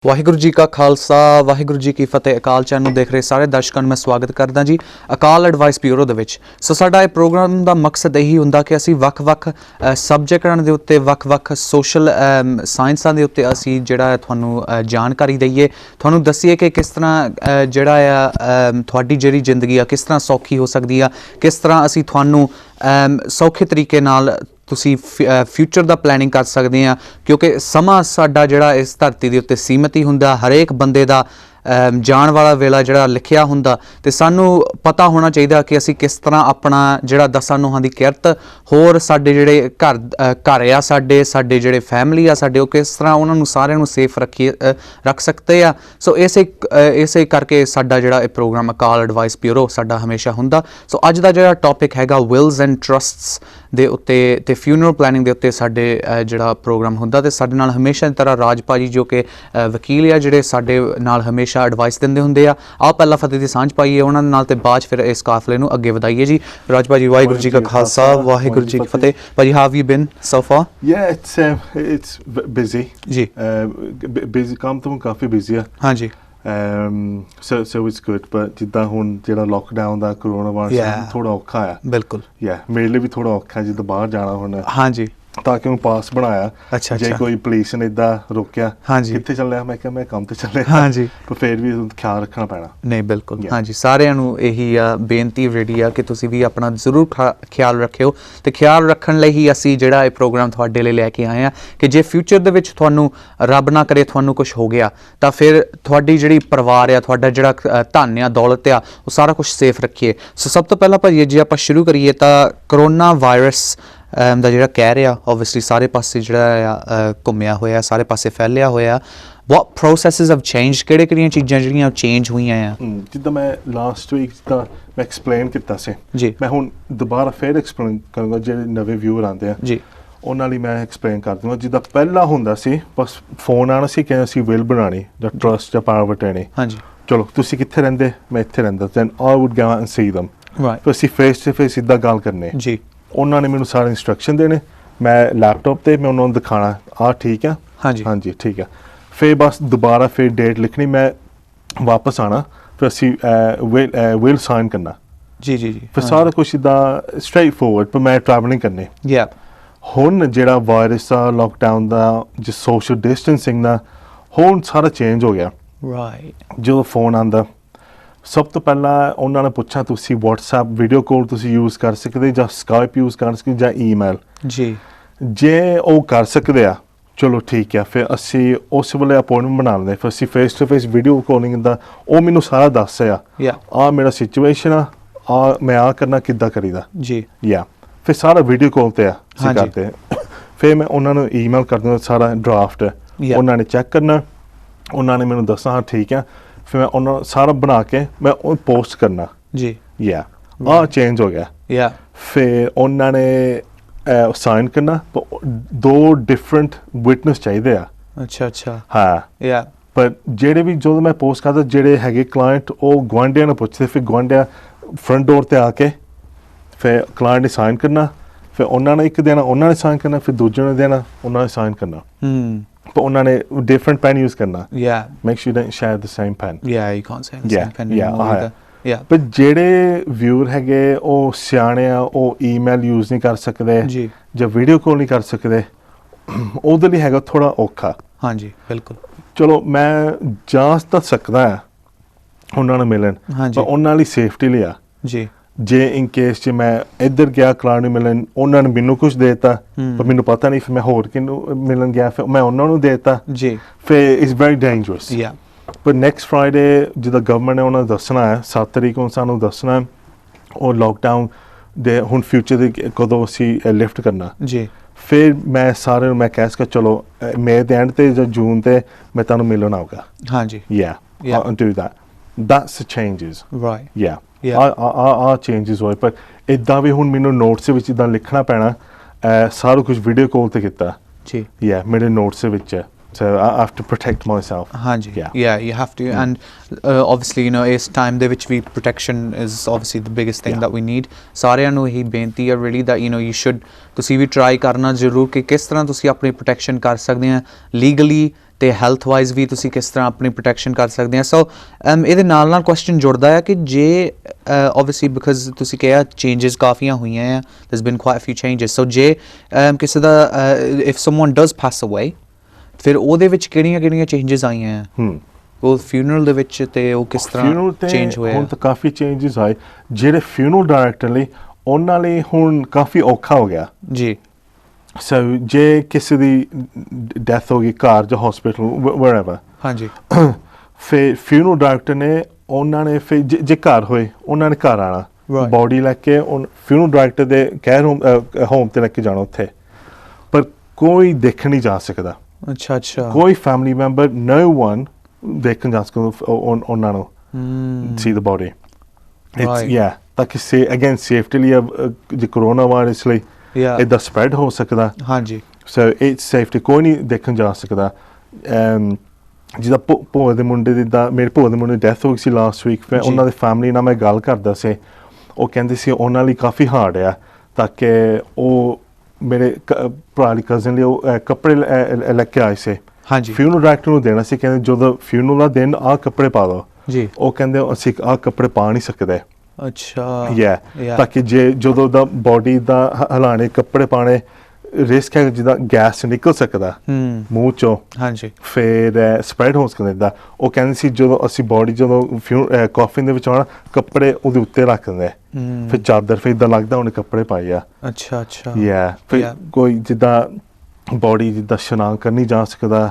ਵਾਹਿਗੁਰੂ ਜੀ ਕਾ ਖਾਲਸਾ ਵਾਹਿਗੁਰੂ ਜੀ ਕੀ ਫਤਿਹ। ਅਕਾਲ ਚੈਨਲ ਨੂੰ ਦੇਖ ਰਹੇ ਸਾਰੇ ਦਰਸ਼ਕਾਂ ਨੂੰ ਮੈਂ ਸਵਾਗਤ ਕਰਦਾ ਜੀ ਅਕਾਲ ਐਡਵਾਈਸ ਬਿਊਰੋ ਦੇ ਵਿੱਚ। ਸੋ ਸਾਡਾ ਇਹ ਪ੍ਰੋਗਰਾਮ ਦਾ ਮਕਸਦ ਇਹੀ ਹੁੰਦਾ ਕਿ ਅਸੀਂ ਵੱਖ-ਵੱਖ ਸਬਜੈਕਟਾਂ ਦੇ ਉੱਤੇ ਵੱਖ-ਵੱਖ ਸੋਸ਼ਲ ਸਾਇੰਸਾਂ ਦੇ ਉੱਤੇ ਅਸੀਂ ਜਿਹੜਾ ਤੁਹਾਨੂੰ ਜਾਣਕਾਰੀ ਦਈਏ, ਤੁਹਾਨੂੰ ਦੱਸੀਏ ਕਿ ਕਿਸ ਤਰ੍ਹਾਂ ਜਿਹੜਾ ਆ ਤੁਹਾਡੀ ਜਿਹੜੀ ਜ਼ਿੰਦਗੀ ਆ ਕਿਸ ਤਰ੍ਹਾਂ ਸੌਖੀ ਹੋ ਸਕਦੀ ਆ, ਕਿਸ ਤਰ੍ਹਾਂ ਅਸੀਂ ਤੁਹਾਨੂੰ ਸੌਖੇ ਤਰੀਕੇ ਨਾਲ ਤੁਸੀਂ ਫਿਊਚਰ ਦਾ ਪਲੈਨਿੰਗ ਕਰ ਸਕਦੇ ਆ, ਕਿਉਂਕਿ ਸਮਾਂ ਸਾਡਾ ਜਿਹੜਾ ਇਸ ਧਰਤੀ ਦੇ ਉੱਤੇ ਸੀਮਤ ਹੀ ਹੁੰਦਾ। ਹਰੇਕ ਬੰਦੇ ਦਾ ਜਾਣ ਵਾਲਾ ਵੇਲਾ ਜਿਹੜਾ ਲਿਖਿਆ ਹੁੰਦਾ ਤੇ ਸਾਨੂੰ ਪਤਾ ਹੋਣਾ ਚਾਹੀਦਾ ਕਿ ਅਸੀਂ ਕਿਸ ਤਰ੍ਹਾਂ ਆਪਣਾ ਜਿਹੜਾ ਦਸਾਂ ਨੋਹਾਂ ਦੀ ਕਿਰਤ, ਹੋਰ ਸਾਡੇ ਜਿਹੜੇ ਘਰ ਆ ਸਾਡੇ ਜਿਹੜੇ ਫੈਮਿਲੀ ਆ ਸਾਡੇ, ਉਹ ਕਿਸ ਤਰ੍ਹਾਂ ਉਹਨਾਂ ਨੂੰ ਸਾਰਿਆਂ ਨੂੰ ਸੇਫ ਰੱਖ ਸਕਦੇ ਆ। ਸੋ ਇਸੇ ਕਰਕੇ ਸਾਡਾ ਜਿਹੜਾ ਇਹ ਪ੍ਰੋਗਰਾਮ ਅਕਾਲ ਐਡਵਾਈਸ ਬਿਊਰੋ ਸਾਡਾ ਹਮੇਸ਼ਾ ਹੁੰਦਾ। ਸੋ ਅੱਜ ਦਾ ਜਿਹੜਾ ਟੌਪਿਕ ਹੈਗਾ ਵਿਲਸ ਐਂਡ ਟਰਸਟਸ ਦੇ ਉੱਤੇ ਤੇ ਫਿਊਨਰਲ ਪਲੈਨਿੰਗ ਦੇ ਉੱਤੇ ਸਾਡੇ ਜਿਹੜਾ ਪ੍ਰੋਗਰਾਮ ਹੁੰਦਾ। ਤੇ ਸਾਡੇ ਨਾਲ ਹਮੇਸ਼ਾ ਦੀ ਤਰ੍ਹਾਂ ਰਾਜ ਭਾਜੀ ਜੋ ਕਿ ਵਕੀਲ ਆ, ਜਿਹੜੇ ਸਾਡੇ ਨਾਲ ਹਮੇਸ਼ਾ ਐਡਵਾਈਸ ਦਿੰਦੇ ਹੁੰਦੇ ਆ। ਆਓ ਪਹਿਲਾਂ ਫਤਿਹ ਦੀ ਸਾਂਝ ਪਾਈਏ ਉਹਨਾਂ ਦੇ ਨਾਲ ਤੇ ਬਾਅਦ ਫਿਰ ਇਸ ਕਾਫਲੇ ਨੂੰ ਅੱਗੇ ਵਧਾਈਏ ਜੀ। ਰਾਜ ਭਾਜੀ ਵਾਹਿਗੁਰੂ ਜੀ ਕਾ ਖਾਲਸਾ ਵਾਹਿਗੁਰੂ ਜੀ ਕੀ ਫਤਿਹ। ਭਾਜੀ, how have you been so far? Yeah, it's busy. ਜੀ busy, ਕੰਮ ਤੋਂ ਕਾਫੀ busy ਆ। ਹਾਂਜੀ। so it's good, but ਜਿੱਦਾਂ ਹੁਣ ਜਿਹੜਾ ਲੋਕਡਾਊਨ ਦਾ ਕਰੋਨਾ ਵਾਇਰਸ ਥੋੜਾ ਔਖਾ ਆ। ਬਿਲਕੁਲ ਮੇਰੇ ਲਈ ਵੀ ਥੋੜਾ ਔਖਾ ਜਿੱਦਾਂ ਬਾਹਰ ਜਾਣਾ ਹੁਣ। ਹਾਂਜੀ। ਤਾਂ ਕਿ ਮੈਂ ਪਾਸ ਬਣਾਇਆ। ਅੱਛਾ ਜੇ ਕੋਈ ਪੁਲਿਸ ਨੇ ਇਦਾਂ ਰੋਕਿਆ ਹਾਂਜੀ ਕਿੱਥੇ ਚੱਲਿਆ, ਮੈਂ ਕਿਹਾ ਮੈਂ ਕੰਮ ਤੇ ਚੱਲਿਆ। ਹਾਂਜੀ। ਪਰ ਫਿਰ ਵੀ ਖਿਆਲ ਰੱਖਣਾ ਪੈਣਾ। ਨਹੀਂ ਬਿਲਕੁਲ ਹਾਂਜੀ, ਸਾਰਿਆਂ ਨੂੰ ਇਹੀ ਆ ਬੇਨਤੀ ਜਿਹੜੀ ਆ ਕਿ ਤੁਸੀਂ ਵੀ ਆਪਣਾ ਜ਼ਰੂਰ ਖਿਆਲ ਰੱਖਿਓ। ਤੇ ਖਿਆਲ ਰੱਖਣ ਲਈ ਹੀ ਅਸੀਂ ਜਿਹੜਾ ਇਹ ਪ੍ਰੋਗਰਾਮ ਤੁਹਾਡੇ ਲਈ ਲੈ ਕੇ ਆਏ ਆ ਕਿ ਜੇ ਫਿਊਚਰ ਦੇ ਵਿੱਚ ਤੁਹਾਨੂੰ ਰੱਬ ਨਾ ਕਰੇ ਤੁਹਾਨੂੰ ਕੁਝ ਹੋ ਗਿਆ ਤਾਂ ਫਿਰ ਤੁਹਾਡੀ ਜਿਹੜੀ ਪਰਿਵਾਰ ਆ, ਤੁਹਾਡਾ ਜਿਹੜਾ ਧਨ ਆ, ਦੌਲਤ ਆ, ਉਹ ਸਾਰਾ ਕੁਝ ਸੇਫ ਰੱਖੀਏ। ਸੋ ਸਭ ਤੋਂ ਪਹਿਲਾਂ ਭਾਜੀ ਜੇ ਆਪਾਂ ਸ਼ੁਰੂ ਕਰੀਏ ਤਾਂ ਕਰੋਨਾ ਵਾਇਰਸ ਦਾ ਜਿਹੜਾ ਕਹਿ ਰਿਹਾ ਓਬਵੀਅਸਲੀ ਸਾਰੇ ਪਾਸੇ ਜਿਹੜਾ ਆ ਘੁੰਮਿਆ ਹੋਇਆ, ਸਾਰੇ ਪਾਸੇ ਫੈਲਿਆ ਹੋਇਆ। what processes have changed? ਕਿਹੜੀਆਂ ਚੀਜ਼ਾਂ ਜਿਹੜੀਆਂ ਚੇਂਜ ਹੋਈਆਂ ਆ? ਜਿੱਦਾਂ ਮੈਂ ਲਾਸਟ ਵੀਕ ਜਿੱਦਾਂ ਮੈਂ ਐਕਸਪਲੇਨ ਕੀਤਾ ਸੀ ਜੀ, ਮੈਂ ਹੁਣ ਦੁਬਾਰਾ ਫਿਰ ਐਕਸਪਲੇਨ ਕਰਾਂਗਾ। ਜਿਹੜੇ ਨਵੇਂ ਵਿਊਅਰ ਆਉਂਦੇ ਆ ਜੀ ਉਹਨਾਂ ਲਈ ਮੈਂ ਐਕਸਪਲੇਨ ਕਰ ਦੂੰਗਾ। ਜਿੱਦਾਂ ਪਹਿਲਾਂ ਹੁੰਦਾ ਸੀ ਬਸ ਫੋਨ ਆਉਣਾ ਸੀ ਕਿ ਅਸੀਂ ਵਿਲ ਬਣਾਉਣੀ ਜਾਂ ਟਰਸਟ ਜਾਂ ਪਾਵਰ ਵਟਾਣੀ। ਹਾਂਜੀ, ਚਲੋ ਤੁਸੀਂ ਕਿੱਥੇ ਰਹਿੰਦੇ, ਮੈਂ ਇੱਥੇ ਰਹਿੰਦਾ, then I would go and see them। ਫਿਰ ਅਸੀਂ ਫੇਸ ਟੂ ਫੇਸ ਇੱਦਾਂ ਗੱਲ ਕਰਨੇ ਜੀ। ਉਹਨਾਂ ਨੇ ਮੈਨੂੰ ਸਾਰੇ ਇੰਸਟਰਕਸ਼ਨ ਦੇਣੇ, ਮੈਂ ਲੈਪਟਾਪ ਤੇ ਮੈਂ ਉਹਨਾਂ ਨੂੰ ਦਿਖਾਣਾ ਆਹ ਠੀਕ ਆ, ਹਾਂਜੀ ਹਾਂਜੀ ਠੀਕ ਆ। ਫਿਰ ਬਸ ਦੁਬਾਰਾ ਫਿਰ ਡੇਟ ਲਿਖਣੀ, ਮੈਂ ਵਾਪਸ ਆਉਣਾ, ਫਿਰ ਅਸੀਂ ਵਿਲ ਸਾਈਨ ਕਰਨਾ ਜੀ ਜੀ ਜੀ। ਫਿਰ ਸਾਰਾ ਕੁਛ ਇੱਦਾਂ ਸਟ੍ਰੇਟ ਫੋਰਵਰਡ। ਪਰ ਮੈਂ ਟਰੈਵਲਿੰਗ ਕਰਨੀ। ਹੁਣ ਜਿਹੜਾ ਵਾਇਰਸ ਆ, ਲੋਕਡਾਊਨ ਦਾ, ਜੋ ਸੋਸ਼ਲ ਡਿਸਟੈਂਸਿੰਗ ਦਾ, ਹੁਣ ਸਾਰਾ ਚੇਂਜ ਹੋ ਗਿਆ। ਜਦੋਂ ਫੋਨ ਆਉਂਦਾ ਸਭ ਤੋਂ ਪਹਿਲਾਂ ਉਹਨਾਂ ਨੇ ਪੁੱਛਿਆ ਤੁਸੀਂ ਵਟਸਐਪ ਵੀਡੀਓ ਕਾਲ ਤੁਸੀਂ ਯੂਜ਼ ਕਰ ਸਕਦੇ ਜਾਂ ਸਕਾਈਪ ਯੂਜ਼ ਕਰ ਸਕਦੇ ਜਾਂ ਈਮੇਲ ਜੀ। ਜੇ ਉਹ ਕਰ ਸਕਦੇ ਆ ਚਲੋ ਠੀਕ ਆ, ਫਿਰ ਅਸੀਂ ਉਸ ਵੇਲੇ ਅਪਾਇੰਟਮੈਂਟ ਬਣਾ ਲੈਂਦੇ। ਫਿਰ ਅਸੀਂ face to face video calling ਦਾ ਉਹ ਮੈਨੂੰ ਸਾਰਾ ਦੱਸਿਆ ਆ ਮੇਰਾ ਸਿਚੁਏਸ਼ਨ ਆ ਮੈਂ ਆ ਕਰਨਾ ਕਿੱਦਾਂ ਕਰੀਦਾ ਜੀ। ਫਿਰ ਸਾਰਾ ਵੀਡੀਓ ਕਾਲ ਤੇ ਆ ਅਸੀਂ ਕਰਦੇ। ਫਿਰ ਮੈਂ ਉਹਨਾਂ ਨੂੰ ਈਮੇਲ ਕਰ ਦਿੰਦਾ ਸਾਰਾ ਡਰਾਫਟ, ਉਹਨਾਂ ਨੇ ਚੈੱਕ ਕਰਨਾ, ਉਹਨਾਂ ਨੇ ਮੈਨੂੰ ਦੱਸਣਾ ਹਾਂ ਠੀਕ ਆ। ਫਿਰ ਮੈਂ ਉਹਨਾਂ ਸਾਰਾ ਬਣਾ ਕੇ ਮੈਂ ਉਹ ਪੋਸਟ ਕਰਨਾ ਜੀ। ਆਹ ਚੇਂਜ ਹੋ ਗਿਆ। ਫਿਰ ਉਹਨਾਂ ਨੇ ਸਾਈਨ ਕਰਨਾ, ਦੋ ਡਿਫਰੈਂਟ ਵਿਟਨੈਸ ਚਾਹੀਦੇ ਆ। ਅੱਛਾ ਹਾਂ। ਪਰ ਜਿਹੜੇ ਵੀ ਜਦੋਂ ਮੈਂ ਪੋਸਟ ਕਰਦਾ ਜਿਹੜੇ ਹੈਗੇ ਕਲਾਇੰਟ ਉਹ ਗੁਆਂਢੀਆਂ ਨੂੰ ਪੁੱਛਦੇ, ਫਿਰ ਗੁਆਂਢੀਆਂ ਫਰੰਟ ਡੋਰ ਤੇ ਆ ਕੇ ਫਿਰ ਕਲਾਇੰਟ ਨੇ ਸਾਈਨ ਕਰਨਾ, ਫਿਰ ਉਹਨਾਂ ਨੇ ਇੱਕ ਦੇਣਾ, ਉਹਨਾਂ ਨੇ ਸਾਈਨ ਕਰਨਾ, ਫਿਰ ਦੂਜੇ ਨੂੰ ਦੇਣਾ, ਉਹਨਾਂ ਨੇ ਸਾਈਨ ਕਰਨਾ। ਪਰ ਉਹਨਾਂ ਨੇ ਡਿਫਰੈਂਟ ਪੈਨ ਯੂਜ਼ ਕਰਨਾ। Make sure you don't share the same pen. You can't share the same pen. ਪਰ ਜਿਹੜੇ ਵਿਊਅਰ ਹੈਗੇ ਉਹ ਸਿਆਣੇ ਆ, ਉਹ ਈਮੇਲ ਯੂਜ਼ ਨਹੀਂ ਕਰ ਸਕਦੇ ਜਾਂ ਵੀਡੀਓ ਕਾਲ ਨਹੀਂ ਕਰ ਸਕਦੇ, ਉਹਦੇ ਲਈ ਹੈਗਾ ਥੋੜਾ ਔਖਾ। ਹਾਂਜੀ ਬਿਲਕੁਲ। ਚਲੋ ਮੈਂ ਜਾ ਤਾਂ ਸਕਦਾ ਆ ਉਹਨਾਂ ਨੂੰ ਮਿਲਣ, ਪਰ ਉਹਨਾਂ ਲਈ ਸੇਫਟੀ ਲਈ ਆ ਜੀ। ਜੇ ਇਨ ਕੇਸ ਜੇ ਮੈਂ ਇੱਧਰ ਗਿਆ ਕਲਾਇੰਟ ਨੂੰ ਮਿਲਣ, ਉਹਨਾਂ ਨੇ ਮੈਨੂੰ ਕੁਝ ਦੇ ਦਿੱਤਾ ਪਰ ਮੈਨੂੰ ਪਤਾ ਨਹੀਂ, ਫਿਰ ਮੈਂ ਹੋਰ ਕਿਹਨੂੰ ਮਿਲਣ ਗਿਆ, ਫਿਰ ਮੈਂ ਉਹਨਾਂ ਨੂੰ ਦੇ ਦਿੱਤਾ ਜੀ, ਫਿਰ ਇਟਸ ਵੈਰੀ ਡੇਂਜਰਸ। ਪਰ ਨੈਕਸਟ ਫਰਾਈਡੇ ਜਿੱਦਾਂ ਗਵਰਨਮੈਂਟ ਨੇ ਉਹਨਾਂ ਨੂੰ ਦੱਸਣਾ ਹੈ 7 ਤਰੀਕ ਨੂੰ ਸਾਨੂੰ ਦੱਸਣਾ ਉਹ ਲੋਕਡਾਊਨ ਦੇ ਹੁਣ ਫਿਊਚਰ ਦੇ ਕਦੋਂ ਅਸੀਂ ਲਿਫਟ ਕਰਨਾ ਜੀ। ਫਿਰ ਮੈਂ ਸਾਰਿਆਂ ਨੂੰ ਮੈਂ ਕਹਿ ਸਕਾਂ ਚਲੋ ਮਈ ਦੇ ਐਂਡ ਤੇ ਜਾਂ ਜੂਨ ਤੇ ਮੈਂ ਤੁਹਾਨੂੰ ਮਿਲਣ ਆਊਗਾ। ਹਾਂਜੀ I'll do that. That's the changes. Right. ਆ ਚੇਂਜਸ ਹੋਏ। ਪਰ ਇੱਦਾਂ ਵੀ ਹੁਣ ਮੈਨੂੰ ਨੋਟਸ ਦੇ ਵਿੱਚ ਇੱਦਾਂ ਲਿਖਣਾ ਪੈਣਾ, ਸਾਰਾ ਕੁਝ ਵੀਡੀਓ ਕਾਲ ਤੇ ਕੀਤਾ ਜੀ। ਮੇਰੇ ਨੋਟਸ ਦੇ ਵਿੱਚ ਹੈ। So I have to protect myself. Hanji. Yeah, you have to. And obviously, you know, ਇਸ time ਦੇ ਵਿੱਚ ਵੀ protection is obviously the biggest thing that we need. ਸਾਰਿਆਂ ਨੂੰ ਇਹੀ ਬੇਨਤੀ ਹੈ really that you know you should ਤੁਸੀਂ ਵੀ try ਕਰਨਾ ਜ਼ਰੂਰ ਕਿ ਕਿਸ ਤਰ੍ਹਾਂ ਤੁਸੀਂ ਆਪਣੀ protection ਕਰ ਸਕਦੇ ਆ legally ਤੇ ਹੈਲਥ ਵਾਈਜ਼ ਵੀ ਤੁਸੀਂ ਕਿਸ ਤਰ੍ਹਾਂ ਆਪਣੀ ਪ੍ਰੋਟੈਕਸ਼ਨ ਕਰ ਸਕਦੇ ਆ। ਸੋ ਇਹਦੇ ਨਾਲ ਕੁਐਸਚਨ ਜੁੜਦਾ ਹੈ ਕਿ ਜੇ ਓਬਵੀਅਸਲੀ ਬਿਕਾਜ਼ ਤੁਸੀਂ ਕਿਹਾ ਚੇਂਜਸ ਕਾਫੀਆਂ ਹੋਈਆਂ ਆ, there's been quite a few changes, ਸੋ ਜੇ ਕਿਸੇ ਦਾ ਇਫ ਸਮਵਨ ਡਸ ਪਾਸ ਅਵੇ ਫਿਰ ਉਹਦੇ ਵਿੱਚ ਕਿਹੜੀਆਂ ਚੇਂਜਸ ਆਈਆਂ ਆ ਉਹ ਫਿਊਨਰਲ ਦੇ ਵਿੱਚ, ਤੇ ਉਹ ਕਿਸ ਤਰ੍ਹਾਂ ਚੇਂਜ ਹੋਇਆ? ਹੁਣ ਤਾਂ ਕਾਫੀ ਚੇਂਜਸ ਆਏ ਜਿਹੜੇ ਫਿਊਨਰਲ ਡਾਇਰੈਕਟਰ ਲਈ, ਉਹਨਾਂ ਲਈ ਹੁਣ ਕਾਫੀ ਔਖਾ ਹੋ ਗਿਆ ਜੀ। ਸੋ ਜੇ ਕਿਸੇ ਦੀ ਡੈਥ ਹੋ ਗਈ ਘਰ ਜਾਂ ਹਸਪੀਟਲ ਵੇਅਰਐਵਰ, ਹਾਂਜੀ, ਫਿਰ ਫਿਊਨਰਲ ਡਾਇਰੈਕਟਰ ਨੇ ਉਹਨਾਂ ਨੇ ਫਿਰ ਜੇ ਘਰ ਹੋਏ ਉਹਨਾਂ ਨੇ ਘਰ ਆਉਣਾ, ਬੋਡੀ ਲੈ ਕੇ ਫਿਊਨਰਲ ਡਾਇਰੈਕਟਰ ਦੇ ਕੇਅਰ ਹੋਮ ਤੇ ਲੈ ਕੇ ਜਾਣਾ ਉੱਥੇ, ਪਰ ਕੋਈ ਦੇਖਣ ਨਹੀਂ ਜਾ ਸਕਦਾ। ਅੱਛਾ, ਕੋਈ ਫੈਮਿਲੀ ਮੈਂਬਰ, no one ਦੇਖਣ ਜਾ ਸਕਦਾ ਉਹਨਾਂ ਨੂੰ, see the body, it's yeah, ਤਾਂ ਕਿ ਅਗੇਨ ਸੇਫਟੀ ਲਈ ਜੇ ਕਰੋਨਾ ਵਾਇਰਸ ਲਈ ਇਹਦਾ ਸਪਰੈਡ ਹੋ ਸਕਦਾ, ਹਾਂਜੀ, ਸੋ ਇਟਸ ਸੇਫਟੀ, ਕੋਈ ਨਹੀਂ ਦੇਖਣ ਜਾ ਸਕਦਾ। ਜਿੱਦਾਂ ਭੂਆ ਦੇ ਮੁੰਡੇ ਦੀ, ਮੇਰੇ ਭੂਆ ਦੇ ਮੁੰਡੇ ਦੀ ਡੈਥ ਹੋ ਗਈ ਸੀ ਲਾਸਟ ਵੀਕ, ਫਿਰ ਉਹਨਾਂ ਦੇ ਫੈਮਿਲੀ ਨਾਲ ਮੈਂ ਗੱਲ ਕਰਦਾ ਸੀ, ਉਹ ਕਹਿੰਦੇ ਸੀ ਉਹਨਾਂ ਲਈ ਕਾਫੀ ਹਾਰਡ ਆ, ਤਾਂ ਕਿ ਉਹ ਮੇਰੇ ਭਰਾ ਦੀ ਕਜ਼ਨ ਲਈ ਉਹ ਕੱਪੜੇ ਲੈ ਕੇ ਆਏ ਸੀ, ਹਾਂਜੀ, ਫਿਊਨਰਲ ਡਾਇਰੈਕਟਰ ਨੂੰ ਦੇਣਾ ਸੀ, ਕਹਿੰਦੇ ਜਦੋਂ ਫਿਊਨਰਲ ਦਾ ਦਿਨ ਆਹ ਕੱਪੜੇ ਪਾ ਦਿਓ ਜੀ, ਉਹ ਕਹਿੰਦੇ ਅਸੀਂ ਆਹ ਕੱਪੜੇ ਪਾ ਨਹੀਂ ਸਕਦੇ। ਅੱਛਾ, ਤਾਂ ਕਿ ਜੇ ਜਦੋਂ ਦਾ ਬੋਡੀ ਦਾ ਹਲਾਣੇ ਕੱਪੜੇ ਪਾਣੇ ਰਿਸਕ ਹੈ ਜਿੱਦਾਂ ਗੈਸ ਨਿਕਲ ਸਕਦਾ ਮੂੰਹ ਚੋਂ, ਹਾਂਜੀ, ਫਿਰ ਸਪਰੈਡ ਹੋ ਸਕਦਾ। ਉਹ ਕਹਿੰਦੇ ਸੀ ਜਦੋਂ ਅਸੀਂ ਬੋਡੀ ਜਦੋਂ ਕਾਫਿਨ ਦੇ ਵਿੱਚ ਆਉਣਾ ਕੱਪੜੇ ਉਹਦੇ ਉੱਤੇ ਰੱਖ ਦਿੰਦੇ, ਫਿਰ ਚਾਦਰ, ਫਿਰ ਇੱਦਾਂ ਲੱਗਦਾ ਉਹਨੇ ਕੱਪੜੇ ਪਾਏ ਆ। ਅੱਛਾ, ਫਿਰ ਕੋਈ ਜਿੱਦਾਂ ਬੋਡੀ ਜਿੱਦਾਂ ਇਸ਼ਨਾਨ ਕਰਨੀ ਜਾ ਸਕਦਾ,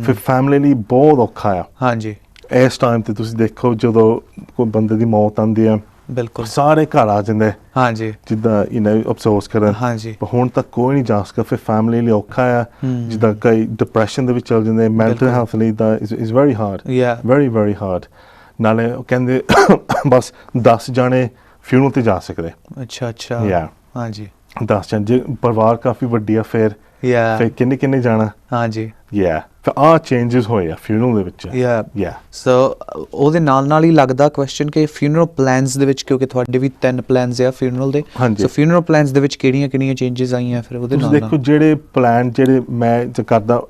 ਫਿਰ ਫੈਮਿਲੀ ਲਈ ਬਹੁਤ ਔਖਾ ਆ। ਹਾਂਜੀ, ਇਸ ਟਾਈਮ ਤੇ ਤੁਸੀਂ ਦੇਖੋ ਜਦੋਂ ਕੋਈ ਬੰਦੇ ਦੀ ਮੌਤ ਆਉਂਦੀ ਆ, ਬਿਲਕੁਲ ਸਾਰੇ ਘਰ ਆ ਜਾਂਦੇ, ਹਾਂਜੀ, ਜਿੱਦਾਂ ਅਫਸੋਸ ਕਰਨ, ਹਾਂਜੀ, ਹੁਣ ਤੱਕ ਕੋਈ ਨਹੀਂ ਜਾ ਸਕਦਾ, ਫਿਰ ਫੈਮਿਲੀ ਲਈ ਔਖਾ ਆ, ਜਿੱਦਾਂ ਕਈ ਡਿਪਰੈਸ਼ਨ ਦੇ ਵਿੱਚ ਚਲ ਜਾਂਦੇ, ਮੈਂਟਲ ਹੈਲਥ ਲਈ ਦਾ is very hard, very hard. ਨਾਲੇ ਉਹ ਕਹਿੰਦੇ ਬਸ 10 ਜਾਣੇ ਫਿਊਨਰਲ ਤੇ ਜਾ ਸਕਦੇ। ਅੱਛਾ, ਹਾਂਜੀ, 10 ਜਾਣੇ, ਜੇ ਪਰਿਵਾਰ ਕਾਫੀ ਵੱਡੀ ਆ ਫਿਰ ਕਿੰਨੇ ਜਾਣਾ, ਹਾਂਜੀ, ਫਿਰ ਆਹ ਚੇਂਜਸ ਹੋਏ ਆ ਫਿਊਨਰਲ ਦੇ ਵਿੱਚ। ਸੋ ਉਹਦੇ ਨਾਲ ਹੀ ਲੱਗਦਾ ਕੁਐਸਚਨ ਕਿ ਫਿਊਨਰਲ ਪਲਾਨਸ ਦੇ ਵਿੱਚ, ਕਿਉਂਕਿ ਤੁਹਾਡੇ ਵੀ 3 ਪਲਾਨਸ ਆ ਫਿਊਨਰਲ ਦੇ, ਸੋ ਫਿਊਨਰਲ ਪਲਾਨਸ ਦੇ ਵਿੱਚ ਕਿਹੜੀਆਂ ਚੇਂਜਸ ਆਈਆਂ ਫਿਰ ਉਹਦੇ ਨਾਲ? ਦੇਖੋ ਜਿਹੜੇ ਪਲਾਨ ਜਿਹੜੇ ਮੈਂ ਕਰਦਾ,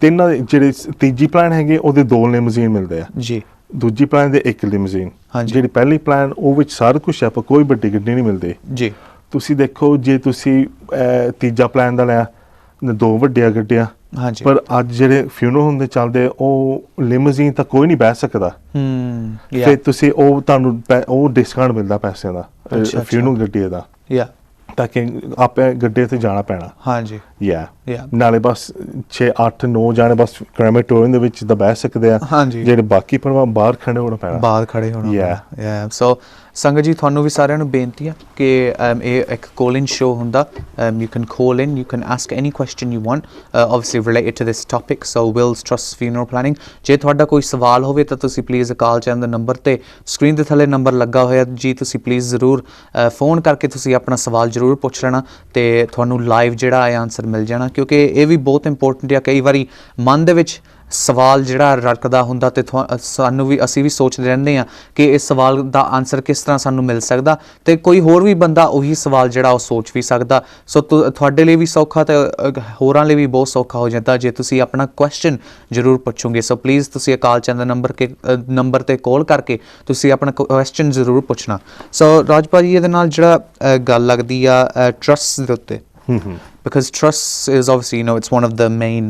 ਤਿੰਨਾਂ ਦੇ ਜਿਹੜੇ ਤੀਜੀ ਪਲਾਨ ਹੈਗੇ ਉਹਦੇ 2 ਲਿਮੂਜ਼ੀਨ ਮਿਲਦੇ ਆ ਜੀ, ਦੂਜੀ ਪਲਾਨ ਦੇ 1 ਲਿਮੂਜ਼ੀਨ, ਜਿਹੜੀ ਪਹਿਲੀ ਪਲਾਨ ਉਹ ਵਿੱਚ ਸਾਰਾ ਕੁਛ ਆ ਪਰ ਕੋਈ ਵੱਡੀ ਗੱਡੀ ਨਹੀਂ ਮਿਲਦੀ ਜੀ। ਤੁਸੀਂ ਦੇਖੋ ਜੇ ਤੁਸੀਂ ਤੀਜਾ ਪਲਾਨ ਦਾ ਲਿਆ 2 ਵੱਡੀਆਂ ਗੱਡੀਆਂ, ਹਾਂਜੀ, ਪਰ ਅੱਜ ਜਿਹੜੇ ਫਿਊਨਰਲ ਹੁੰਦੇ ਚੱਲਦੇ ਉਹ ਲਿਮੂਜ਼ੀਨ ਤਾਂ ਕੋਈ ਨਹੀਂ ਬਹਿ ਸਕਦਾ, ਫਿਰ ਤੁਸੀਂ ਉਹ ਤੁਹਾਨੂੰ ਉਹ ਡਿਸਕਾਊਂਟ ਮਿਲਦਾ ਪੈਸਿਆਂ ਦਾ ਫਿਊਨਰਲ ਗੱਡੀ ਦਾ, ਤਾਂ ਕਿ ਆਪੇ ਗੱਡੇ ਤੇ ਜਾਣਾ ਪੈਣਾ, ਹਾਂਜੀ, ਨਾਲੇ ਬਸ 6, 8, 9 ਜਾਣੇ ਬਸ ਕ੍ਰੈਮੇਟੋਰੀਅਮ ਦੇ ਵਿੱਚ ਤਾਂ ਬਹਿ ਸਕਦੇ ਆ, ਜਿਹੜੇ ਬਾਕੀ ਪਰਿਵਾਰ ਬਾਹਰ ਖੜੇ ਹੋਣਾ। ਸੋ ਸੰਗਤ ਜੀ ਤੁਹਾਨੂੰ ਵੀ ਸਾਰਿਆਂ ਨੂੰ ਬੇਨਤੀ ਆ ਕਿ ਇਹ ਇੱਕ ਕੋਲ ਇਨ ਸ਼ੋ ਹੁੰਦਾ, you can call in, you can ask any question you want, obviously related to this topic, so Will's Trust Funeral Planning। ਜੇ ਤੁਹਾਡਾ ਕੋਈ ਸਵਾਲ ਹੋਵੇ ਤਾਂ ਤੁਸੀਂ ਪਲੀਜ਼ ਅਕਾਲ ਚੈਨਲ ਦੇ ਨੰਬਰ ਤੇ ਸਕਰੀਨ ਦੇ ਥੱਲੇ ਨੰਬਰ ਲੱਗਾ ਹੋਇਆ ਜੀ, ਤੁਸੀਂ ਪਲੀਜ਼ ਜ਼ਰੂਰ ਫੋਨ ਕਰਕੇ ਤੁਸੀਂ ਆਪਣਾ ਸਵਾਲ ਜ਼ਰੂਰ ਪੁੱਛ ਲੈਣਾ ਤੇ ਤੁਹਾਨੂੰ ਲਾਈਵ ਜਿਹੜਾ ਹੈ ਆਨਸਰ ਮਿਲ ਜਾਣਾ, ਕਿਉਂਕਿ ਇਹ ਵੀ ਬਹੁਤ ਇੰਪੋਰਟੈਂਟ ਆ। ਕਈ ਵਾਰੀ ਮਨ ਦੇ ਵਿੱਚ ਸਵਾਲ ਜਿਹੜਾ ਰੱਖਦਾ ਹੁੰਦਾ ਤੇ ਅਸੀਂ ਵੀ ਸੋਚਦੇ ਰਹਿੰਦੇ ਹਾਂ ਕਿ ਇਸ ਸਵਾਲ ਦਾ ਆਨਸਰ ਕਿਸ ਤਰ੍ਹਾਂ ਸਾਨੂੰ ਮਿਲ ਸਕਦਾ, ਤੇ ਕੋਈ ਹੋਰ ਵੀ ਬੰਦਾ ਉਹੀ ਸਵਾਲ ਜਿਹੜਾ ਉਹ ਸੋਚ ਵੀ ਸਕਦਾ। ਸੋ ਤੁਹਾਡੇ ਲਈ ਵੀ ਸੌਖਾ ਤੇ ਹੋਰਾਂ ਲਈ ਵੀ ਬਹੁਤ ਸੌਖਾ ਹੋ ਜਾਂਦਾ ਜੇ ਤੁਸੀਂ ਆਪਣਾ ਕੁਐਸਚਨ ਜ਼ਰੂਰ ਪੁੱਛੋਗੇ। ਸੋ ਪਲੀਜ਼ ਤੁਸੀਂ ਅਕਾਲ ਚੰਦ ਨੰਬਰ ਤੇ ਕਾਲ ਕਰਕੇ ਤੁਸੀਂ ਆਪਣਾ ਕੁਐਸਚਨ ਜ਼ਰੂਰ ਪੁੱਛਣਾ। ਸੋ ਰਾਜ ਭਾਜੀ ਇਹਦੇ ਨਾਲ ਜਿਹੜਾ ਗੱਲ ਲੱਗਦੀ ਆ ਟਰਸਟ ਦੇ ਉੱਤੇ, because trust is obviously, it's one of the main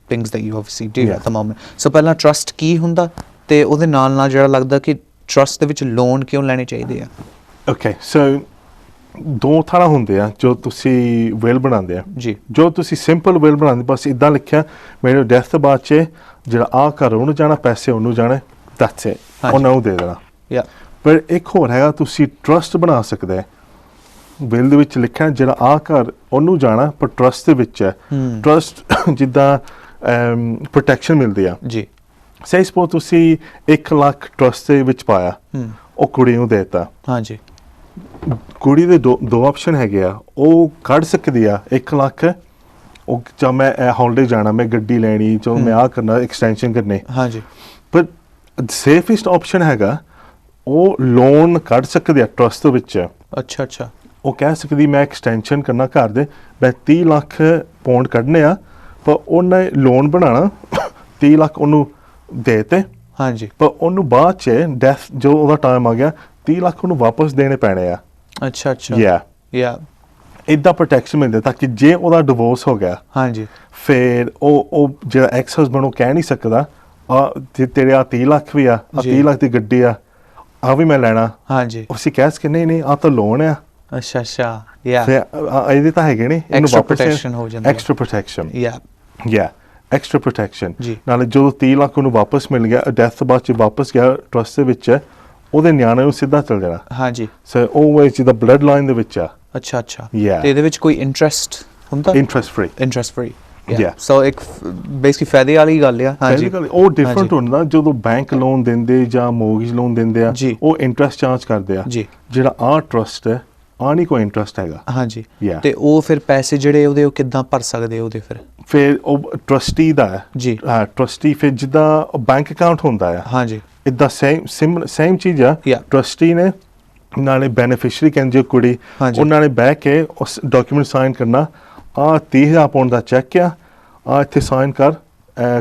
things that you obviously do at the moment. So ਪਹਿਲਾਂ trust ਕੀ ਹੁੰਦਾ ਤੇ ਉਹਦੇ ਨਾਲ ਜਿਹੜਾ ਲੱਗਦਾ ਕਿ trust ਦੇ ਵਿੱਚ ਲੋਨ ਕਿਉਂ ਲੈਣੇ ਚਾਹੀਦੇ ਆ? Okay, so 2 ਤਰ੍ਹਾਂ ਹੁੰਦੇ ਆ ਜੋ ਤੁਸੀਂ will ਬਣਾਉਂਦੇ ਆ ਜੀ। ਜੋ ਤੁਸੀਂ ਸਿੰਪਲ will ਬਣਾਉਂਦੇ, ਬਸ ਇਦਾਂ ਲਿਖਿਆ ਮੇਰੇ ਡੈਥ ਤੋਂ ਬਾਅਦ 'ਚ ਜਿਹੜਾ ਆਹ ਘਰ ਉਹਨੂੰ ਜਾਣਾ, ਪੈਸੇ ਉਹਨੂੰ ਜਾਣੇ, that's it, ਉਹਨਾਂ ਨੂੰ ਦੇ ਦੇਣਾ। ਪਰ ਇੱਕ ਹੋਰ ਹੈਗਾ, ਤੁਸੀਂ ਟਰਸਟ ਬਣਾ ਸਕਦੇ ਵਿਲ ਦੇ ਵਿੱਚ ਲਿਖਿਆ ਜਿਹੜਾ ਆਹ ਘਰ ਉਹਨੂੰ ਜਾਣਾ ਪਰ ਟਰਸਟ ਦੇ ਵਿੱਚ ਹੈ। ਟਰਸਟ ਜਿੱਦਾਂ ਪ੍ਰੋਟੈਕਸ਼ਨ ਮਿਲਦੀ ਆ ਜੀ। ਸੇ ਸਪੋਜ਼ ਤੁਸੀਂ 1 ਲੱਖ ਟਰਸਟ ਦੇ ਵਿੱਚ ਪਾਇਆ, ਉਹ ਕੁੜੀ ਨੂੰ ਦੇਤਾ, ਹਾਂਜੀ, ਕੁੜੀ ਦੇ 2 ਆਪਸ਼ਨ ਹੈਗੇ ਆ, ਉਹ ਕੱਢ ਸਕਦੀ ਆ 1 ਲੱਖ, ਉਹ ਜਾਂ ਮੈਂ ਹੌਲੀਡੇ ਜਾਣਾ, ਮੈਂ ਗੱਡੀ ਲੈਣੀ, ਜਾਂ ਮੈਂ ਆਹ ਕਰਨਾ, ਐਕਸਟੈਂਸ਼ਨ ਕਰਨੀ, ਹਾਂਜੀ, ਪਰ ਸੇਫੈਸਟ ਆਪਸ਼ਨ ਹੈਗਾ ਉਹ ਲੋਨ ਕੱਢ ਸਕਦੇ ਆ ਟਰਸਟ ਦੇ ਵਿੱਚ। ਅੱਛਾ, ਉਹ ਕਹਿ ਸਕਦੀ ਮੈਂ ਐਕਸਟੈਂਸ਼ਨ ਕਰਨਾ ਘਰ ਦੇ, ਮੈਂ 30 ਲੱਖ ਪਾਉਂਡ ਕੱਢਨੇ ਆ, ਪਰ ਉਹਨੇ ਲੋਨ ਬਣਾਉਣਾ 30 ਲੱਖ ਉਹਨੂੰ ਦੇਤੇ ਹਾਂਜੀ ਪਰ ਉਹਨੂੰ ਬਾਅਦ 'ਚ ਡੈਥ ਜੋ ਉਹਦਾ ਟਾਈਮ ਆ ਗਿਆ 30 ਲੱਖ ਉਹਨੂੰ ਵਾਪਸ ਦੇਣੇ ਪੈਣੇ ਆ ਅੱਛਾ ਅੱਛਾ ਯਾ ਇੱਦਾਂ ਪ੍ਰੋਟੈਕਸ਼ਨ ਮਿਲਦਾ ਤਾਂ ਕਿ ਜੇ ਉਹਦਾ ਡਿਵੋਰਸ ਹੋ ਗਿਆ ਹਾਂਜੀ ਫਿਰ ਉਹ ਜਿਹੜਾ ਐਕਸ ਹਸਬੈਂਡ ਉਹ ਕਹਿ ਨਹੀਂ ਸਕਦਾ ਤੇਰੇ ਆ 30 ਲੱਖ ਵੀ ਆ 30 ਲੱਖ ਦੀ ਗੱਡੀ ਆ ਵੀ ਮੈਂ ਲੈਣਾ ਹਾਂਜੀ ਅਸੀਂ ਕਹਿ ਸਕੇ ਨਹੀਂ ਆ ਤਾਂ ਲੋਨ ਆ ਅੱਛਾ ਅੱਛਾ ਯਾ ਇਹਦੇ ਤਾਂ ਹੈਗੇ ਨੇ ਇਹਨੂੰ ਐਕਸਟਰਾ ਵਾਪਸ ਪ੍ਰੋਟੈਕਸ਼ਨ ਹੋ ਜਾਂਦੀ ਐਕਸਟਰਾ ਪ੍ਰੋਟੈਕਸ਼ਨ ਯਾ ਐਕਸਟਰਾ ਪ੍ਰੋਟੈਕਸ਼ਨ ਜੀ ਨਾਲੇ ਜਦੋਂ 30 ਲੱਖ ਉਹਨੂੰ ਵਾਪਸ ਮਿਲ ਗਿਆ ਡੈਥ ਤੋਂ ਬਾਅਦ ਚ ਵਾਪਸ ਗਿਆ ਟਰਸਟ ਦੇ ਵਿੱਚ ਉਹਦੇ ਨਿਆਣੇ ਨੂੰ ਸਿੱਧਾ ਚਲ ਜਾਣਾ ਹਾਂਜੀ ਸੋ ਉਹ ਵਿੱਚ ਦਾ ਬਲੱਡ ਲਾਈਨ ਦੇ ਵਿੱਚ ਆ ਅੱਛਾ ਅੱਛਾ Yeah. ਤੇ ਇਹਦੇ ਵਿੱਚ ਕੋਈ ਇੰਟਰਸਟ ਹੁੰਦਾ ਇੰਟਰਸਟ ਫ੍ਰੀ Yeah. ਸੋ ਇੱਕ ਬੇਸਿਕਲੀ ਫਾਇਦੇ ਵਾਲੀ ਗੱਲ ਆ ਹਾਂਜੀ ਉਹ ਡਿਫਰੈਂਟ ਹੁੰਦਾ ਜਦੋਂ ਬੈਂਕ ਲੋਨ ਦਿੰਦੇ ਜਾਂ ਮੋਰਗੇਜ ਲੋਨ ਦਿੰਦੇ ਆ ਜੀ। ਉਹ ਇੰਟਰਸਟ ਚਾਰਜ ਕਰਦੇ ਆ ਜੀ ਜਿਹੜਾ ਆ ਟਰਸਟ ਹੈ ਨਹੀਂ ਕੋਈ ਇੰਟਰਸਟ ਹੈਗਾ ਹਾਂਜੀ Yeah. ਤੇ ਉਹ ਫਿਰ ਪੈਸੇ ਜਿਹੜੇ ਉਹਦੇ ਉਹ ਕਿੱਦਾਂ ਭਰ ਸਕਦੇ ਉਹਦੇ ਫਿਰ ਉਹ ਟਰਸਟੀ ਦਾ ਹੈ ਜੀ ਟਰਸਟੀ ਫਿਰ ਜਿੱਦਾਂ ਬੈਂਕ ਅਕਾਊਂਟ ਹੁੰਦਾ ਆ ਹਾਂਜੀ ਇਦਾਂ ਸੇਮ ਚੀਜ਼ ਆ Yeah. ਟਰਸਟੀ ਨੇ ਨਾਲੇ ਬੈਨੀਫੀਸ਼ੀਅਰੀ ਕਹਿੰਦੇ ਕੁੜੀ ਹਾਂਜੀ। ਉਹਨਾਂ ਨੇ ਬਹਿ ਕੇ ਉਸ ਡਾਕੂਮੈਂਟ ਸਾਈਨ ਕਰਨਾ 30,000 ਪਾਉਂਡ ਦਾ ਚੈੱਕ ਆ ਇੱਥੇ ਸਾਈਨ ਕਰ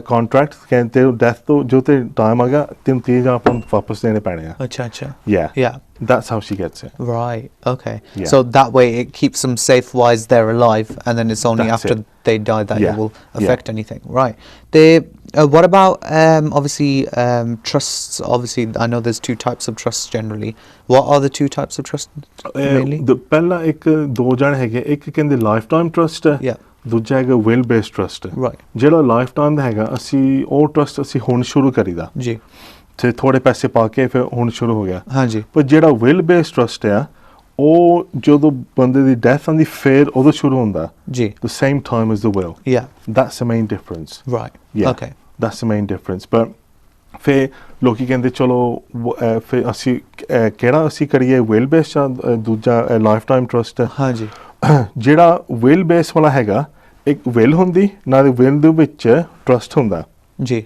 ਕੰਟਰੈਕਟ ਕਹਿੰਦੇ ਡੈਥ ਤੋਂ ਜੋ ਤੇ ਟਾਈਮ ਆ ਗਿਆ ਤੈਨੂੰ 30,000 ਪਾਉਂਡ ਵਾਪਸ ਦੇਣੇ ਪੈਣੇ ਆ ਅੱਛਾ ਅੱਛਾ yeah that's how she gets it right okay Yeah. so that way it keeps them safe while they're alive and then it's only That's after it. they die that Yeah. it will affect anything right what about obviously trusts obviously I know there's two types of trusts generally what are the two types of trusts mainly ਪਹਿਲਾ ਇੱਕ ਦੋ ਜਣ ਹੈਗੇ ਇੱਕ ਕਹਿੰਦੇ life time trust ਹੈ yeah ਦੂਜਾ ਹੈਗਾ ਵਿਲ ਬੇਸਡ ਟਰਸਟ right ਜਿਹੜਾ ਲਾਈਫ ਟਾਈਮ ਦਾ ਹੈਗਾ ਅਸੀਂ ਉਹ ਟਰਸਟ ਅਸੀਂ ਹੁਣ ਸ਼ੁਰੂ ਕਰੀਦਾ ਜੀ ਤੇ ਥੋੜੇ ਪੈਸੇ ਪਾ ਕੇ ਫਿਰ ਹੁਣ ਸ਼ੁਰੂ ਹੋ ਗਿਆ ਹਾਂਜੀ ਪਰ ਜਿਹੜਾ ਵਿਲ ਬੇਸਡ ਟਰਸਟ ਆ ਉਹ ਜਦੋਂ ਬੰਦੇ ਦੀ ਡੈਥ ਆਉਂਦੀ ਫਿਰ ਉਦੋਂ ਸ਼ੁਰੂ ਹੁੰਦਾ ਜੀ the same time as the will yeah that's the main difference right yeah okay that's the main difference but ਫਿਰ ਲੋਕੀ ਕਹਿੰਦੇ ਚਲੋ ਫਿਰ ਅਸੀਂ ਕਿਹੜਾ ਅਸੀਂ ਕਰੀਏ ਵਿਲ ਬੇਸਡ ਦੂਜਾ ਲਾਈਫ ਟਾਈਮ ਟਰਸਟ ਹਾਂਜੀ ਜਿਹੜਾ ਵਿਲ ਬੇਸ ਵਾਲਾ ਹੈਗਾ ਇੱਕ ਵਿਲ ਹੁੰਦੀ ਨਾਲੇ ਵਿਲ ਦੇ ਵਿੱਚ ਟਰਸਟ ਹੁੰਦਾ ਜੀ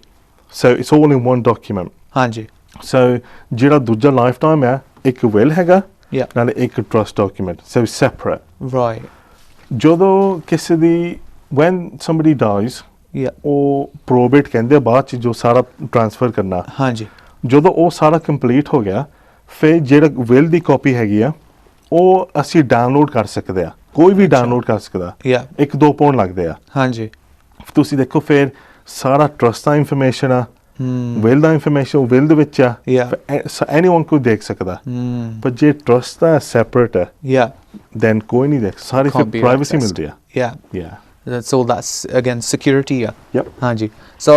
so it's all in one document ਹਾਂਜੀ so ਜਿਹੜਾ ਦੂਜਾ ਲਾਈਫ ਟਾਈਮ ਹੈ ਇੱਕ ਵਿਲ ਹੈਗਾ yeah ਨਾਲੇ ਇੱਕ trust document so separate right ਜਦੋਂ ਕਿਸੇ ਦੀ when somebody dies yeah ਉਹ ਪ੍ਰੋਬੇਟ ਕਹਿੰਦੇ ਆ ਬਾਅਦ ਚ ਜੋ ਸਾਰਾ ਟ੍ਰਾਂਸਫਰ ਕਰਨਾ ਹਾਂਜੀ ਜਦੋਂ ਉਹ ਸਾਰਾ ਕੰਪਲੀਟ ਹੋ ਗਿਆ ਫਿਰ ਜਿਹੜਾ ਵਿਲ ਦੀ ਕਾਪੀ ਹੈਗੀ ਆ ਉਹ ਅਸੀਂ ਡਾਊਨਲੋਡ ਕਰ ਸਕਦੇ ਆ ਕੋਈ ਵੀ ਡਾਊਨਲੋਡ ਕਰ ਸਕਦਾ yeah 1-2 ਪਾਉਂਡ ਲੱਗਦੇ ਆ ਹਾਂਜੀ ਤੁਸੀਂ ਦੇਖੋ ਫਿਰ ਸਾਰਾ ਟਰਸਟ ਦਾ ਇਨਫੋਰਮੇਸ਼ਨ ਆ ਵਿਲ ਦਾ ਇਨਫੋਰਮੇਸ਼ਨ ਵਿਲ ਦੇ ਵਿੱਚ ਆ Yeah. ਐਨੀਵਨ ਕੋਈ ਦੇਖ ਸਕਦਾ ਪਰ ਜੇ ਟਰਸਟ ਦਾ ਸੈਪਰੇਟ ਹੈ yeah ਦੈਨ ਕੋਈ ਨਹੀਂ ਦੇਖ ਸਾਰੀ Can't be ਪ੍ਰਾਈਵੇਸੀ accessed. ਮਿਲਦੀ ਆ yeah ਯਾ so that's again security Yep. ਹਾਂਜੀ so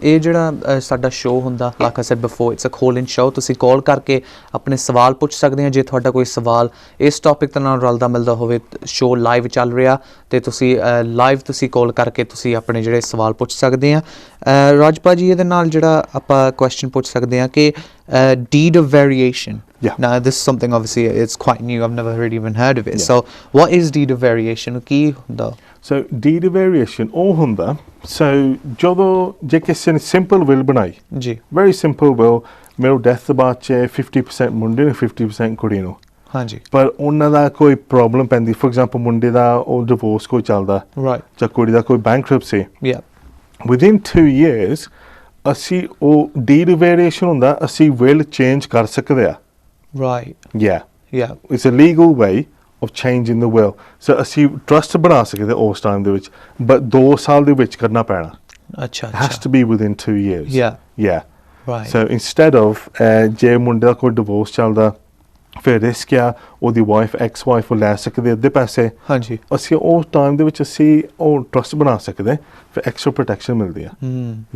ਇਹ ਜਿਹੜਾ ਸਾਡਾ ਸ਼ੋਅ ਹੁੰਦਾ like I said before it's a call in show ਤੁਸੀਂ ਕਾਲ ਕਰਕੇ ਆਪਣੇ ਸਵਾਲ ਪੁੱਛ ਸਕਦੇ ਆ ਜੇ ਤੁਹਾਡਾ ਕੋਈ ਸਵਾਲ ਇਸ ਟੌਪਿਕ ਦੇ ਨਾਲ ਰਲਦਾ ਮਿਲਦਾ ਹੋਵੇ ਸ਼ੋਅ ਲਾਈਵ ਚੱਲ ਰਿਹਾ ਤੇ ਤੁਸੀਂ ਲਾਈਵ ਤੁਸੀਂ ਕਾਲ ਕਰਕੇ ਤੁਸੀਂ ਆਪਣੇ ਜਿਹੜੇ ਸਵਾਲ ਪੁੱਛ ਸਕਦੇ ਆ ਰਾਜਪਾ ਜੀ ਇਹਦੇ ਨਾਲ ਜਿਹੜਾ ਆਪਾਂ ਕੁਐਸਚਨ ਪੁੱਛ ਸਕਦੇ ਆ ਕਿ deed of variation Yeah. now this is something obviously it's quite new I've never really even heard of it Yeah. so what is deed of variation ਕੀ ਹੁੰਦਾ ਸੋ ਡੀਡ ਵੇਰੀਏਸ਼ਨ ਉਹ ਹੁੰਦਾ ਸੋ ਜਦੋਂ ਜੇ ਕਿਸੇ ਨੇ ਸਿੰਪਲ ਵਿਲ ਬਣਾਈ ਜੀ ਵੈਰੀ ਸਿੰਪਲ ਵਿਲ ਮੇਰੇ ਡੈਥ ਤੋਂ ਬਾਅਦ ਚ 50% ਮੁੰਡੇ ਨੂੰ 50% ਕੁੜੀ ਨੂੰ ਹਾਂਜੀ ਪਰ ਉਹਨਾਂ ਦਾ ਕੋਈ ਪ੍ਰੋਬਲਮ ਪੈਂਦੀ ਫੋਰ ਐਗਜ਼ਾਮਪਲ ਮੁੰਡੇ ਦਾ ਉਹ ਡਿਵੋਰਸ ਕੋਈ ਚੱਲਦਾ right ਜਾਂ ਕੁੜੀ ਦਾ ਕੋਈ ਬੈਂਕਰਪਸੀ yeah within 2 years ਅਸੀਂ ਉਹ ਡੀਡ ਵੇਰੀਏਸ਼ਨ ਹੁੰਦਾ ਅਸੀਂ ਵਿਲ ਚੇਂਜ ਕਰ ਸਕਦੇ ਆ right yeah yeah it's a legal way of changing the will so ਅਸੀਂ ਟਰਸਟ ਬਣਾ ਸਕਦੇ ਉਸ ਟਾਈਮ ਦੇ ਵਿੱਚ but 2 ਸਾਲ ਦੇ ਵਿੱਚ ਕਰਨਾ ਪੈਣਾ ਅੱਛਾ it has to be within 2 years yeah yeah right so instead of ਜੇ ਮੁੰਡੇ ਦਾ ਕੋਈ ਡਿਵੋਰਸ ਚੱਲਦਾ ਫਿਰ ਰਿਸਕ ਆ ਉਹਦੀ ਵਾਈਫ ਐਕਸ ਵਾਈਫ ਉਹ ਲੈ ਸਕਦੇ ਅੱਧੇ ਪੈਸੇ ਹਾਂਜੀ ਅਸੀਂ ਉਸ ਟਾਈਮ ਦੇ ਵਿੱਚ ਅਸੀਂ ਉਹ ਟਰਸਟ ਬਣਾ ਸਕਦੇ ਫਿਰ ਐਕਸਟਰਾ ਪ੍ਰੋਟੈਕਸ਼ਨ ਮਿਲਦੀ ਆ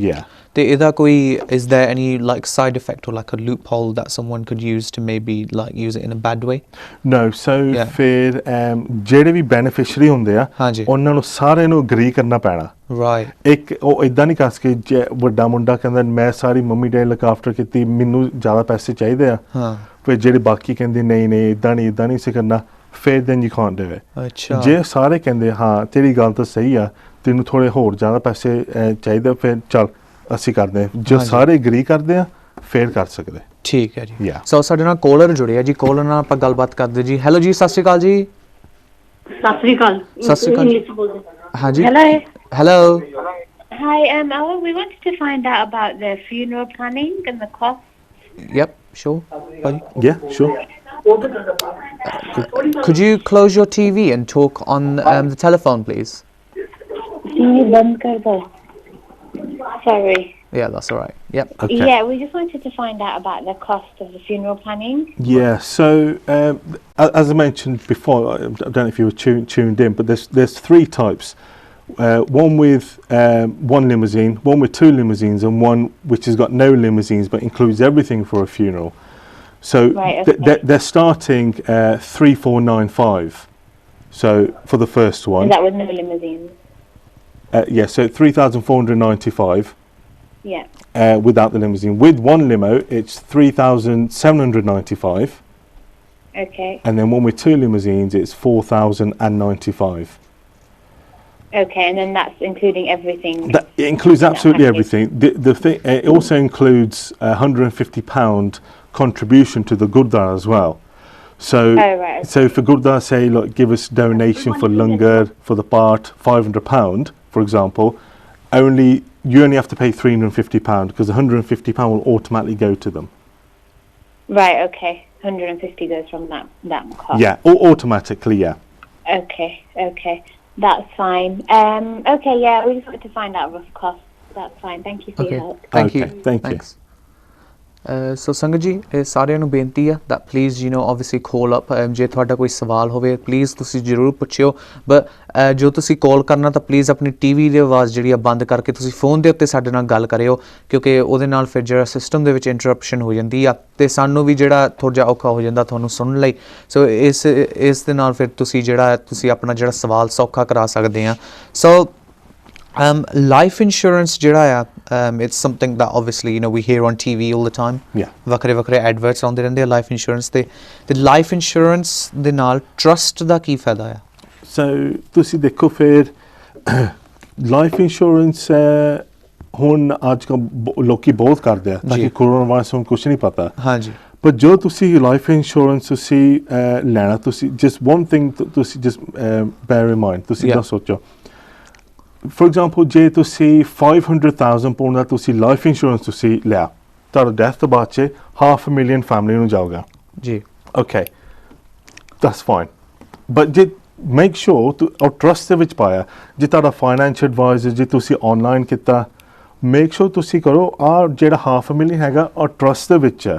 yeah ਤੇ ਇਹਦਾ ਕੋਈ is there any like side effect or like a loophole that someone could use to maybe like use it in a bad way no so Yeah. ਫਿਰ ਜਿਹੜੇ ਵੀ ਬੈਨੀਫੀਸ਼ੀਅਰੀ ਹੁੰਦੇ ਆ ਹਾਂਜੀ ਉਹਨਾਂ ਨੂੰ ਸਾਰਿਆਂ ਨੂੰ ਅਗਰੀ ਕਰਨਾ ਪੈਣਾ right ਇੱਕ ਉਹ ਇਦਾਂ ਨਹੀਂ ਕਰ ਸਕੇ ਜੇ ਵੱਡਾ ਮੁੰਡਾ ਕਹਿੰਦਾ ਮੈਂ ਸਾਰੀ ਮੰਮੀ ਡੈਡੀ ਲੁੱਕ ਆਫਟਰ ਕੀਤੀ ਮੈਨੂੰ ਜ਼ਿਆਦਾ ਪੈਸੇ ਚਾਹੀਦੇ ਆ ਹਾਂ ਫਿਰ ਜਿਹੜੇ ਬਾਕੀ ਕਹਿੰਦੇ ਨਹੀਂ ਨਹੀਂ ਇਦਾਂ ਨਹੀਂ ਸੀ ਕਰਨਾ ਫਿਰ then you can't do it ਅੱਛਾ ਜੇ ਸਾਰੇ ਕਹਿੰਦੇ ਹਾਂ ਤੇਰੀ ਗੱਲ ਤਾਂ ਸਹੀ ਆ ਤੈਨੂੰ ਥੋੜੇ ਹੋਰ ਜ਼ਿਆਦਾ ਪੈਸੇ ਚਾਹੀਦੇ ਫਿਰ ਚੱਲ ਅਸੀਂ ਕਰਦੇ ਹਾਂ ਜੇ ਹਾਂਜੀ। ਸਾਰੇ ਅਗਰੀ ਕਰਦੇ ਆ ਫਿਰ ਕਰ ਸਕਦੇ ਠੀਕ ਹੈ ਜੀ Yeah. ਸੋ ਸਾਡੇ ਨਾਲ ਕਾਲਰ ਜੁੜਿਆ ਜੀ ਕਾਲਰ ਨਾਲ ਆਪਾਂ ਗੱਲਬਾਤ ਕਰਦੇ ਜੀ ਹੈਲੋ ਜੀ ਸਤਿ ਸ਼੍ਰੀ ਅਕਾਲ ਜੀ ਸਤਿ ਸ੍ਰੀ ਅਕਾਲ ਸਤਿ ਸ੍ਰੀ ਅਕਾਲ। ਇੰਗਲਿਸ਼ ਬੋਲਦੇ ਹਾਂਜੀ hello hello Hi, we wanted to find out about the funeral planning and the cost. Yep, sure. Yeah, sure. Could you close your TV and talk on the telephone, please? Sorry. Yeah, that's all right. Yep. Okay. Yeah, we just wanted to find out about the cost of the funeral planning. Yeah, so as I mentioned before, I don't know if you were tuned in, but there's three types. One with one limousine, one with two limousines, and one which has got no limousines but includes everything for a funeral. So Right, okay. they're starting 3,495. So for the first Is one, that with no limousines? yeah, so 3,495 Yeah. without the limousine. With one limo, it's 3,795, Okay. and then one with two limousines, it's 4,095. Okay, and then that's including everything. That it includes that absolutely package. everything. The thing, it also includes a £150 contribution to the Gurdwara as well. So, right. so if a Gurdwara say, look, give us donation for Langar for the part, £500, for example, you only have to pay £350 because the £150 will automatically go to them. Right, okay. 150 goes from that cost. Yeah, automatically, yeah. Okay. That's fine. Okay, yeah, we just wanted to find out rough costs. That's fine. Thank you for your help. Thank you. Okay, thank you. Thanks. ਸੋ ਸੰਗਤ ਜੀ ਇਹ ਸਾਰਿਆਂ ਨੂੰ ਬੇਨਤੀ ਆ that please obviously call up ਜੇ ਤੁਹਾਡਾ ਕੋਈ ਸਵਾਲ ਹੋਵੇ ਪਲੀਜ਼ ਤੁਸੀਂ ਜ਼ਰੂਰ ਪੁੱਛਿਓ ਬਟ ਜੋ ਤੁਸੀਂ ਕਾਲ ਕਰਨਾ ਤਾਂ ਪਲੀਜ਼ ਆਪਣੀ ਟੀਵੀ ਦੀ ਆਵਾਜ਼ ਜਿਹੜੀ ਆ ਬੰਦ ਕਰਕੇ ਤੁਸੀਂ ਫੋਨ ਦੇ ਉੱਤੇ ਸਾਡੇ ਨਾਲ ਗੱਲ ਕਰਿਓ ਕਿਉਂਕਿ ਉਹਦੇ ਨਾਲ ਫਿਰ ਜਿਹੜਾ ਸਿਸਟਮ ਦੇ ਵਿੱਚ ਇੰਟਰਪਸ਼ਨ ਹੋ ਜਾਂਦੀ ਆ ਤੇ ਸਾਨੂੰ ਵੀ ਜਿਹੜਾ ਥੋੜਾ ਜਿਹਾ ਔਖਾ ਹੋ ਜਾਂਦਾ ਤੁਹਾਨੂੰ ਸੁਣਨ ਲਈ ਸੋ ਇਸ ਦੇ ਨਾਲ ਫਿਰ ਤੁਸੀਂ ਆਪਣਾ ਜਿਹੜਾ ਸਵਾਲ ਸੌਖਾ ਕਰਾ ਸਕਦੇ ਆ ਸੋ life insurance it's something that obviously we hear on TV all the time. Yeah. ਵੱਖਰੇ adverts ਆਉਂਦੇ ਰਹਿੰਦੇ ਆ life insurance ਤੇ life insurance ਦੇ ਨਾਲ trust ਦਾ ਕੀ ਫਾਇਦਾ ਆ? So ਤੁਸੀਂ ਦੇਖੋ ਫਿਰ ਲਾਈਫ ਇੰਸ਼ੋਰੈਂਸ ਹੁਣ ਅੱਜ ਕੱਲ੍ਹ ਲੋਕੀ ਬਹੁਤ ਕਰਦੇ ਆ ਤਾਂ ਕਿ ਕੋਰੋਨਾ ਵਾਇਰਸ ਨੂੰ ਕੁਝ ਨਹੀਂ ਪਤਾ ਹਾਂਜੀ ਪਰ ਜੋ ਤੁਸੀਂ ਲਾਈਫ ਇੰਸ਼ੋਰੈਂਸ ਤੁਸੀਂ ਲੈਣਾ ਤੁਸੀਂ just one thing ਤੁਸੀਂ just bear in mind ਤੁਸੀਂ ਨਾ ਸੋਚੋ for example ਜੇ ਤੁਸੀਂ 500,000 ਪਾਉਂਡ ਦਾ ਤੁਸੀਂ ਲਾਈਫ ਇੰਸ਼ੋਰੈਂਸ ਤੁਸੀਂ ਲਿਆ ਤੁਹਾਡਾ ਡੈਥ ਤੋਂ ਬਾਅਦ 'ਚ $500,000 ਫੈਮਿਲੀ ਨੂੰ ਜਾਊਗਾ ਜੀ okay that's fine but ਜੇ make sure ਔਰ ਟਰਸਟ ਦੇ ਵਿੱਚ ਪਾਇਆ ਜੇ ਤੁਹਾਡਾ ਫਾਈਨੈਂਸ਼ੀਅਲ ਐਡਵਾਈਜ਼ਰ ਜੇ ਤੁਸੀਂ ਆਨਲਾਈਨ ਕੀਤਾ make sure ਤੁਸੀਂ ਕਰੋ ਜਿਹੜਾ $500,000 ਹੈਗਾ ਔਰ ਟਰਸਟ ਦੇ ਵਿੱਚ ਹੈ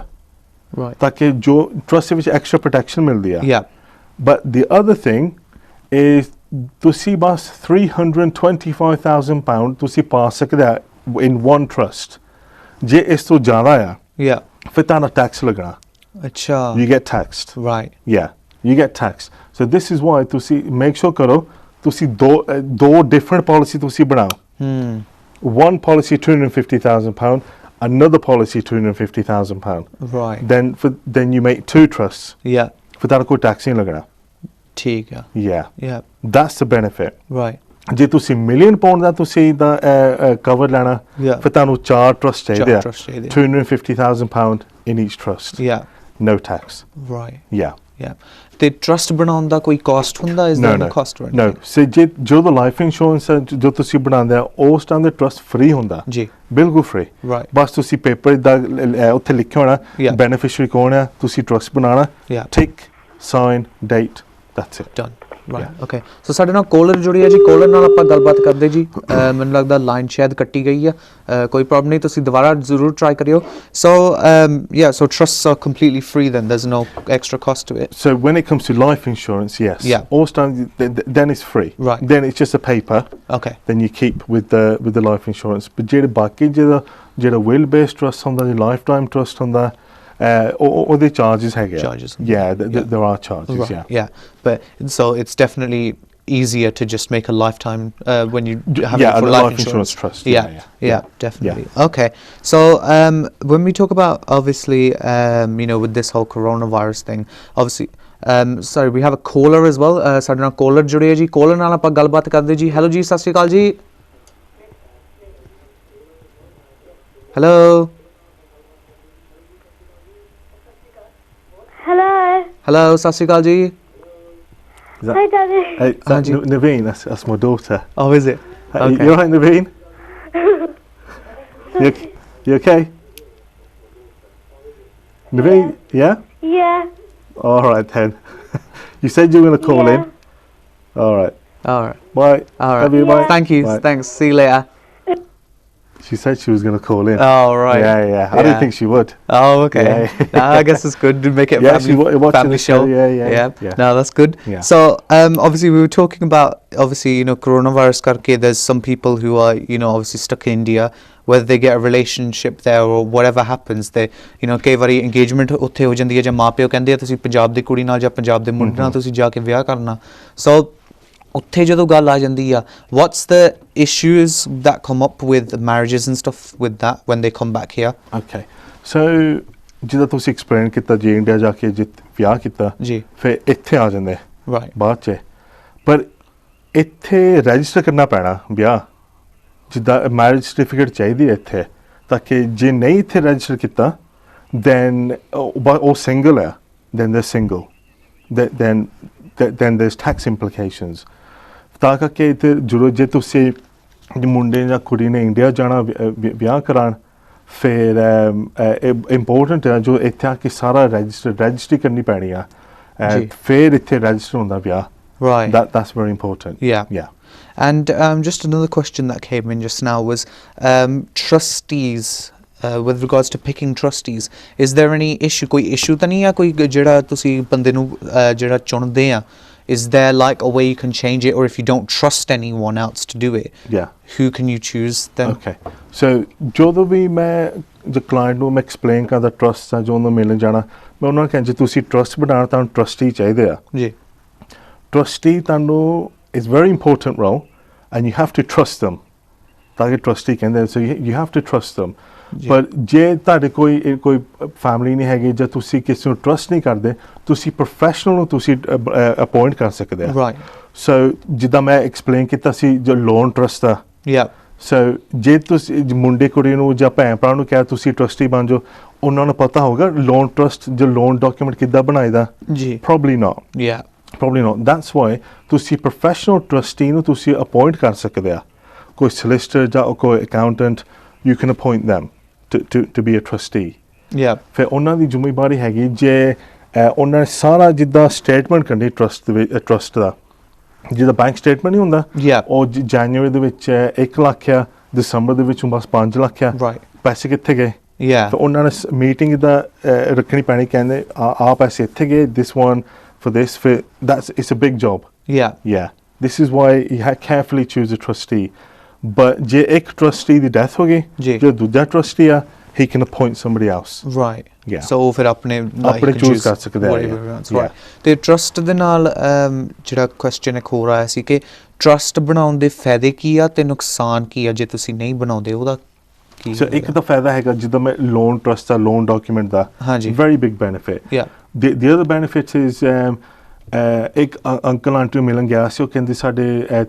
right ਤਾਂ ਕਿ ਜੋ ਟਰਸਟ ਦੇ ਵਿੱਚ ਐਕਸਟਰਾ ਪ੍ਰੋਟੈਕਸ਼ਨ ਮਿਲਦੀ ਆ yeah but the other thing is ਤੁਸੀਂ ਬਸ £325,000 ਤੁਸੀਂ ਪਾ ਸਕਦੇ ਆ in one trust ਜੇ ਇਸ ਤੋਂ ਜ਼ਿਆਦਾ ਆ yeah ਫਿਰ ਤੁਹਾਡਾ ਟੈਕਸ ਲੱਗਣਾ ਅੱਛਾ you get taxed right yeah you get taxed so this is why ਤੁਸੀਂ make sure ਕਰੋ ਤੁਸੀਂ ਦੋ different policy ਤੁਸੀਂ ਬਣਾਓ one policy £250,000 another policy £250,000 right then you make two trusts yeah ਫਿਰ ਤੁਹਾਡਾ ਕੋਈ ਟੈਕਸ ਨਹੀਂ ਲੱਗਣਾ ਠੀਕ ਆ yeah that's the benefit right ਜੇ ਤੁਸੀਂ ਮਿਲੀਅਨ ਪਾਉਂਡ ਦਾ ਤੁਸੀਂ ਦਾ ਕਵਰ ਲੈਣਾ Yeah. ਫਿਰ ਤੁਹਾਨੂੰ ਚਾਰ ਟਰਸਟ ਚਾਹੀਦੇ ਆ trust ਚਾਹੀਦੇ ਆ। £250,000 in each trust yeah no tax right yeah yeah ਤੇ ਟਰਸਟ ਬਣਾਉਣ ਦਾ ਕੋਈ ਕਾਸਟ ਹੁੰਦਾ is there any cost no so ਜੋ ਦਾ ਲਾਈਫ ਇੰਸ਼ੋਰੈਂਸ ਜੋ ਤੁਸੀਂ ਬਣਾਉਂਦੇ ਆ ਉਸ ਟਾਈਮ ਦੇ ਟਰਸਟ ਫ੍ਰੀ ਹੁੰਦਾ ਜੀ ਬਿਲਕੁਲ ਫ੍ਰੀ right ਬਸ ਤੁਸੀਂ ਪੇਪਰ ਦਾ ਉੱਥੇ ਲਿਖਿਆ ਹੋਣਾ Yeah. ਬੈਨੀਫੀਸ਼ੀਅਰੀ ਕੌਣ ਹੈ ਤੁਸੀਂ ਟਰਸਟ ਬਣਾਉਣਾ yeah tick sign date that's it done right okay so ਸਾਡੇ ਨਾਲ ਕਾਲਰ ਜੁੜੀ ਹੈ ਜੀ ਕਾਲਰ ਨਾਲ ਆਪਾਂ ਗੱਲਬਾਤ ਕਰਦੇ ਜੀ ਮੈਨੂੰ ਲੱਗਦਾ ਲਾਈਨ ਸ਼ਾਇਦ ਕੱਟੀ ਗਈ ਆ ਕੋਈ ਪ੍ਰੋਬਲਮ ਨਹੀਂ ਤੁਸੀਂ ਦੁਬਾਰਾ ਜ਼ਰੂਰ ਟਰਾਈ ਕਰਿਓ so yeah so trusts are completely free then there's no extra cost to it so when it comes to life insurance yes Yeah. all time then it's free Right. then it's just a paper okay then you keep with the life insurance but ਜਿਹੜੇ ਬਾਕੀ ਜਿਹੜਾ will based trust ਹੁੰਦਾ ਜੀ lifetime trust ਹੁੰਦਾ ਉਹਦੇ charges ਹੈਗੇ ਆ Charges. yeah there are charges right yeah but so it's definitely easier to just make a lifetime when you have it for a life insurance trust yeah definitely okay so when we talk about obviously with this whole coronavirus thing obviously sorry we have a caller as well ਸਾਡੇ ਨਾਲ caller ਜੁੜੇ ਜੀ caller ਨਾਲ ਆਪਾਂ ਗੱਲਬਾਤ ਕਰਦੇ ਜੀ hello ਜੀ ਸਤਿ ਸ਼੍ਰੀ ਅਕਾਲ ਜੀ hello hello ਸਤਿ ਸ਼੍ਰੀ ਅਕਾਲ ਜੀ Hi, Daddy. Naveen that's my daughter oh is it you alright Naveen You okay? Naveen, yeah? Yeah. All right then. You said you were going to call in. All right. All right. Bye. All right. Love you, bye. Thank you. Bye. Thanks. See you later. She said she was going to call in. Oh, right. Yeah. I didn't think she would. Oh, okay. Yeah. I guess it's good to make it a Yeah, family, she's watching family the show. show. Yeah. No, that's good. Yeah. So, obviously, we were talking about, obviously, coronavirus karke, there's some people who are, obviously stuck in India, whether they get a relationship there or whatever happens, they, ਕਈ ਵਾਰੀ engagement ਉੱਥੇ ਹੋ ਜਾਂਦੀ ਹੈ ਜਾਂ ਮਾਂ ਪਿਓ ਕਹਿੰਦੇ ਆ ਤੁਸੀਂ ਪੰਜਾਬ ਦੀ ਕੁੜੀ ਨਾਲ ਜਾਂ ਪੰਜਾਬ ਦੇ ਮੁੰਡੇ ਨਾਲ ਤੁਸੀਂ ਜਾ ਕੇ ਵਿਆਹ ਕਰਨਾ। So, ਉੱਥੇ ਜਦੋਂ ਗੱਲ ਆ ਜਾਂਦੀ ਆ, what's the issues that come up with marriages and stuff with that when they come back here? Okay. So, ਜਿੱਦਾਂ ਤੁਸੀਂ ਐਕਸਪਲੇਨ ਕੀਤਾ ਜੇ ਇੰਡੀਆ ਜਾ ਕੇ ਜੇ ਵਿਆਹ ਕੀਤਾ ਜੀ ਫਿਰ ਇੱਥੇ ਆ ਜਾਂਦੇ right ਬਾਅਦ 'ਚ ਪਰ ਇੱਥੇ ਰਜਿਸਟਰ ਕਰਨਾ ਪੈਣਾ ਵਿਆਹ ਜਿੱਦਾਂ ਮੈਰਿਜ ਸਰਟੀਫਿਕੇਟ ਚਾਹੀਦੀ ਹੈ ਇੱਥੇ ਤਾਂ ਕਿ ਜੇ ਨਹੀਂ ਇੱਥੇ ਰਜਿਸਟਰ ਕੀਤਾ then ਉਹ ਸਿੰਗਲ ਹੈ then they're single then there's tax implications ਤਾਂ ਕਰਕੇ ਇੱਥੇ ਜਦੋਂ ਜੇ ਤੁਸੀਂ ਮੁੰਡੇ ਜਾਂ ਕੁੜੀ ਨੇ ਇੰਡੀਆ ਜਾਣਾ ਵਿਆਹ ਕਰਾਉਣ ਫਿਰ ਇੰਪੋਰਟੈਂਟ ਹੈ ਜੋ ਇੱਥੇ ਆ ਕੇ ਸਾਰਾ ਰਜਿਸਟਰੀ ਕਰਨੀ ਪੈਣੀ ਆ ਫਿਰ ਇੱਥੇ ਰਜਿਸਟਰ ਹੁੰਦਾ ਵਿਆਹ right that's very important yeah and just another question that came in just now was trustees with regards to picking trustees is there any issue ਕੋਈ issue ਤਾਂ ਨਹੀਂ ਆ ਕੋਈ ਜਿਹੜਾ ਤੁਸੀਂ ਬੰਦੇ ਨੂੰ ਜਿਹੜਾ ਚੁਣਦੇ ਆ is there like a way you can change it or if you don't trust anyone else to do it who can you choose then okay so ਜਦੋਂ ਵੀ ਮੈਂ ਜੇ ਕਲਾਇੰਟ ਨੂੰ ਮੈਂ ਐਕਸਪਲੇਨ ਕਰਦਾ ਟਰਸਟ ਆ ਜੋ ਉਹਨੂੰ ਮਿਲਣ ਜਾਣਾ ਮੈਂ ਉਹਨਾਂ ਨੂੰ ਕਹਿੰਦਾ ਜੇ ਤੁਸੀਂ ਟਰਸਟ ਬਣਾਉਣਾ ਤਾਂ ਟਰਸਟੀ ਚਾਹੀਦੇ ਆ ਜੀ ਟਰਸਟੀ ਤੁਹਾਨੂੰ is very important role and you have to trust them ਤਾਂ ਕਿ ਟਰਸਟੀ ਕਹਿੰਦੇ so you have to trust them ਪਰ ਜੇ ਤੁਹਾਡੇ ਕੋਈ ਫੈਮਿਲੀ ਨਹੀਂ ਹੈਗੀ ਜਾਂ ਤੁਸੀਂ ਕਿਸੇ ਨੂੰ ਟਰਸਟ ਨਹੀਂ ਕਰਦੇ ਤੁਸੀਂ ਪ੍ਰੋਫੈਸ਼ਨਲ ਨੂੰ ਤੁਸੀਂ ਅਪਾਇੰਟ ਕਰ ਸਕਦੇ ਆ ਰਾਈਟ ਸੋ ਜਿੱਦਾਂ ਮੈਂ ਐਕਸਪਲੇਨ ਕੀਤਾ ਸੀ ਜੋ ਲੋਨ ਟਰਸਟ ਆ ਸੋ ਜੇ ਤੁਸੀਂ ਮੁੰਡੇ ਕੁੜੀ ਨੂੰ ਜਾਂ ਭੈਣ ਭਰਾ ਨੂੰ ਕਿਹਾ ਤੁਸੀਂ ਟਰਸਟੀ ਬਣ ਜਾਓ ਉਹਨਾਂ ਨੂੰ ਪਤਾ ਹੋਗਾ ਲੋਨ ਟਰਸਟ ਜੋ ਲੋਨ ਡਾਕੂਮੈਂਟ ਕਿੱਦਾਂ ਬਣਾਈਦਾ ਜੀ probably not that's why ਤੁਸੀਂ ਪ੍ਰੋਫੈਸ਼ਨਲ ਟਰਸਟੀ ਨੂੰ ਤੁਸੀਂ ਅਪਾਇੰਟ ਕਰ ਸਕਦੇ ਆ ਕੋਈ ਸੋਲਿਸਿਟਰ ਜਾਂ ਕੋਈ accountant you can appoint them to be a trustee ਫਿਰ ਉਹਨਾਂ ਦੀ ਜ਼ਿੰਮੇਵਾਰੀ ਹੈਗੀ ਜੇ ਉਹਨਾਂ ਨੇ ਸਾਰਾ ਜਿੱਦਾਂ ਸਟੇਟਮੈਂਟ ਕਰਨੀ ਟਰਸਟ ਦਾ ਜਿਹਦਾ ਬੈਂਕ ਸਟੇਟਮੈਂਟ ਨਹੀਂ ਹੁੰਦਾ ਉਹ ਜਨਵਰੀ ਦੇ ਵਿੱਚ 1 ਲੱਖ ਆ ਦਸੰਬਰ ਦੇ ਵਿੱਚ ਬਸ 5 ਲੱਖ ਆ ਪੈਸੇ ਕਿੱਥੇ ਗਏ ਫਿਰ ਉਹਨਾਂ ਨੇ ਮੀਟਿੰਗ ਦਾ ਰੱਖਣੀ ਪੈਣੀ ਕਹਿੰਦੇ ਆ ਪੈਸੇ ਇੱਥੇ ਗਏ this one for this it's a big job this is why you carefully choose a trustee but ਜੇ ਇੱਕ ਟਰਸਟੀ ਦੀ ਡੈਥ ਹੋ ਗਈ ਜੋ ਦੂਜਾ ਟਰਸਟੀ ਆ he can appoint somebody else so ਫਿਰ ਆਪਣੇ ਚੂਜ਼ ਕਰ ਸਕਦੇ ਆ ਤੇ ਟਰਸਟ ਦੇ ਨਾਲ ਜਿਹੜਾ ਕੁਐਸਚਨ ਇੱਕ ਹੋਰ ਆਇਆ ਸੀ ਕਿ ਟਰਸਟ ਬਣਾਉਣ ਦੇ ਫਾਇਦੇ ਕੀ ਆ ਤੇ ਨੁਕਸਾਨ ਕੀ ਆ ਜੇ ਤੁਸੀਂ ਨਹੀਂ ਬਣਾਉਂਦੇ ਉਹਦਾ ਕੀ ਸੋ ਇੱਕ ਤਾਂ ਫਾਇਦਾ ਹੈਗਾ ਜਿੱਦਾਂ ਮੈਂ loan trust the loan document the very big benefit the other benefit is ਇੱਕ ਅੰਕਲ ਆਂਟੀ ਮਿਲਣ ਗਿਆ ਸੀ ਉਹ ਕਹਿੰਦੇ ਸਾਡੇ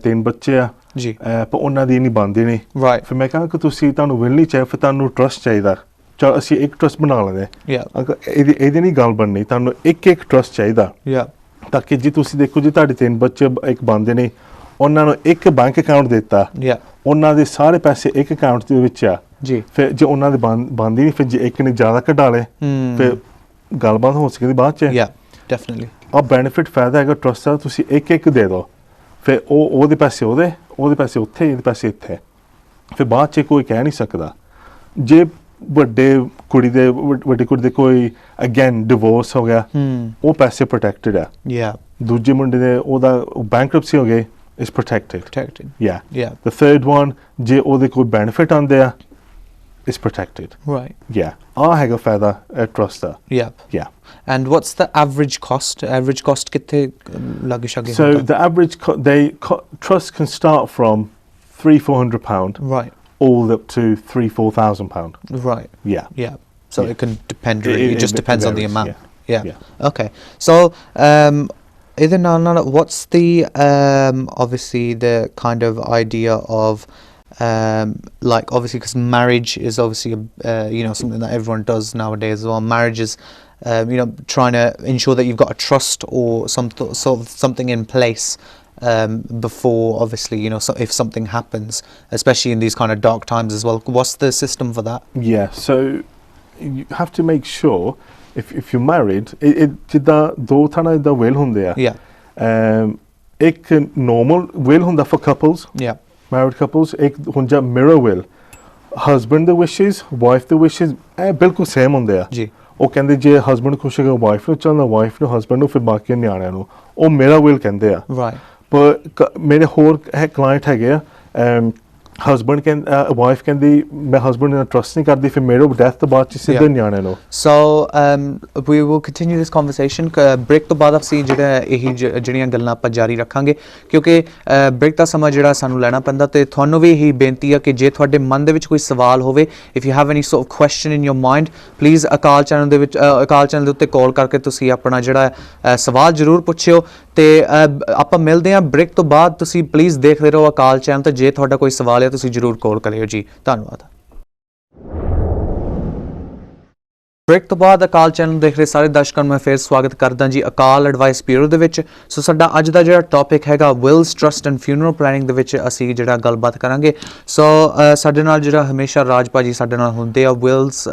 3 ਬੱਚੇ ਆ ਜੀ ਪਰ ਉਹਨਾਂ ਦੀ ਨਹੀਂ ਬਣਦੀ ਨਹੀਂ ਫਿਰ ਮੈਂ ਕਿਹਾ ਕਿ ਤੁਸੀਂ ਤੁਹਾਨੂੰ ਵਿਲ ਨਹੀਂ ਚਾਹੀਦਾ ਫਿਰ ਤੁਹਾਨੂੰ ਟਰਸਟ ਚਾਹੀਦਾ ਚਲ ਅਸੀਂ ਇੱਕ ਟਰਸਟ ਬਣਾ ਲੈਂਦੇ ਇਹਦੀ ਨਹੀਂ ਗੱਲ ਬਣਨੀ ਤੁਹਾਨੂੰ ਇੱਕ ਟਰਸਟ ਚਾਹੀਦਾ ਤਾਂ ਕਿ ਜੇ ਤੁਸੀਂ ਦੇਖੋ ਜੀ ਤੁਹਾਡੇ 3 ਬੱਚੇ ਇੱਕ ਬਣਦੇ ਨੇ ਉਹਨਾਂ ਨੂੰ ਇੱਕ ਬੈਂਕ ਅਕਾਊਂਟ ਦਿੱਤਾ ਉਹਨਾਂ ਦੇ ਸਾਰੇ ਪੈਸੇ ਇੱਕ ਅਕਾਊਂਟ ਦੇ ਵਿੱਚ ਆ ਜੀ ਫਿਰ ਜੇ ਉਹਨਾਂ ਦੇ ਬਣਦੀ ਨਹੀਂ ਫਿਰ ਜੇ ਇੱਕ ਨੇ ਜ਼ਿਆਦਾ ਕਢਾ ਲਏ ਫਿਰ ਗੱਲਬਾਤ ਹੋ ਸਕਦੀ ਬਾਅਦ ਚ ਡੈਫੀਨਿਟਲੀ ਆ ਬੈਨੀਫਿਟ ਫਾਇਦਾ ਹੈਗਾ ਟਰਸਟ ਦਾ ਤੁਸੀਂ ਇੱਕ ਦੇ ਦਿਓ ਫਿਰ ਉਹਦੇ ਪੈਸੇ ਉਹਦੇ ਪੈਸੇ ਉੱਥੇ ਇਹਦੇ ਪੈਸੇ ਇੱਥੇ ਫਿਰ ਬਾਅਦ 'ਚ ਕੋਈ ਕਹਿ ਨਹੀਂ ਸਕਦਾ ਜੇ ਵੱਡੀ ਕੁੜੀ ਦੇ ਕੋਈ ਅਗੇਨ ਡਿਵੋਰਸ ਹੋ ਗਿਆ ਉਹ ਪੈਸੇ ਪ੍ਰੋਟੈਕਟਡ ਆ ਦੂਜੇ ਮੁੰਡੇ ਦੇ ਉਹਦਾ ਬੈਂਕਰਪਸੀ ਹੋ ਗਈ is protected the third one ਜੇ ਉਹਦੇ ਕੋਈ ਬੈਨੀਫਿਟ ਆਉਂਦੇ ਆ is protected ਆ ਹੈਗਾ ਫਾਇਦਾ trust the and what's the average cost ਕਿੱਥੇ ਲੱਗ ਸ਼ਕੇ so the average trust can start from £300-400 all up to £3,000-4,000 so it can depend really it just depends on the amount okay so either what's the obviously the kind of idea of like obviously because marriage is obviously something that everyone does nowadays as well. Marriage is trying to ensure that you've got a trust or something in place before obviously so if something happens, especially in these kind of dark times as well. What's the system for that? Yeah, so you have to make sure if you're married, ਜਿੱਦਾਂ ਦੋ ਤਰ੍ਹਾਂ ਦਾ will ਹੁੰਦੇ ਆ. ਇੱਕ normal will ਹੁੰਦਾ for couples, married couples. ਇੱਕ ਹੁੰਦਾ mirror will, husband the wishes, wife the wishes, ਇਹ ਬਿਲਕੁਲ same ਹੁੰਦੇ ਆ ਜੀ. ਉਹ ਕਹਿੰਦੇ ਜੇ husband ਖੁਸ਼ ਹੈਗਾ wife ਨੂੰ ਚਾਹੁੰਦਾ, wife ਨੂੰ husband ਨੂੰ, ਫਿਰ ਬਾਕੀ ਨਿਆਣਿਆਂ ਨੂੰ ਉਹ ਮੇਰਾ will ਕਹਿੰਦੇ ਆ. ਪਰ ਮੇਰੇ ਹੋਰ client ਹੈਗੇ ਆ, husband wife ਕਹਿੰਦੀ ਮੈਂ husband ਨਾਲ trust ਨਹੀਂ ਕਰਦੀ, ਫਿਰ ਮੇਰੇ death ਤੋਂ ਬਾਅਦ ਸਿੱਧੇ ਨਿਆਣਿਆਂ ਨੂੰ. So we will continue this conversation. break ਤੋਂ ਬਾਅਦ ਅਸੀਂ ਜਿਹੜੀਆਂ ਗੱਲਾਂ ਆਪਾਂ ਜਾਰੀ ਰੱਖਾਂਗੇ, ਕਿਉਂਕਿ break ਦਾ ਸਮਾਂ ਜਿਹੜਾ ਸਾਨੂੰ ਲੈਣਾ ਪੈਂਦਾ, ਤੇ ਤੁਹਾਨੂੰ ਵੀ ਇਹੀ ਬੇਨਤੀ ਆ ਕਿ ਜੇ ਤੁਹਾਡੇ ਮਨ ਦੇ ਵਿੱਚ ਕੋਈ ਸਵਾਲ ਹੋਵੇ, if you have any sort of question in your mind, please Akal channel ਦੇ ਉੱਤੇ ਕਾਲ ਕਰਕੇ ਤੁਸੀਂ ਆਪਣਾ ਜਿਹੜਾ ਸਵਾਲ ਜ਼ਰੂਰ ਪੁੱਛਿਓ. ਤੇ ਆਪਾਂ ਮਿਲਦੇ ਹਾਂ ਬ੍ਰੇਕ ਤੋਂ ਬਾਅਦ. ਤੁਸੀਂ ਪਲੀਜ਼ ਦੇਖਦੇ ਰਹੋ ਅਕਾਲ ਚੈਨਲ ਤੇ. ਜੇ ਤੁਹਾਡਾ ਕੋਈ ਸਵਾਲ ਹੈ ਤੁਸੀਂ ਜ਼ਰੂਰ ਕਾਲ ਕਰਿਓ ਜੀ. ਧੰਨਵਾਦ. ਬ੍ਰੇਕ ਤੋਂ ਬਾਅਦ ਅਕਾਲ ਚੈਨਲ ਦੇਖ ਰਹੇ ਸਾਰੇ ਦਰਸ਼ਕਾਂ ਨੂੰ ਮੈਂ ਫਿਰ ਸਵਾਗਤ ਕਰਦਾ ਜੀ ਅਕਾਲ ਐਡਵਾਈਸ ਬਿਊਰੋ ਦੇ ਵਿੱਚ. ਸੋ ਸਾਡਾ ਅੱਜ ਦਾ ਜਿਹੜਾ ਟੌਪਿਕ ਹੈਗਾ wills, trust and funeral planning ਦੇ ਵਿੱਚ ਅਸੀਂ ਜਿਹੜਾ ਗੱਲਬਾਤ ਕਰਾਂਗੇ. ਸੋ ਸਾਡੇ ਨਾਲ ਜਿਹੜਾ ਹਮੇਸ਼ਾ ਰਾਜ ਭਾਜੀ ਸਾਡੇ ਨਾਲ ਹੁੰਦੇ ਆ, ਵਿਲਸ,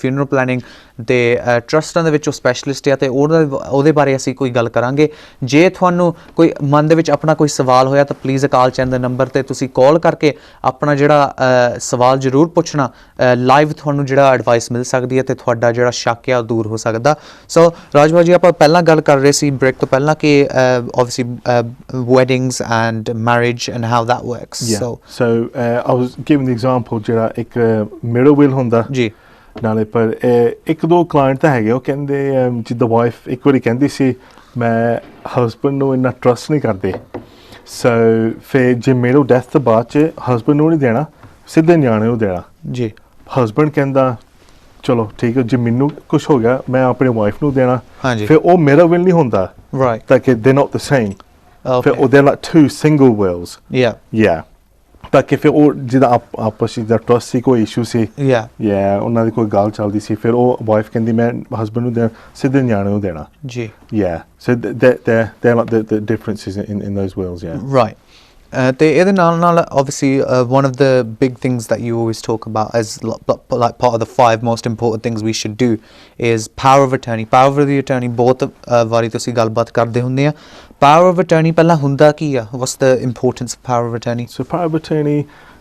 ਫਿਊਨਰਲ ਪਲੈਨਿੰਗ ਤੇ ਟਰਸਟਾਂ ਦੇ ਵਿੱਚ ਉਹ ਸਪੈਸ਼ਲਿਸਟ ਆ, ਤੇ ਉਹਦੇ ਬਾਰੇ ਅਸੀਂ ਕੋਈ ਗੱਲ ਕਰਾਂਗੇ. ਜੇ ਤੁਹਾਨੂੰ ਕੋਈ ਮਨ ਦੇ ਵਿੱਚ ਆਪਣਾ ਕੋਈ ਸਵਾਲ ਹੋਇਆ ਤਾਂ ਪਲੀਜ਼ ਅਕਾਲ ਚੈਨਲ ਦੇ ਨੰਬਰ 'ਤੇ ਤੁਸੀਂ ਕਾਲ ਕਰਕੇ ਆਪਣਾ ਜਿਹੜਾ ਸਵਾਲ ਜ਼ਰੂਰ ਪੁੱਛਣਾ. ਲਾਈਵ ਤੁਹਾਨੂੰ ਜਿਹੜਾ ਐਡਵਾਈਸ ਮਿਲ ਸਕਦੀ ਹੈ ਤੇ ਤੁਹਾਡਾ ਜਿਹੜਾ ਸ਼ੱਕ ਆ ਉਹ ਦੂਰ ਹੋ ਸਕਦਾ. ਸੋ ਰਾਜ ਭਾਜੀ, ਆਪਾਂ ਪਹਿਲਾਂ ਗੱਲ ਕਰ ਰਹੇ ਸੀ ਬ੍ਰੇਕ ਤੋਂ ਪਹਿਲਾਂ ਕਿ obviously weddings and marriage and how that works. So I was giving the example ਜਿਹੜਾ ਇੱਕ mirror will ਹੁੰਦਾ ਜੀ ਨਾਲੇ, ਪਰ ਇੱਕ ਦੋ ਕਲਾਇੰਟ ਤਾਂ ਹੈਗੇ ਉਹ ਕਹਿੰਦੇ ਜਿੱਦਾਂ ਵਾਈਫ ਇੱਕ ਵਾਰੀ ਕਹਿੰਦੀ ਸੀ ਮੈਂ ਹਸਬੈਂਡ ਨੂੰ ਇੰਨਾ ਟਰਸਟ ਨਹੀਂ ਕਰਦੇ, ਸੋ ਫਿਰ ਜੇ ਮੇਰੇ ਡੈਥ ਤੋਂ ਬਾਅਦ 'ਚ ਹਸਬੈਂਡ ਨੂੰ ਨਹੀਂ ਦੇਣਾ, ਸਿੱਧੇ ਨਿਆਣੇ ਨੂੰ ਦੇਣਾ ਜੀ. ਹਸਬੈਂਡ ਕਹਿੰਦਾ ਚਲੋ ਠੀਕ ਹੈ, ਜੇ ਮੈਨੂੰ ਕੁਛ ਹੋ ਗਿਆ ਮੈਂ ਆਪਣੀ ਵਾਈਫ ਨੂੰ ਦੇਣਾ, ਫਿਰ ਉਹ ਮੇਰਾ will ਨਹੀਂ ਹੁੰਦਾ, ਤਾਂ ਕਿ they're not the same. ਫਿਰ ਉਹ they're like two single wills. ਤਾਂ ਕਿ ਫਿਰ ਉਹ ਜਿੱਦਾਂ ਆਪਸ ਵਿੱਚ ਟਰਸਟ ਸੀ, ਕੋਈ ਇਸ਼ੂ ਸੀ, ਉਹਨਾਂ ਦੀ ਕੋਈ ਗੱਲ ਚੱਲਦੀ ਸੀ, ਫਿਰ ਉਹ ਵਾਈਫ ਕਹਿੰਦੀ ਮੈਂ ਹਸਬੈਂਡ ਨੂੰ ਦੇਣਾ, ਸਿੱਧੇ ਨਿਆਣੇ ਨੂੰ ਦੇਣਾ ਜੀ. So they're like the differences in those wills. Right. ਤੇ ਇਹਦੇ ਨਾਲ obviously one of the big things that you always talk about as like part of the 5 most important things we should do is power of attorney. Power of the attorney ਬਹੁਤ ਵਾਰੀ ਤੁਸੀਂ ਗੱਲਬਾਤ ਕਰਦੇ ਹੁੰਦੇ ਆ. Power of attorney ਪਹਿਲਾਂ ਹੁੰਦਾ ਕੀ ਆ? What's the importance of power of attorney? So power of attorney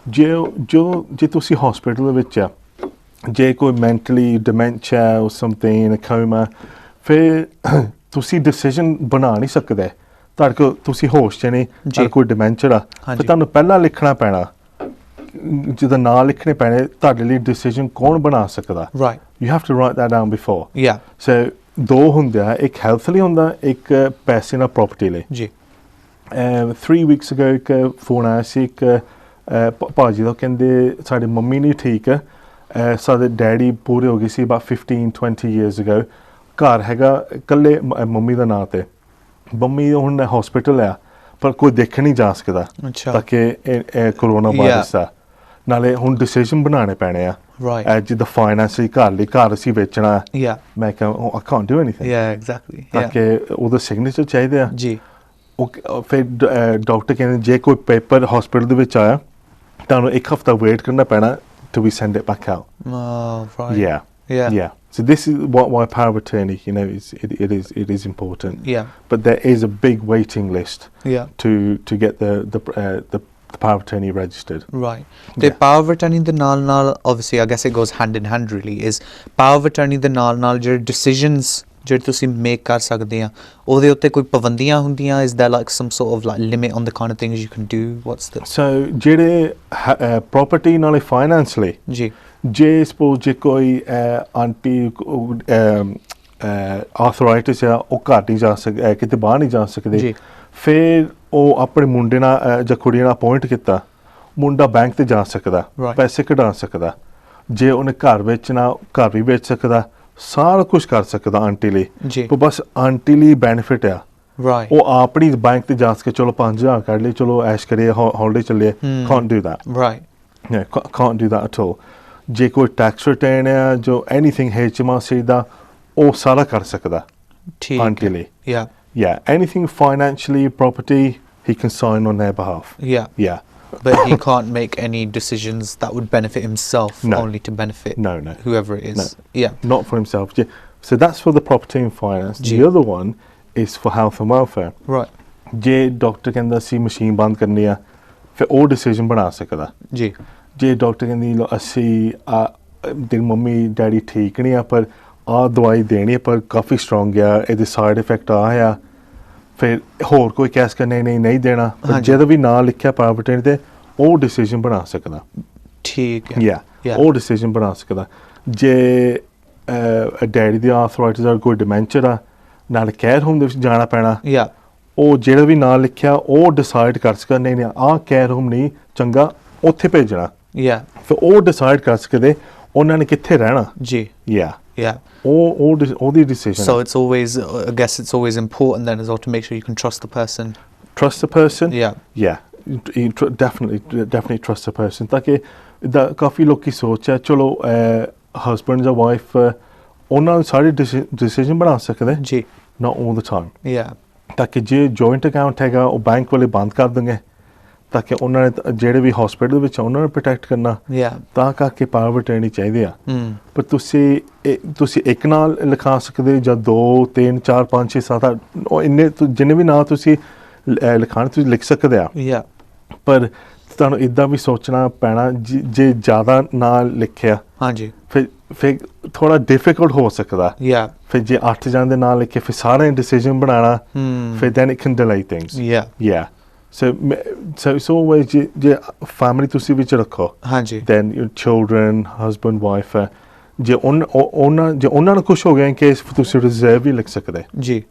ਜੇ ਤੁਸੀਂ hospital ਦੇ ਵਿੱਚ ਆ, ਜੇ ਕੋਈ mentally dementia or something in a coma, ਫਿਰ ਤੁਸੀਂ decision ਬਣਾ ਨਹੀਂ ਸਕਦੇ. ਤੁਹਾਡੇ ਕੋਲ ਤੁਸੀਂ ਹੋਸ਼ 'ਚ ਨਹੀਂ, ਤੁਹਾਡੇ ਕੋਈ ਡਿਮੈਂਸ਼ੀਆ ਆ, ਫਿਰ ਤੁਹਾਨੂੰ ਪਹਿਲਾਂ ਲਿਖਣਾ ਪੈਣਾ, ਜਿੱਦਾਂ ਨਾਂ ਲਿਖਣੇ ਪੈਣੇ ਤੁਹਾਡੇ ਲਈ ਡਿਸੀਜਨ ਕੌਣ ਬਣਾ ਸਕਦਾ. You have to write that down before. So ਦੋ ਹੁੰਦੇ ਆ, ਇੱਕ ਹੈਲਥ ਲਈ ਹੁੰਦਾ, ਇੱਕ ਪੈਸੇ ਨਾਲ ਪ੍ਰੋਪਰਟੀ ਲਈ ਜੀ. 3 weeks ago ਇੱਕ ਫੋਨ ਆਇਆ ਸੀ ਇੱਕ ਭਾਜੀ ਦਾ, ਕਹਿੰਦੇ ਸਾਡੀ ਮੰਮੀ ਨਹੀਂ ਠੀਕ ਹੈ, ਸਾਡੇ ਡੈਡੀ ਪੂਰੇ ਹੋ ਗਏ ਸੀ about 15-20 years ago, ਘਰ ਹੈਗਾ ਇਕੱਲੇ ਮੰਮੀ ਦਾ ਨਾਂ 'ਤੇ, ਮੰਮੀ ਹੁਣ ਹਸਪੀਟਲ ਆ ਪਰ ਕੋਈ ਦੇਖ ਨਹੀਂ ਜਾ ਸਕਦਾ ਤਾਂ ਕਿ ਇਹ ਕਰੋਨਾ ਵਾਇਰਸ ਆ, ਨਾਲੇ ਹੁਣ ਡਿਸੀਜਨ ਬਣਾਉਣੇ ਪੈਣੇ ਆ ਜਿੱਦਾਂ ਫਾਈਨੈਂਸ਼ਲੀ, ਘਰ ਅਸੀਂ ਵੇਚਣਾ, ਮੈਂ ਕਿਹਾ I can't do anything, ਤਾਂ ਕਿ ਉਹਦਾ ਸਿਗਨੇਚਰ ਚਾਹੀਦੇ ਆ ਜੀ. ਉਹ ਫਿਰ ਡਾਕਟਰ ਕਹਿੰਦੇ ਜੇ ਕੋਈ ਪੇਪਰ ਹਸਪੀਟਲ ਦੇ ਵਿੱਚ ਆਇਆ ਤੁਹਾਨੂੰ 1 ਹਫ਼ਤਾ ਵੇਟ ਕਰਨਾ ਪੈਣਾ till we send it back out. So this is why power of attorney, it is important. But there is a big waiting list to get the power of attorney registered. The power of attorney the ਨਾਲ obviously I guess it goes hand in hand really, is power of attorney the ਨਾਲ ਜਿਹੜੇ decisions ਜਿਹੜੇ ਤੁਸੀਂ make ਕਰ ਸਕਦੇ ਆ ਉਹਦੇ ਉੱਤੇ ਕੋਈ ਪਾਬੰਦੀਆਂ ਹੁੰਦੀਆਂ? Is there like some sort of like limit on the kind of things you can do? What's the so ਜਿਹੜੇ property ਨਾਲੇ finance ਲਈ ਜੀ, ਜੇ ਸਪੋਜ਼ ਜੇ ਕੋਈ ਆਂਟੀ ਆਰਥਰਾਈਟਿਸ ਆ, ਉਹ ਘਰ ਨਹੀਂ ਜਾ ਸਕਦੇ, ਕਿਤੇ ਬਾਹਰ ਨਹੀਂ ਜਾ ਸਕਦੇ, ਫਿਰ ਉਹ ਆਪਣੇ ਮੁੰਡੇ ਨਾਲ ਜਾਂ ਕੁੜੀ ਨਾਲ ਅਪੋਇੰਟ ਕੀਤਾ, ਮੁੰਡਾ ਬੈਂਕ ਤੇ ਜਾ ਸਕਦਾ, ਪੈਸੇ ਕਢਾ ਸਕਦਾ, ਜੇ ਉਹਨੇ ਘਰ ਵੇਚਣਾ ਘਰ ਵੀ ਵੇਚ ਸਕਦਾ, ਸਾਰਾ ਕੁਝ ਕਰ ਸਕਦਾ ਆਂਟੀ ਲਈ, ਪਰ ਬਸ ਆਂਟੀ ਲਈ ਬੈਨੀਫਿਟ ਆ, ਉਹ ਆਪਣੀ ਬੈਂਕ ਤੇ ਜਾ ਕੇ ਚਲੋ 5,000 ਕੱਢ ਲਈ, ਚਲੋ ਐਸ਼ ਕਰੀਏ, ਹੌਲੀਡੇ ਚੱਲੀਏ, can't do that. Yeah, can't do that at all. ਜੇ ਕੋਈ ਟੈਕਸ ਰਿਟਰਨ ਹੈ ਜੋ ਐਨੀਥਿੰਗ HMRC ਦਾ ਉਹ ਸਾਰਾ ਕਰ ਸਕਦਾ ਠੀਕ ਹੈ until yeah anything financially property he can sign on their behalf yeah but he can't make any decisions that would benefit himself. No. Only to benefit no whoever it is. no. Not for himself. So that's for the property and finance. The other one is for health and welfare. Right. ਜੇ doctor ਕਹਿੰਦਾ ਸੀ machine ਬੰਦ ਕਰਨੀ ਆ ਫਿਰ ਉਹ decision ਬਣਾ ਸਕਦਾ ਜੀ ਜੇ ਡਾਕਟਰ ਕਹਿੰਦੀ ਲੋ ਅਸੀਂ ਤੇਰੀ ਮੰਮੀ ਡੈਡੀ ਠੀਕ ਨਹੀਂ ਆ ਪਰ ਆਹ ਦਵਾਈ ਦੇਣੀ ਆ ਪਰ ਕਾਫੀ ਸਟਰੋਂਗ ਆ ਇਹਦੇ ਸਾਈਡ ਇਫੈਕਟ ਆ ਫਿਰ ਹੋਰ ਕੋਈ ਕੈਸ ਕਰਨੇ ਨਹੀਂ ਦੇਣਾ ਪਰ ਜਦੋਂ ਵੀ ਨਾਂ ਲਿਖਿਆ ਪ੍ਰਾਪਰਟੀ ਤੇ ਉਹ ਡਿਸੀਜਨ ਬਣਾ ਸਕਦਾ ਠੀਕ ਹੈ ਉਹ ਡਿਸੀਜਨ ਬਣਾ ਸਕਦਾ ਜੇ ਡੈਡੀ ਦੀ ਆਰਥਰਾਈਟਿਸ ਆ ਕੋਈ ਡਿਮੈਂਸ਼ੀਆ ਆ ਨਾਲ ਕੇਅਰ ਹੋਮ ਦੇ ਵਿੱਚ ਜਾਣਾ ਪੈਣਾ ਉਹ ਜਿਹੜਾ ਵੀ ਨਾਂ ਲਿਖਿਆ ਉਹ ਡਿਸਾਈਡ ਕਰ ਸਕਦਾ ਨਹੀਂ ਆਹ ਕੇਅਰ ਹੋਮ ਨਹੀਂ ਚੰਗਾ ਉੱਥੇ ਭੇਜਣਾ ਫਿਰ ਉਹ ਡਿਸਾਈਡ ਕਰ ਸਕਦੇ ਉਹਨਾਂ ਨੇ ਕਿੱਥੇ ਰਹਿਣਾ ਜੀ ਉਹਦੀ decision. So it's always, I guess it's always important then as well to make sure you can trust the person. Trust the person? Yeah. You definitely trust the person. ਤਾਂ ਕਿ ਕਾਫੀ ਲੋਕੀ ਸੋਚ ਹੈ ਚਲੋ husband ਜਾਂ wife ਉਹਨਾਂ ਨੂੰ ਸਾਰੇ decision ਬਣਾ ਸਕਦੇ ਜੀ not all the time. Yeah. ਤਾਂ ਕਿ ਜੇ joint account ਹੈਗਾ ਉਹ ਬੈਂਕ ਵਾਲੇ ਬੰਦ ਕਰ ਦੇਣਗੇ ਤਾਂ ਕਿ ਉਹਨਾਂ ਨੇ ਜਿਹੜੇ ਵੀ ਹਸਪੀਟਲ ਵਿੱਚ ਉਹਨਾਂ ਨੂੰ ਪ੍ਰੋਟੈਕਟ ਕਰਨਾ ਤਾਂ ਕਰਕੇ ਪਾਵਰ ਆਫ ਅਟਰਨੀ ਚਾਹੀਦੇ ਆ ਪਰ ਤੁਸੀਂ ਇੱਕ ਨਾਲ ਲਿਖਾ ਸਕਦੇ ਜਾਂ 2 3 4 5 6 7 ਉਹ ਇੰਨੇ ਜਿੰਨੇ ਵੀ ਨਾਂ ਤੁਸੀਂ ਲਿਖਾਣ ਤੁਸੀਂ ਲਿਖ ਸਕਦੇ ਆ ਪਰ ਤੁਹਾਨੂੰ ਇਦਾਂ ਵੀ ਸੋਚਣਾ ਪੈਣਾ ਜੇ ਜ਼ਿਆਦਾ ਨਾਂ ਲਿਖਿਆ ਹਾਂਜੀ ਫਿਰ ਥੋੜਾ ਡਿਫਿਕਲਟ ਹੋ ਸਕਦਾ ਫਿਰ ਜੇ 8 ਜਣ ਦੇ ਨਾਂ ਲਿਖੇ ਫਿਰ ਸਾਰੇ ਡਿਸੀਜਨ ਬਣਾਉਣਾ ਫਿਰ then it can delay things. So it's always je family ਤੁਸੀਂ ਵਿੱਚ ਰੱਖੋ ਹਾਂਜੀ then your children husband wife ਜੇ ਉਹਨਾਂ ਨੂੰ ਕੁਝ ਹੋ ਗਿਆ in case ਤੁਸੀਂ ਰਿਜ਼ਰਵ ਵੀ ਲਿਖ ਸਕਦੇ ਜੀ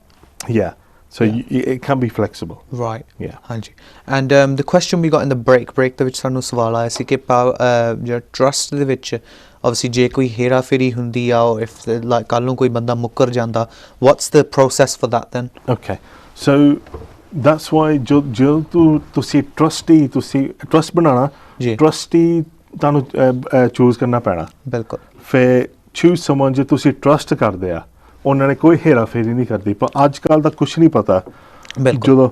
so it can be flexible right ਹਾਂਜੀ and the question we got in the break ਦੇ ਵਿੱਚ ਸਾਨੂੰ ਸਵਾਲ ਆਇਆ ਸੀ ਕਿ ਜਿਹੜਾ ਟਰਸਟ ਦੇ ਵਿੱਚ obviously ਜੇ ਕੋਈ ਹੇਰਾ ਫੇਰੀ ਹੁੰਦੀ ਆ or if like ਕੱਲ ਨੂੰ ਕੋਈ ਬੰਦਾ ਮੁੱਕਰ ਜਾਂਦਾ what's the process for that then okay so that's why ਜਦੋਂ ਤੁਸੀਂ ਟਰਸਟ ਬਣਾਉਣਾ ਟਰਸਟੀ ਤੁਹਾਨੂੰ ਚੂਜ਼ ਕਰਨਾ ਪੈਣਾ ਬਿਲਕੁਲ ਫਿਰ ਚੂਜ਼ ਸਮਨ ਜੇ ਤੁਸੀਂ ਟਰਸਟ ਕਰਦੇ ਆ ਉਹਨਾਂ ਨੇ ਕੋਈ ਹੇਰਾ ਫੇਰੀ ਨਹੀਂ ਕਰਦੀ ਪਰ ਅੱਜ ਕੱਲ ਦਾ ਕੁਝ ਨਹੀਂ ਪਤਾ ਜਦੋਂ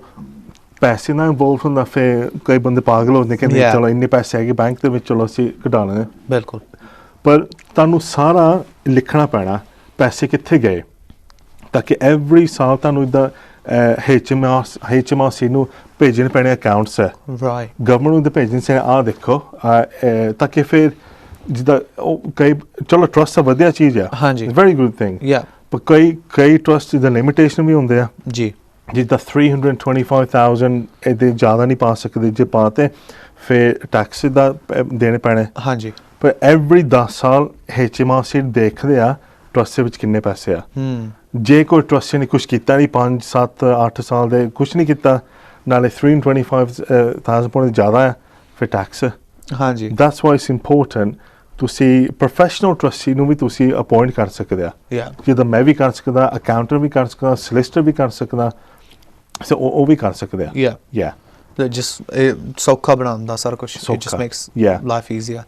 ਪੈਸੇ ਨਾਲ ਇਨਵੋਲਵ ਹੁੰਦਾ ਫਿਰ ਕਈ ਬੰਦੇ ਪਾਗਲ ਹੁੰਦੇ ਕਹਿੰਦੇ ਚਲੋ ਇੰਨੇ ਪੈਸੇ ਹੈਗੇ ਬੈਂਕ ਦੇ ਵਿੱਚ ਚਲੋ ਅਸੀਂ ਕਢਾ ਲੈਣੇ ਬਿਲਕੁਲ ਪਰ ਤੁਹਾਨੂੰ ਸਾਰਾ ਲਿਖਣਾ ਪੈਣਾ ਪੈਸੇ ਕਿੱਥੇ ਗਏ ਤਾਂ ਕਿ ਐਵਰੀ ਸਾਲ ਤੁਹਾਨੂੰ ਇੱਦਾਂ HMRC ਨੂੰ ਭੇਜਣ ਪੈਣੇ ਅਕਾਊਂਟਸ ਹੈ ਗਵਰਨਮੈਂਟ ਨੂੰ ਭੇਜਣ ਸੇ ਆਹ ਦੇਖੋ ਤਾਂ ਕਿ ਫਿਰ ਜਿੱਦਾਂ ਉਹ ਕਈ ਚਲੋ ਟਰਸਟ ਤਾਂ ਵਧੀਆ ਚੀਜ਼ ਆ ਹਾਂਜੀ ਵੈਰੀ ਗੁੱਡ ਥਿੰਗ ਪਰ ਕਈ ਟਰਸਟ ਦੇ ਲਿਮਿਟੇਸ਼ਨ ਵੀ ਹੁੰਦੇ ਆ ਜੀ ਜਿੱਦਾਂ 325,000 ਇਹਦੇ ਜ਼ਿਆਦਾ ਨਹੀਂ ਪਾ ਸਕਦੇ ਜੇ ਪਾਤੇ ਫਿਰ ਟੈਕਸ ਦਾ ਦੇਣੇ ਪੈਣੇ ਹਾਂਜੀ ਪਰ ਐਵਰੀ 10 ਸਾਲ HMRC ਦੇਖਦੇ ਆ ਟਰਸਟ ਵਿੱਚ ਕਿੰਨੇ ਪੈਸੇ ਆ ਜੇ ਕੋਈ ਟਰਸਟ ਨੇ ਕੁਝ ਕੀਤਾ ਨਹੀਂ 5 7 8 ਸਾਲ ਦੇ ਕੁਝ ਨਹੀਂ ਕੀਤਾ ਨਾਲੇ 325,000 ਪੁਆਇੰਟ ਜ਼ਿਆਦਾ ਹੈ ਫਿਰ ਟੈਕਸ ਹਾਂਜੀ ਦੈਟਸ ਵਾਈ ਇਟਸ ਇੰਪੋਰਟੈਂਟ ਤੁਸੀਂ ਪ੍ਰੋਫੈਸ਼ਨਲ ਟਰਸਟੀ ਨੂੰ ਵੀ ਤੁਸੀਂ ਅਪਾਇੰਟ ਕਰ ਸਕਦੇ ਆ ਜਿੱਦਾਂ ਮੈਂ ਵੀ ਕਰ ਸਕਦਾ ਅਕਾਊਂਟੈਂਟ ਵੀ ਕਰ ਸਕਦਾ ਸੋਲਿਸਿਟਰ ਵੀ ਕਰ ਸਕਦਾ ਸੋ ਉਹ ਵੀ ਕਰ ਸਕਦੇ ਆ just ਸੌਖਾ ਬਣਾਉਂਦਾ ਸਾਰਾ ਕੁਝ it just makes life easier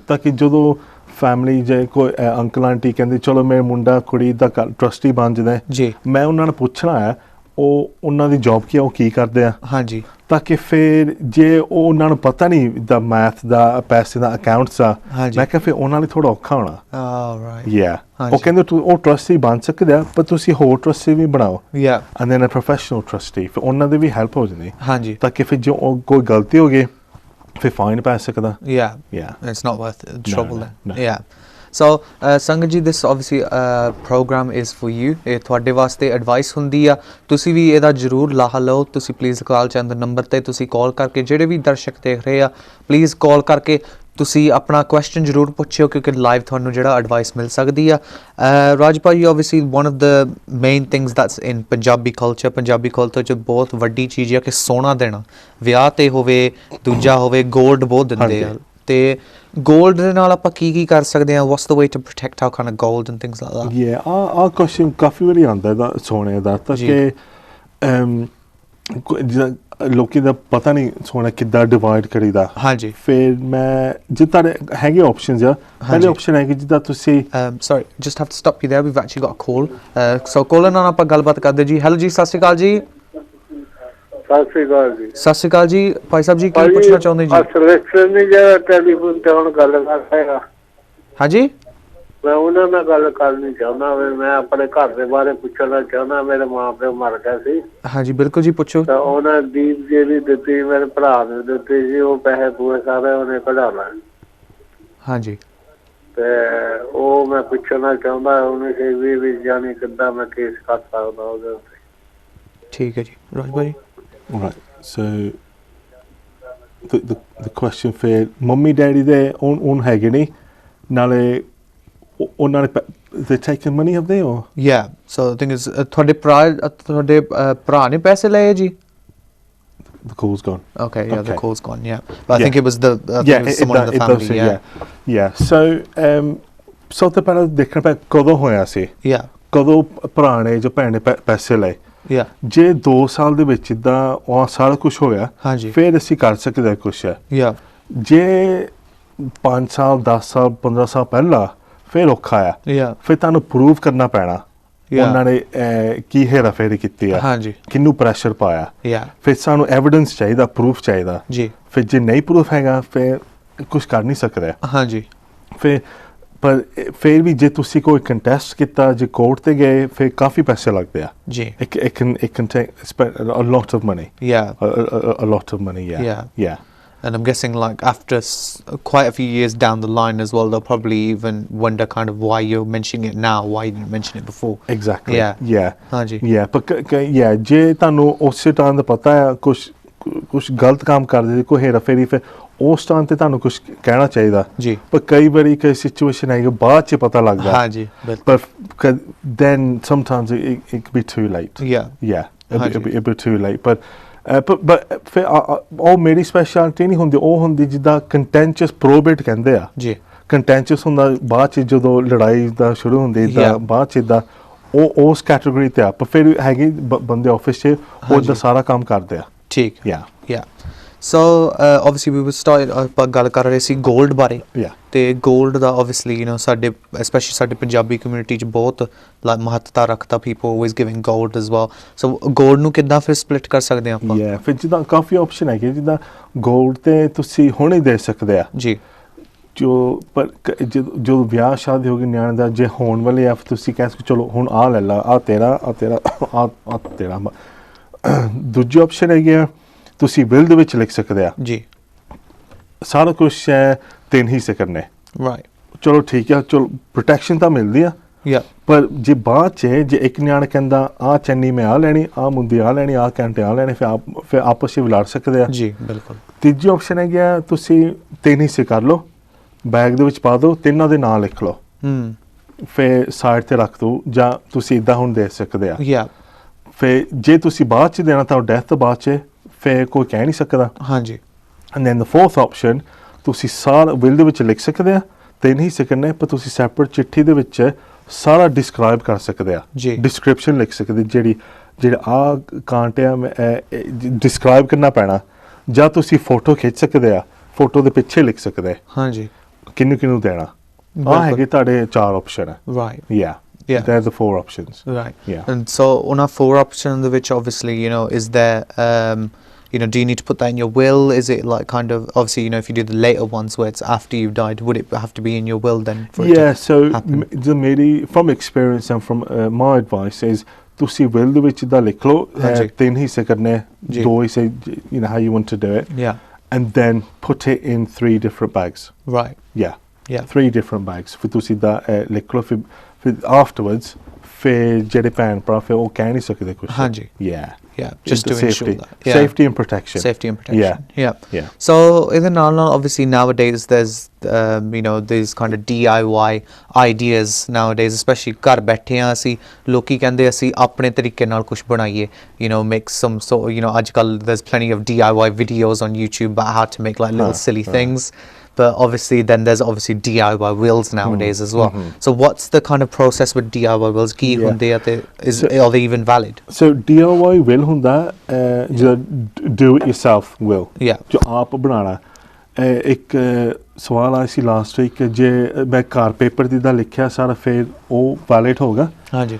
ਤਾਂ ਕਿ ਜਦੋਂ ਫੈਮਿਲੀ ਜੇ ਕੋਈ ਅੰਕਲ ਆਂਟੀ ਕਹਿੰਦੇ ਚਲੋ ਮੇਰੇ ਮੁੰਡਾ ਕੁੜੀ ਦਾ ਟਰਸਟੀ ਬਣ ਜਾਂਦਾ ਜੀ ਮੈਂ ਉਹਨਾਂ ਨੂੰ ਪੁੱਛਣਾ ਹੈ ਉਹ ਉਹਨਾਂ ਦੀ ਜੌਬ ਕੀ ਆ ਉਹ ਕੀ ਕਰਦੇ ਆ ਹਾਂਜੀ ਤਾਂ ਕਿ ਫਿਰ ਜੇ ਉਹ ਉਹਨਾਂ ਨੂੰ ਪਤਾ ਨਹੀਂ ਦਾ ਮੈਥ ਦਾ ਪੈਸੇ ਦਾ ਅਕਾਊਂਟਸ ਆ ਮੈਂ ਕਿਹਾ ਫਿਰ ਉਹਨਾਂ ਲਈ ਥੋੜਾ ਔਖਾ ਹੋਣਾ ਉਹ ਕਹਿੰਦੇ ਉਹ ਟਰਸਟੀ ਬਣ ਸਕਦੇ ਆ ਪਰ ਤੁਸੀਂ ਹੋਰ ਟਰਸਟੀ ਵੀ ਬਣਾਓ and then a professional trustee ਫਿਰ ਉਹਨਾਂ ਦੀ ਵੀ ਹੈਲਪ ਹੋ ਜਾਂਦੀ ਹਾਂਜੀ ਤਾਂ ਕਿ ਫਿਰ ਜੇ ਕੋਈ ਗਲਤੀ ਹੋ ਗਈ ਫਿਰ ਫਾਈਨ ਪੈ ਸਕਦਾ it's not worth the trouble then so ਸੰਗਤ ਜੀ this obviously program is for you ਇਹ ਤੁਹਾਡੇ ਵਾਸਤੇ ਐਡਵਾਈਸ ਹੁੰਦੀ ਆ ਤੁਸੀਂ ਵੀ ਇਹਦਾ ਜ਼ਰੂਰ ਲਾਹਾ ਲਓ ਤੁਸੀਂ ਪਲੀਜ਼ ਕਾਲ ਚੰਦ ਨੰਬਰ ਤੇ ਤੁਸੀਂ ਕਾਲ ਕਰਕੇ ਜਿਹੜੇ ਵੀ ਦਰਸ਼ਕ ਦੇਖ ਰਹੇ ਆ ਪਲੀਜ਼ ਕਾਲ ਕਰਕੇ ਤੁਸੀਂ ਆਪਣਾ ਕੁਐਸਚਨ ਜ਼ਰੂਰ ਪੁੱਛਿਓ ਕਿਉਂਕਿ ਲਾਈਵ ਤੁਹਾਨੂੰ ਜਿਹੜਾ ਐਡਵਾਈਸ ਮਿਲ ਸਕਦੀ ਆ Rajpal you obviously one of the main things that's in Punjabi culture 'ਚ ਬਹੁਤ ਵੱਡੀ ਚੀਜ਼ ਆ ਕਿ ਸੋਨਾ ਦੇਣਾ ਵਿਆਹ ਤੇ ਹੋਵੇ ਦੂਜਾ ਹੋਵੇ 골ਡ ਬਹੁਤ ਦਿੰਦੇ ਆ ਤੇ 골ਡ ਦੇ ਨਾਲ ਆਪਾਂ ਕੀ ਕਰ ਸਕਦੇ ਆ what's the way to protect our kind of 골ਡ ਐਂਡ ਥਿੰਗਸ ਲਾਈਕ ਦੈਟ ਆ ਕੁਐਸਚਨ ਕਾਫੀ ਵਾਰੀ ਆਉਂਦਾ ਦਾ ਸੋਨੇ ਦਾ ਤਾਂ ਕਿ ਲੋਕੀ ਦਾ ਪਤਾ ਨਹੀਂ ਸੋਣਾ ਕਿੱਦਾਂ ਡਿਵਾਈਡ ਕਰੀਦਾ ਹਾਂਜੀ ਫਿਰ ਮੈਂ ਜਿੱਦਾਂ ਹੈਗੇ ਆਪਸ਼ਨਸ ਆ ਪਹਿਲੇ ਆਪਸ਼ਨ ਹੈ ਕਿ ਜਿੱਦਾਂ ਤੁਸੀਂ sorry just have to stop you there we've actually got a call so caller ਨਾਲ ਆਪਾਂ ਗੱਲਬਾਤ ਕਰਦੇ ਜੀ ਹੈਲੋ ਜੀ ਸਤਿ ਸ਼੍ਰੀ ਅਕਾਲ ਜੀ ਸਤਿ ਸ੍ਰੀ ਅਕਾਲ ਜੀ ਸਤਿ ਸ਼੍ਰੀ ਅਕਾਲ ਜੀ ਭਾਈ ਸਾਹਿਬ ਜੀ ਕੀ ਪੁੱਛਣਾ ਚਾਹੁੰਦੇ ਜੀ ਸਰਵਿਸ ਨਹੀਂ ਜਿਹੜਾ ਟੈਲੀਫੋਨ ਤੇ ਹੁਣ ਗੱਲ ਕਰ ਰਿਹਾ ਹਾਂਜੀ ਮੈਂ ਉਹਨਾਂ ਨਾਲ ਗੱਲ ਕਰਨੀ ਚਾਹੁੰਦਾ ਵੀ ਮੈਂ ਆਪਣੇ ਘਰ ਦੇ ਬਾਰੇ ਪੁੱਛਣਾ ਚਾਹੁੰਦਾ ਮੇਰੇ ਮਾਂ ਪਿਓ ਮਰ ਗਏ ਸੀ ਹਾਂਜੀ ਬਿਲਕੁਲ ਜੀ ਪੁੱਛੋ ਤਾਂ ਉਹਨਾਂ ਦੀਪ ਜਿਹੜੀ ਦਿੱਤੀ ਮੇਰੇ ਭਰਾ ਨੇ ਦਿੱਤੀ ਸੀ ਉਹ ਪੈਸੇ ਪੂਰੇ ਸਾਰੇ ਉਹਨੇ ਕਢਾ ਲਏ ਹਾਂਜੀ ਤੇ ਉਹ ਮੈਂ ਪੁੱਛਣਾ ਚਾਹੁੰਦਾ ਉਹਨੇ ਕਿ ਵੀ ਜਾਨੀ ਕਿੱਦਾਂ ਮੈਂ ਕੇਸ ਕਰ ਸਕਦਾ ਉਹਦੇ ਉੱਤੇ ਠੀਕ ਹੈ ਜੀ ਰਾਜ ਭਾਈ right so the question for mummy daddy ਦੇ on ਹੈਗੇ ਨਹੀਂ ਨਾਲੇ ਉਹਨਾਂ ਨੇ they taken money have they or yeah so the thing is ਤੁਹਾਡੇ ਭਰਾ ਨੇ ਪੈਸੇ ਲਏ ਜੀ the call's gone okay yeah the call's gone yeah but I think it was someone in the family yeah so ਤੇ ਪਹਿਲਾਂ ਦੇਖਣਾ ਪੈ ਕਦੋਂ ਹੋਇਆ ਸੀ yeah ਕਦੋਂ ਭਰਾ ਨੇ ਜੋ ਭੈਣ ਨੇ ਪੈਸੇ ਲਏ ਜੇ 2 ਸਾਲ ਦੇ ਵਿੱਚ ਇਦਾਂ ਉਹ ਸਾਰਾ ਕੁਝ ਹੋਇਆ ਫਿਰ ਅਸੀਂ ਕਰ ਸਕਦੇ ਕੁਝ ਹੈ ਜੇ 5 ਸਾਲ 10 ਸਾਲ 15 ਸਾਲ ਪਹਿਲਾਂ ਫਿਰ ਔਖਾ ਆ ਫਿਰ ਤੁਹਾਨੂੰ ਪ੍ਰੂਵ ਕਰਨਾ ਪੈਣਾ ਉਹਨਾਂ ਨੇ ਕੀ ਹੇਰਾ ਫੇਰੀ ਕੀਤੀ ਆ ਕਿਹਨੂੰ ਪ੍ਰੈਸ਼ਰ ਪਾਇਆ ਫਿਰ ਸਾਨੂੰ ਐਵੀਡੈਂਸ ਚਾਹੀਦਾ ਪ੍ਰੂਫ ਚਾਹੀਦਾ ਫਿਰ ਜੇ ਨਹੀਂ ਪ੍ਰੂਫ ਹੈਗਾ ਫਿਰ ਕੁਝ ਕਰ ਨਹੀਂ ਸਕਦੇ ਹਾਂਜੀ ਪਰ ਫਿਰ ਵੀ ਜੇ ਤੁਸੀਂ ਕੋਈ ਕੰਟੈਸਟ ਕੀਤਾ ਜੇ ਕੋਰਟ ਤੇ ਗਏ ਫਿਰ ਕਾਫੀ ਪੈਸੇ ਲੱਗਦੇ ਆ ਜੀ it can spend a lot of money a lot of money yeah and I'm guessing like after quite a few years down the line as well they'll probably even wonder kind of why you're mentioning it now why you didn't mention it before exactly yeah ਹਾਂਜੀ but ਜੇ ਤੁਹਾਨੂੰ ਉਸੇ time ਦਾ ਪਤਾ ਹੈ ਕੁਝ ਗਲਤ ਕੰਮ ਕਰਦੇ ਕੋਈ ਹੇਰਾ ਫੇਰੀ ਫਿਰ ਉਸ ਟਾਈਮ ਤੇ ਤੁਹਾਨੂੰ ਕੁਝ ਕਹਿਣਾ ਚਾਹੀਦਾ ਜੀ ਪਰ ਕਈ ਵਾਰੀ ਕਈ ਸਿਚੁਏਸ਼ਨ ਹੈ ਕਿ ਬਾਅਦ ਚ ਪਤਾ ਲੱਗਦਾ ਹਾਂਜੀ ਪਰ then sometimes it could be too late it'd be too late but ਫਿਰ ਉਹ ਮੇਰੀ ਸਪੈਸ਼ਲਿਟੀ ਨਹੀਂ ਹੁੰਦੀ ਉਹ ਹੁੰਦੀ ਜਿੱਦਾਂ ਕੰਟੈਂਚਸ ਪ੍ਰੋਬੇਟ ਕਹਿੰਦੇ ਆ ਜੀ ਕੰਟੈਂਚਸ ਹੁੰਦਾ ਬਾਅਦ ਚ ਜਦੋਂ ਲੜਾਈ ਦਾ ਸ਼ੁਰੂ ਹੁੰਦੀ ਇਦਾਂ ਬਾਅਦ ਚ ਇਦਾਂ ਉਹ ਉਸ ਕੈਟਾਗਰੀ ਤੇ ਆ ਪਰ ਫਿਰ ਹੈਗੇ ਬੰਦੇ ਆਫਿਸ ਚ ਉਹ ਦਾ ਸਾਰਾ ਕੰਮ ਕਰਦੇ ਆ ਠੀਕ so obviously we started ਆਪਾਂ ਗੱਲ ਕਰ ਰਹੇ ਸੀ 골ਡ ਬਾਰੇ ਤੇ 골ਡ ਦਾ obviously you know ਸਾਡੇ especially ਸਾਡੇ ਪੰਜਾਬੀ ਕਮਿਊਨਿਟੀ ਚ ਬਹੁਤ ਮਹੱਤਤਾ ਰੱਖਦਾ people always giving gold as well so 골ਡ ਨੂੰ ਕਿੱਦਾਂ ਫਿਰ ਸਪਲਿਟ ਕਰ ਸਕਦੇ ਆਪਾਂ ਫਿਰ ਜਿੱਦਾਂ ਕਾਫੀ ਆਪਸ਼ਨ ਹੈਗੇ ਜਿੱਦਾਂ 골ਡ ਤੇ ਤੁਸੀਂ ਹੁਣੇ ਦੇ ਸਕਦੇ ਆ ਜੀ ਪਰ ਜਦੋਂ ਵਿਆਹ ਸ਼ਾਦੀ ਹੋ ਗਈ ਨਿਆਣੇ ਦਾ ਜੇ ਹੋਣ ਵਾਲੇ ਆ ਤੁਸੀਂ ਕਹਿ ਸਕਦੇ ਚਲੋ ਹੁਣ ਆ ਲੈ ਲਾ ਆ ਤੇਰਾ ਦੂਜੀ ਆਪਸ਼ਨ ਹੈਗੀ ਆ ਤੁਸੀਂ ਬਿੱਲ ਦੇ ਵਿੱਚ ਲਿਖ ਸਕਦੇ ਆ ਜੀ ਸਾਰਾ ਕੁਝ 3 ਹਿੱਸੇ ਕਰਨੇ ਚਲੋ ਠੀਕ ਆ ਚਲੋ ਪ੍ਰੋਟੈਕਸ਼ਨ ਤਾਂ ਮਿਲਦੀ ਆ ਪਰ ਜੇ ਬਾਅਦ ਚ ਜੇ ਇੱਕ ਨਿਆਣਾ ਕਹਿੰਦਾ ਆ ਚੰਨੀ ਮੈਂ ਆ ਲੈਣੀ ਆ ਮੁੰਦੀ ਆ ਲੈਣੀ ਆ ਘੰਟੇ ਆ ਲੈਣੇ ਫਿਰ ਆਪਸ ਵਿੱਚ ਲੜ ਸਕਦੇ ਆ ਜੀ ਬਿਲਕੁਲ ਤੀਜੀ ਆਪਸ਼ਨ ਹੈਗੀ ਆ ਤੁਸੀਂ 3 ਹਿੱਸੇ ਕਰ ਲਓ ਬੈਗ ਦੇ ਵਿੱਚ ਪਾ ਦਿਓ ਤਿੰਨਾਂ ਦੇ ਨਾਂ ਲਿਖ ਲਓ ਫਿਰ ਸਾਈਡ ਤੇ ਰੱਖ ਦਿਓ ਜਾਂ ਤੁਸੀਂ ਇਦਾਂ ਹੁਣ ਦੇ ਸਕਦੇ ਆ ਫਿਰ ਜੇ ਤੁਸੀਂ ਬਾਅਦ ਚ ਦੇਣਾ ਤਾਂ ਡੈਥ ਤੋਂ ਬਾਅਦ ਚ ਫਿਰ ਕੋਈ ਕਹਿ ਨਹੀਂ ਸਕਦਾ ਹਾਂਜੀ and then the fourth option ਤੁਸੀਂ ਸਾਰਾ ਵਿਲ ਦੇ ਵਿੱਚ ਲਿਖ ਸਕਦੇ ਆ ਤੇ ਨਹੀਂ ਸਕਣੇ ਪਰ ਤੁਸੀਂ ਸੈਪਰੇਟ ਚਿੱਠੀ ਦੇ ਵਿੱਚ ਸਾਰਾ ਡਿਸਕ੍ਰਾਈਬ ਕਰ ਸਕਦੇ ਆ ਡਿਸਕ੍ਰਿਪਸ਼ਨ ਲਿਖ ਸਕਦੇ ਜਿਹੜਾ ਆ ਕਾਂਟਿਆ ਡਿਸਕ੍ਰਾਈਬ ਕਰਨਾ ਪੈਣਾ ਜਾਂ ਤੁਸੀਂ ਫੋਟੋ ਖਿੱਚ ਸਕਦੇ ਆ ਫੋਟੋ ਦੇ ਪਿੱਛੇ ਲਿਖ ਸਕਦੇ ਹਾਂਜੀ ਕਿਹਨੂੰ ਦੇਣਾ ਆ ਹੈਗੇ ਤੁਹਾਡੇ 4 ਆਪਸ਼ਨ ਹੈ right they're the 4 options and so on our 4 options which obviously you know is there you know do you need to put that in your will is it like kind of obviously you know if you do the later ones where it's after you've died would it have to be in your will then for it to so happen? From experience and from my advice is ਤੁਸੀਂ will ਦੇ ਵਿੱਚ ਦਾ ਲਿਖ ਲਓ 3 ਹਿੱਸੇ ਕਰਨੇ 2 ਹਿੱਸੇ you know how you want to do it and then put it in 3 different bags yeah 3 different bags ਫਿਰ ਤੁਸੀਂ ਦਾ ਲਿਖ ਲਓ ਫਿਰ afterwards ਫਿਰ ਜਿਹੜੇ ਭੈਣ ਭਰਾ ਫਿਰ ਉਹ ਕਹਿ ਨਹੀਂ ਸਕਦੇ ਕੁਝ ਹਾਂਜੀ just to ensure that safety and protection yeah so in the now obviously nowadays there's you know these kind of DIY ideas nowadays especially ਘਰ ਬੈਠੇ ਆ ਅਸੀਂ ਲੋਕੀ ਕਹਿੰਦੇ ਅਸੀਂ ਆਪਣੇ ਤਰੀਕੇ ਨਾਲ ਕੁਝ ਬਣਾਈਏ you know make some sort you know ਅੱਜ ਕੱਲ there's plenty of DIY videos on YouTube about how to make like little silly things but obviously then there's obviously DIY wills nowadays as well. So what's the kind of process with DIY wills? ਕੀ ਹੁੰਦੇ ਆ ਤੇ are they even valid? So DIY will ਹੁੰਦਾ ਜਿਹੜਾ do it yourself will, ਜੋ ਆਪ ਬਣਾਉਣਾ। ਇੱਕ ਸਵਾਲ ਆਇਆ ਸੀ ਲਾਸਟ ਵੀਕ, ਜੇ ਮੈਂ ਘਰ ਪੇਪਰ ਦੀ ਦਾ ਲਿਖਿਆ ਸਾਰਾ ਫਿਰ ਉਹ ਵੈਲਿਡ ਹੋਗਾ? ਹਾਂਜੀ।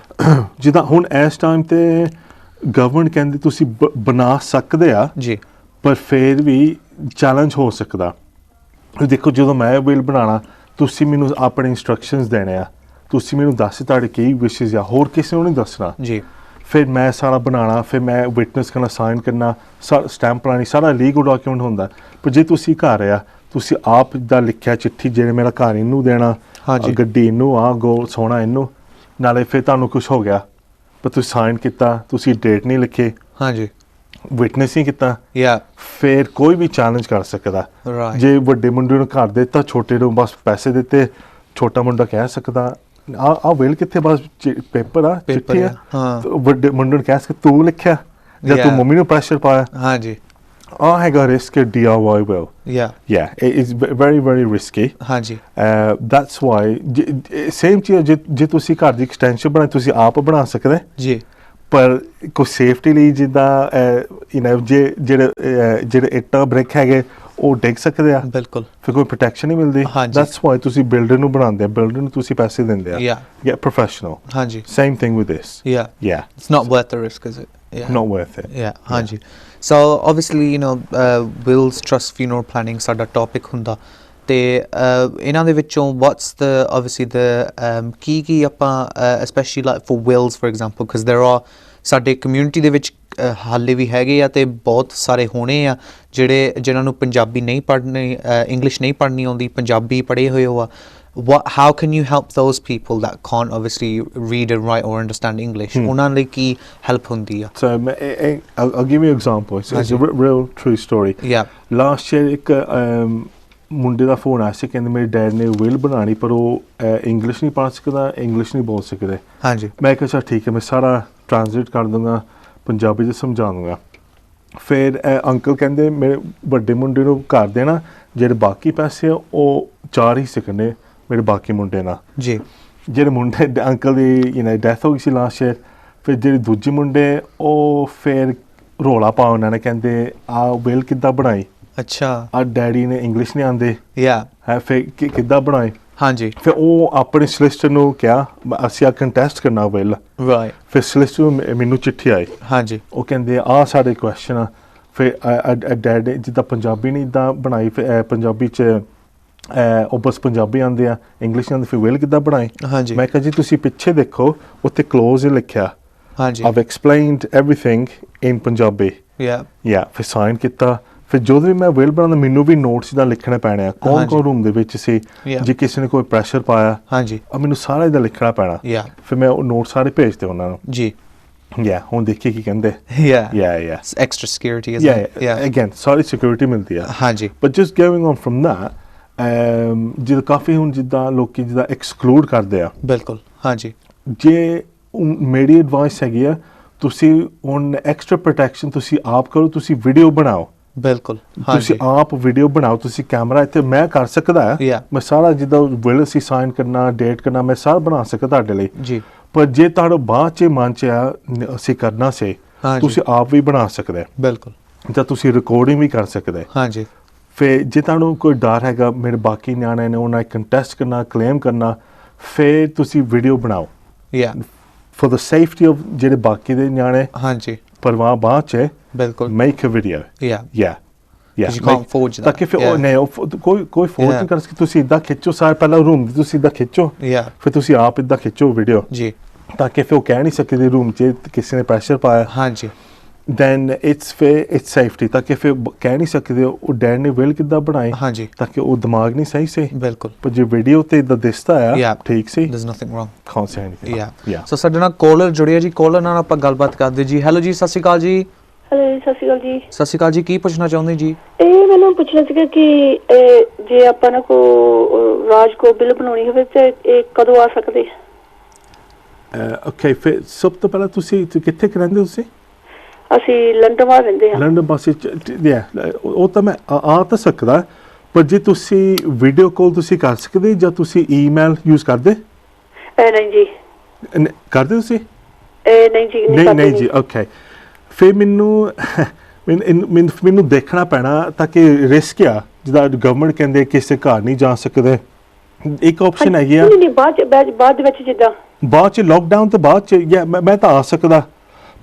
ਜਿੱਦਾਂ ਹੁਣ ਇਸ ਟਾਈਮ ਤੇ ਗਵਰਨਮੈਂਟ ਕਹਿੰਦੀ ਤੁਸੀਂ ਬਣਾ ਸਕਦੇ ਆ ਜੀ, ਪਰ ਫਿਰ ਵੀ ਚੈਲੰਜ ਹੋ ਸਕਦਾ। ਦੇਖੋ ਜਦੋਂ ਮੈਂ ਵਿਲ ਬਣਾਉਣਾ, ਤੁਸੀਂ ਮੈਨੂੰ ਆਪਣੇ ਇੰਸਟਰਕਸ਼ਨਸ ਦੇਣੇ ਆ, ਤੁਸੀਂ ਮੈਨੂੰ ਦੱਸ ਤੁਹਾਡੇ ਕੀ ਵਿਸ਼ੇਸ ਆ, ਹੋਰ ਕਿਸੇ ਨੂੰ ਨਹੀਂ ਦੱਸਣਾ ਜੀ। ਫਿਰ ਮੈਂ ਸਾਰਾ ਬਣਾਉਣਾ, ਫਿਰ ਮੈਂ ਵਿਟਨੈਸ ਕਰਨਾ, ਸਾਈਨ ਕਰਨਾ, ਸਟੈਂਪ ਲਾਉਣੀ, ਸਾਰਾ ਲੀਗਲ ਡਾਕੂਮੈਂਟ ਹੁੰਦਾ। ਪਰ ਜੇ ਤੁਸੀਂ ਘਰ ਆ, ਤੁਸੀਂ ਆਪ ਦਾ ਲਿਖਿਆ ਚਿੱਠੀ ਜਿਹੜੇ ਮੇਰਾ ਘਰ ਇਹਨੂੰ ਦੇਣਾ, ਗੱਡੀ ਇਹਨੂੰ, ਆ ਗੋਲ ਸੋਨਾ ਇਹਨੂੰ, ਨਾਲੇ ਫਿਰ ਤੁਹਾਨੂੰ ਕੁਛ ਹੋ ਗਿਆ ਪਰ ਤੁਸੀਂ ਸਾਈਨ ਕੀਤਾ, ਤੁਸੀਂ ਡੇਟ ਨਹੀਂ ਲਿਖੇ, ਹਾਂਜੀ, ਵਿਟਨੈਸ ਨਹੀਂ ਕੀਤਾ, ਫਿਰ ਕੋਈ ਵੀ ਚੈਲੰਜ ਕਰ ਸਕਦਾ। ਜੇ ਵੱਡੇ ਮੁੰਡੇ ਨੂੰ ਘਰ ਦਿੱਤਾ, ਛੋਟੇ ਨੂੰ ਬਸ ਪੈਸੇ ਦਿੱਤੇ, ਛੋਟਾ ਮੁੰਡਾ ਕਹਿ ਸਕਦਾ ਆ ਵਿਲ ਕਿੱਥੇ, ਬਸ ਪੇਪਰ ਆ, ਚਿੱਠੀ ਆ। ਵੱਡੇ ਮੁੰਡੇ ਨੂੰ ਕਹਿ ਸਕਦਾ ਤੂੰ ਲਿਖਿਆ ਜਾਂ ਤੂੰ ਮੰਮੀ ਨੂੰ ਪ੍ਰੈਸ਼ਰ ਪਾਇਆ। ਹਾਂਜੀ, ਆ ਹੈਗਾ risk DIY will. Yeah, it is very very risky. ਹਾਂਜੀ, that's why same ਚੀਜ਼ ਜੇ ਤੁਸੀਂ ਘਰ ਦੀ ਐਕਸਟੈਂਸ਼ਨ ਬਣਾਈ, ਤੁਸੀਂ ਆਪ ਬਣਾ ਸਕਦੇ ਜੀ, ਪਰ ਕੋਈ ਸੇਫਟੀ ਲਈ ਜਿੱਦਾਂ ਜਿਹੜੇ ਇੱਟਾਂ ਬ੍ਰਿਕ ਹੈਗੇ ਉਹ ਡਿੱਗ ਸਕਦੇ ਆ, ਬਿਲਕੁਲ, ਫਿਰ ਕੋਈ ਪ੍ਰੋਟੈਕਸ਼ਨ ਨਹੀਂ ਮਿਲਦੀ। ਦੈਟਸ ਵਾਈ ਤੁਸੀਂ ਬਿਲਡਰ ਨੂੰ ਬਣਾਉਂਦੇ ਆ, ਬਿਲਡਰ ਨੂੰ ਤੁਸੀਂ ਪੈਸੇ ਦਿੰਦੇ ਆ, ਗੈਟ ਪ੍ਰੋਫੈਸ਼ਨਲ। ਹਾਂਜੀ, same thing with this. yeah, it's not worth the risk, is it? Not worth it. ਹਾਂਜੀ। So obviously wills, trust, funeral planning ਸਾਡਾ ਟੌਪਿਕ ਹੁੰਦਾ ਤੇ ਇਹਨਾਂ ਦੇ ਵਿੱਚੋਂ what's the obviously the ਕੀ ਆਪਾਂ especially like for wills for example, because there are ਸਾਡੇ community ਦੇ ਵਿੱਚ ਹਾਲੇ ਵੀ ਹੈਗੇ ਆ ਤੇ ਬਹੁਤ ਸਾਰੇ ਹੋਣੇ ਆ ਜਿਹਨਾਂ ਨੂੰ ਪੰਜਾਬੀ ਨਹੀਂ ਪੜ੍ਹਨੀ, ਇੰਗਲਿਸ਼ ਨਹੀਂ ਪੜ੍ਹਨੀ ਆਉਂਦੀ, ਪੰਜਾਬੀ ਪੜ੍ਹੇ ਹੋਏ ਹੋ ਆ। How can you help those people that can't obviously read and write or understand English? ਉਹਨਾਂ ਲਈ ਕੀ help ਹੁੰਦੀ ਆ? So I'll give you an example. It's a real true story. Last year ਇੱਕ ਮੁੰਡੇ ਦਾ ਫੋਨ ਆਇਆ ਸੀ, ਕਹਿੰਦੇ ਮੇਰੇ ਡੈਡ ਨੇ ਵਿਲ ਬਣਾਉਣੀ ਪਰ ਉਹ ਇੰਗਲਿਸ਼ ਨਹੀਂ ਪੜ੍ਹ ਸਕਦਾ, ਇੰਗਲਿਸ਼ ਨਹੀਂ ਬੋਲ ਸਕਦੇ। ਹਾਂਜੀ, ਮੈਂ ਕਿਹਾ ਚਲ ਠੀਕ ਹੈ, ਮੈਂ ਸਾਰਾ ਟ੍ਰਾਂਸਲੇਟ ਕਰ ਦੂੰਗਾ, ਪੰਜਾਬੀ 'ਚ ਸਮਝਾ ਦੂੰਗਾ। ਫਿਰ ਅੰਕਲ ਕਹਿੰਦੇ ਮੇਰੇ ਵੱਡੇ ਮੁੰਡੇ ਨੂੰ ਕਰ ਦੇਣਾ, ਜਿਹੜੇ ਬਾਕੀ ਪੈਸੇ ਆ ਉਹ 4 ਹਿੱਸੇ ਕਰਨੇ ਮੇਰੇ ਬਾਕੀ ਮੁੰਡੇ ਨਾਲ ਜੀ। ਜਿਹੜੇ ਮੁੰਡੇ ਅੰਕਲ ਦੀ ਡੈਥ ਹੋ ਗਈ ਸੀ ਲਾਸਟ ਈਅਰ, ਫਿਰ ਜਿਹੜੇ ਦੂਜੇ ਮੁੰਡੇ ਉਹ ਫਿਰ ਰੌਲਾ ਪਾ ਉਹਨਾਂ ਨੇ, ਕਹਿੰਦੇ ਆ ਵਿਲ ਕਿੱਦਾਂ ਬਣਾਈ? ਅੱਛਾ, ਆ ਡੈਡੀ ਨੇ ਇੰਗਲਿਸ਼ ਨਹੀਂ ਆਉਂਦੇ ਹੈ, ਫਿਰ ਕਿੱਦਾਂ ਬਣਾਏ? ਹਾਂਜੀ, ਫਿਰ ਉਹ ਆਪਣੇ ਸਲਿਸਟਰ ਨੂੰ ਕਿਹਾ ਅਸੀਂ ਆ ਕੰਟੈਸਟ ਕਰਨਾ ਵਿਲ। ਫਿਰ ਸਲਿਸਟਰ ਨੂੰ ਮੈਨੂੰ ਚਿੱਠੀ ਆਈ। ਹਾਂਜੀ, ਉਹ ਕਹਿੰਦੇ ਆ ਸਾਡੇ ਕੁਐਸਚਨ ਆ। ਫਿਰ ਡੈਡ ਜਿੱਦਾਂ ਪੰਜਾਬੀ ਨਹੀਂ ਇੱਦਾਂ ਬਣਾਈ, ਫਿਰ ਪੰਜਾਬੀ 'ਚ ਉਹ ਬਸ ਪੰਜਾਬੀ ਆਉਂਦੇ ਆ, ਇੰਗਲਿਸ਼ ਆਉਂਦੇ, ਫਿਰ ਵਿਲ ਕਿੱਦਾਂ ਬਣਾਏ? ਹਾਂਜੀ, ਮੈਂ ਕਿਹਾ ਜੀ ਤੁਸੀਂ ਪਿੱਛੇ ਦੇਖੋ, ਉੱਥੇ ਕਲੋਜ਼ ਲਿਖਿਆ। ਹਾਂਜੀ, I've explained everything in Punjabi. ਫਿਰ ਸਾਈਨ ਕੀਤਾ। ਫਿਰ ਜਦੋਂ ਵੀ ਮੈਂ ਵਿਲ ਬਣਾਉਂਦਾ ਮੈਨੂੰ ਵੀ ਨੋਟਸ ਦਾ ਲਿਖਣੇ ਪੈਣੇ ਆ, ਕੌਣ ਰੂਮ ਦੇ ਵਿੱਚ ਸੀ, ਜੇ ਕਿਸੇ ਨੇ ਕੋਈ ਪ੍ਰੈਸ਼ਰ ਪਾਇਆ, ਹਾਂਜੀ, ਮੈਨੂੰ ਸਾਰਾ ਇਹਦਾ ਲਿਖਣਾ ਪੈਣਾ। ਫਿਰ ਮੈਂ ਉਹ ਨੋਟ ਸਾਰੇ ਭੇਜਦੇ ਉਹਨਾਂ ਨੂੰ ਜੀ। ਹੁਣ ਦੇਖੀਏ ਕੀ ਕਹਿੰਦੇ। extra security, isn't it? Again, sorry security ਮਿਲਦੀ ਆ। ਹਾਂਜੀ, but just going on from that, ਜਿੱਦਾਂ ਕਾਫੀ ਹੁਣ ਜਿੱਦਾਂ ਲੋਕੀ ਜਿੱਦਾਂ ਐਕਸਕਲੂਡ ਕਰਦੇ ਆ। ਬਿਲਕੁਲ, ਹਾਂਜੀ, ਜੇ ਮੇਰੀ ਐਡਵਾਈਸ ਹੈਗੀ ਆ, ਤੁਸੀਂ ਹੁਣ ਐਕਸਟਰਾ ਪ੍ਰੋਟੈਕਸ਼ਨ ਤੁਸੀਂ ਆਪ ਕਰੋ, ਤੁਸੀਂ ਵੀਡੀਓ ਬਣਾਓ। ਬਿਲਕੁਲ, ਤੁਸੀਂ ਆਪ ਵੀਡੀਓ ਬਣਾਓ, ਤੁਸੀਂ ਕੈਮਰਾ ਇੱਥੇ ਮੈਂ ਕਰ ਸਕਦਾ ਹੈ, ਮੈਂ ਸਾਰਾ ਜਿੱਦਾਂ ਵਿਲ ਅਸੀਂ ਸਾਈਨ ਕਰਨਾ, ਡੇਟ ਕਰਨਾ, ਮੈਂ ਸਾਰਾ ਬਣਾ ਸਕਦਾ ਤੁਹਾਡੇ ਲਈ ਜੀ। ਪਰ ਜੇ ਤੁਹਾਡਾ ਬਾਅਦ 'ਚ ਮਨ 'ਚ ਆ ਅਸੀਂ ਕਰਨਾ ਸੀ, ਤੁਸੀਂ ਆਪ ਵੀ ਬਣਾ ਸਕਦੇ। ਬਿਲਕੁਲ, ਜਾਂ ਤੁਸੀਂ ਰਿਕਾਰਡਿੰਗ ਵੀ ਕਰ ਸਕਦੇ। ਹਾਂਜੀ, ਫਿਰ ਜੇ ਤੁਹਾਨੂੰ ਕੋਈ ਡਰ ਹੈਗਾ ਮੇਰੇ ਬਾਕੀ ਨਿਆਣੇ ਨੇ ਉਹਨਾਂ ਕੰਟੈਸਟ ਕਰਨਾ, ਕਲੇਮ ਕਰਨਾ, ਫਿਰ ਤੁਸੀਂ ਵੀਡੀਓ ਬਣਾਓ ਫॉर ਦ ਸੇਫਟੀ ਆਫ ਜਿਹੜੇ ਬਾਕੀ ਦੇ ਨਿਆਣੇ। ਹਾਂਜੀ, ਪਰ ਬਾਅਦ 'ਚ ਬਿਲਕੁਲ make a video. you can't forge that, ਤਾਂ ਕਿ ਫਿਰ ਕੋਈ ਫੋਰਜ ਨਹੀਂ ਕਰ ਸਕਦੇ। ਤੁਸੀਂ ਇੱਦਾਂ ਖਿੱਚੋ, ਸਾਰੇ ਪਹਿਲਾਂ ਰੂਮ ਦੀ ਤੁਸੀਂ ਇੱਦਾਂ ਖਿੱਚੋ, ਫਿਰ ਤੁਸੀਂ ਆਪ ਇੱਦਾਂ ਖਿੱਚੋ ਵੀਡੀਓ ਜੀ, ਤਾਂ ਕਿ ਫਿਰ ਉਹ ਕਹਿ ਨਹੀਂ ਸਕਦੇ ਰੂਮ 'ਚ ਕਿਸੇ ਨੇ ਪ੍ਰੈਸ਼ਰ ਪਾਇਆ। ਹਾਂਜੀ, then it's safety, ਤਾਂ ਕਿ ਫਿਰ ਕਹਿ ਨਹੀਂ ਸਕਦੇ ਉਹ ਡੈਡ ਨੇ ਵਿਲ ਕਿੱਦਾਂ ਬਣਾਏ। ਹਾਂਜੀ, ਤਾਂ ਕਿ ਉਹ ਦਿਮਾਗ ਨਹੀਂ ਸਹੀ ਸੀ। ਬਿਲਕੁਲ, ਪਰ ਜੇ ਵੀਡੀਓ ਤੇ ਇੱਦਾਂ ਦਿਸਦਾ ਆ ਠੀਕ ਸੀ, there's nothing wrong, can't say anything। ਸੋ ਸਾਡੇ ਨਾਲ ਕਾਲਰ ਜੁੜਿਆ ਜੀ, ਕਾਲਰ ਨਾਲ ਆਪਾਂ ਗੱਲਬਾਤ ਕਰਦੇ ਜੀ। ਹੈਲੋ ਜੀ, ਸਤਿ ਸ਼੍ਰੀ ਅਕਾਲ ਜੀ। ਹੈਲੋ, ਸਤਿ ਸ਼੍ਰੀ ਅਕਾਲ ਜੀ। ਸਤਿ ਸ਼੍ਰੀ ਅਕਾਲ ਜੀ, ਕੀ ਪੁੱਛਣਾ ਚਾਹੁੰਦੇ ਜੀ? ਇਹ ਮੈਨੂੰ ਪੁੱਛਣਾ ਸੀਗਾ ਕਿ ਜੇ ਆਪਾਂ ਨਾ ਰਾਜ ਕੋ ਬਿੱਲ ਬਣਾਉਣੀ ਹੋਵੇ ਤੇ ਇਹ ਕਦੋਂ ਆ ਸਕਦੇ? ਓਕੇ, ਫਿਰ ਸਭ ਤੋਂ ਪਹਿਲਾਂ ਤੁਸੀਂ ਕਿੱਥੇ ਰਹਿੰਦੇ ਹੋ? ਤੁਸੀਂ? ਅਸੀਂ ਲੰਡਨ ਬਾਹਰ ਰਹਿੰਦੇ ਹਾਂ। ਲੰਡਨ ਪਾਸੇ ਉਹ ਤਾਂ ਮੈਂ ਆ ਤਾਂ ਸਕਦਾ, ਪਰ ਜੇ ਤੁਸੀਂ ਵੀਡੀਓ ਕਾਲ ਤੁਸੀਂ ਕਰ ਸਕਦੇ ਜਾਂ ਤੁਸੀਂ ਈਮੇਲ ਯੂਜ਼ ਕਰਦੇ? ਨਹੀਂ ਜੀ। ਕਰਦੇ ਤੁਸੀਂ? ਨਹੀਂ ਜੀ। ਨਹੀਂ ਜੀ, ਓਕੇ। ਫਿਰ ਮੈਨੂੰ ਦੇਖਣਾ ਪੈਣਾ ਤਾਂ ਕਿ ਰਿਸਕ ਆ, ਜਿੱਦਾਂ ਗਵਰਨਮੈਂਟ ਕਹਿੰਦੇ ਕਿਸੇ ਘਰ ਨਹੀਂ ਜਾ ਸਕਦੇ। ਇੱਕ ਆਪਸ਼ਨ ਹੈਗੀ ਆ ਨਹੀਂ, ਬਾਅਦ ਦੇ ਵਿੱਚ ਜਿੱਦਾਂ ਬਾਅਦ 'ਚ ਲੋਕਡਾਊਨ ਤੋਂ ਬਾਅਦ 'ਚ ਮੈਂ ਤਾਂ ਆ ਸਕਦਾ,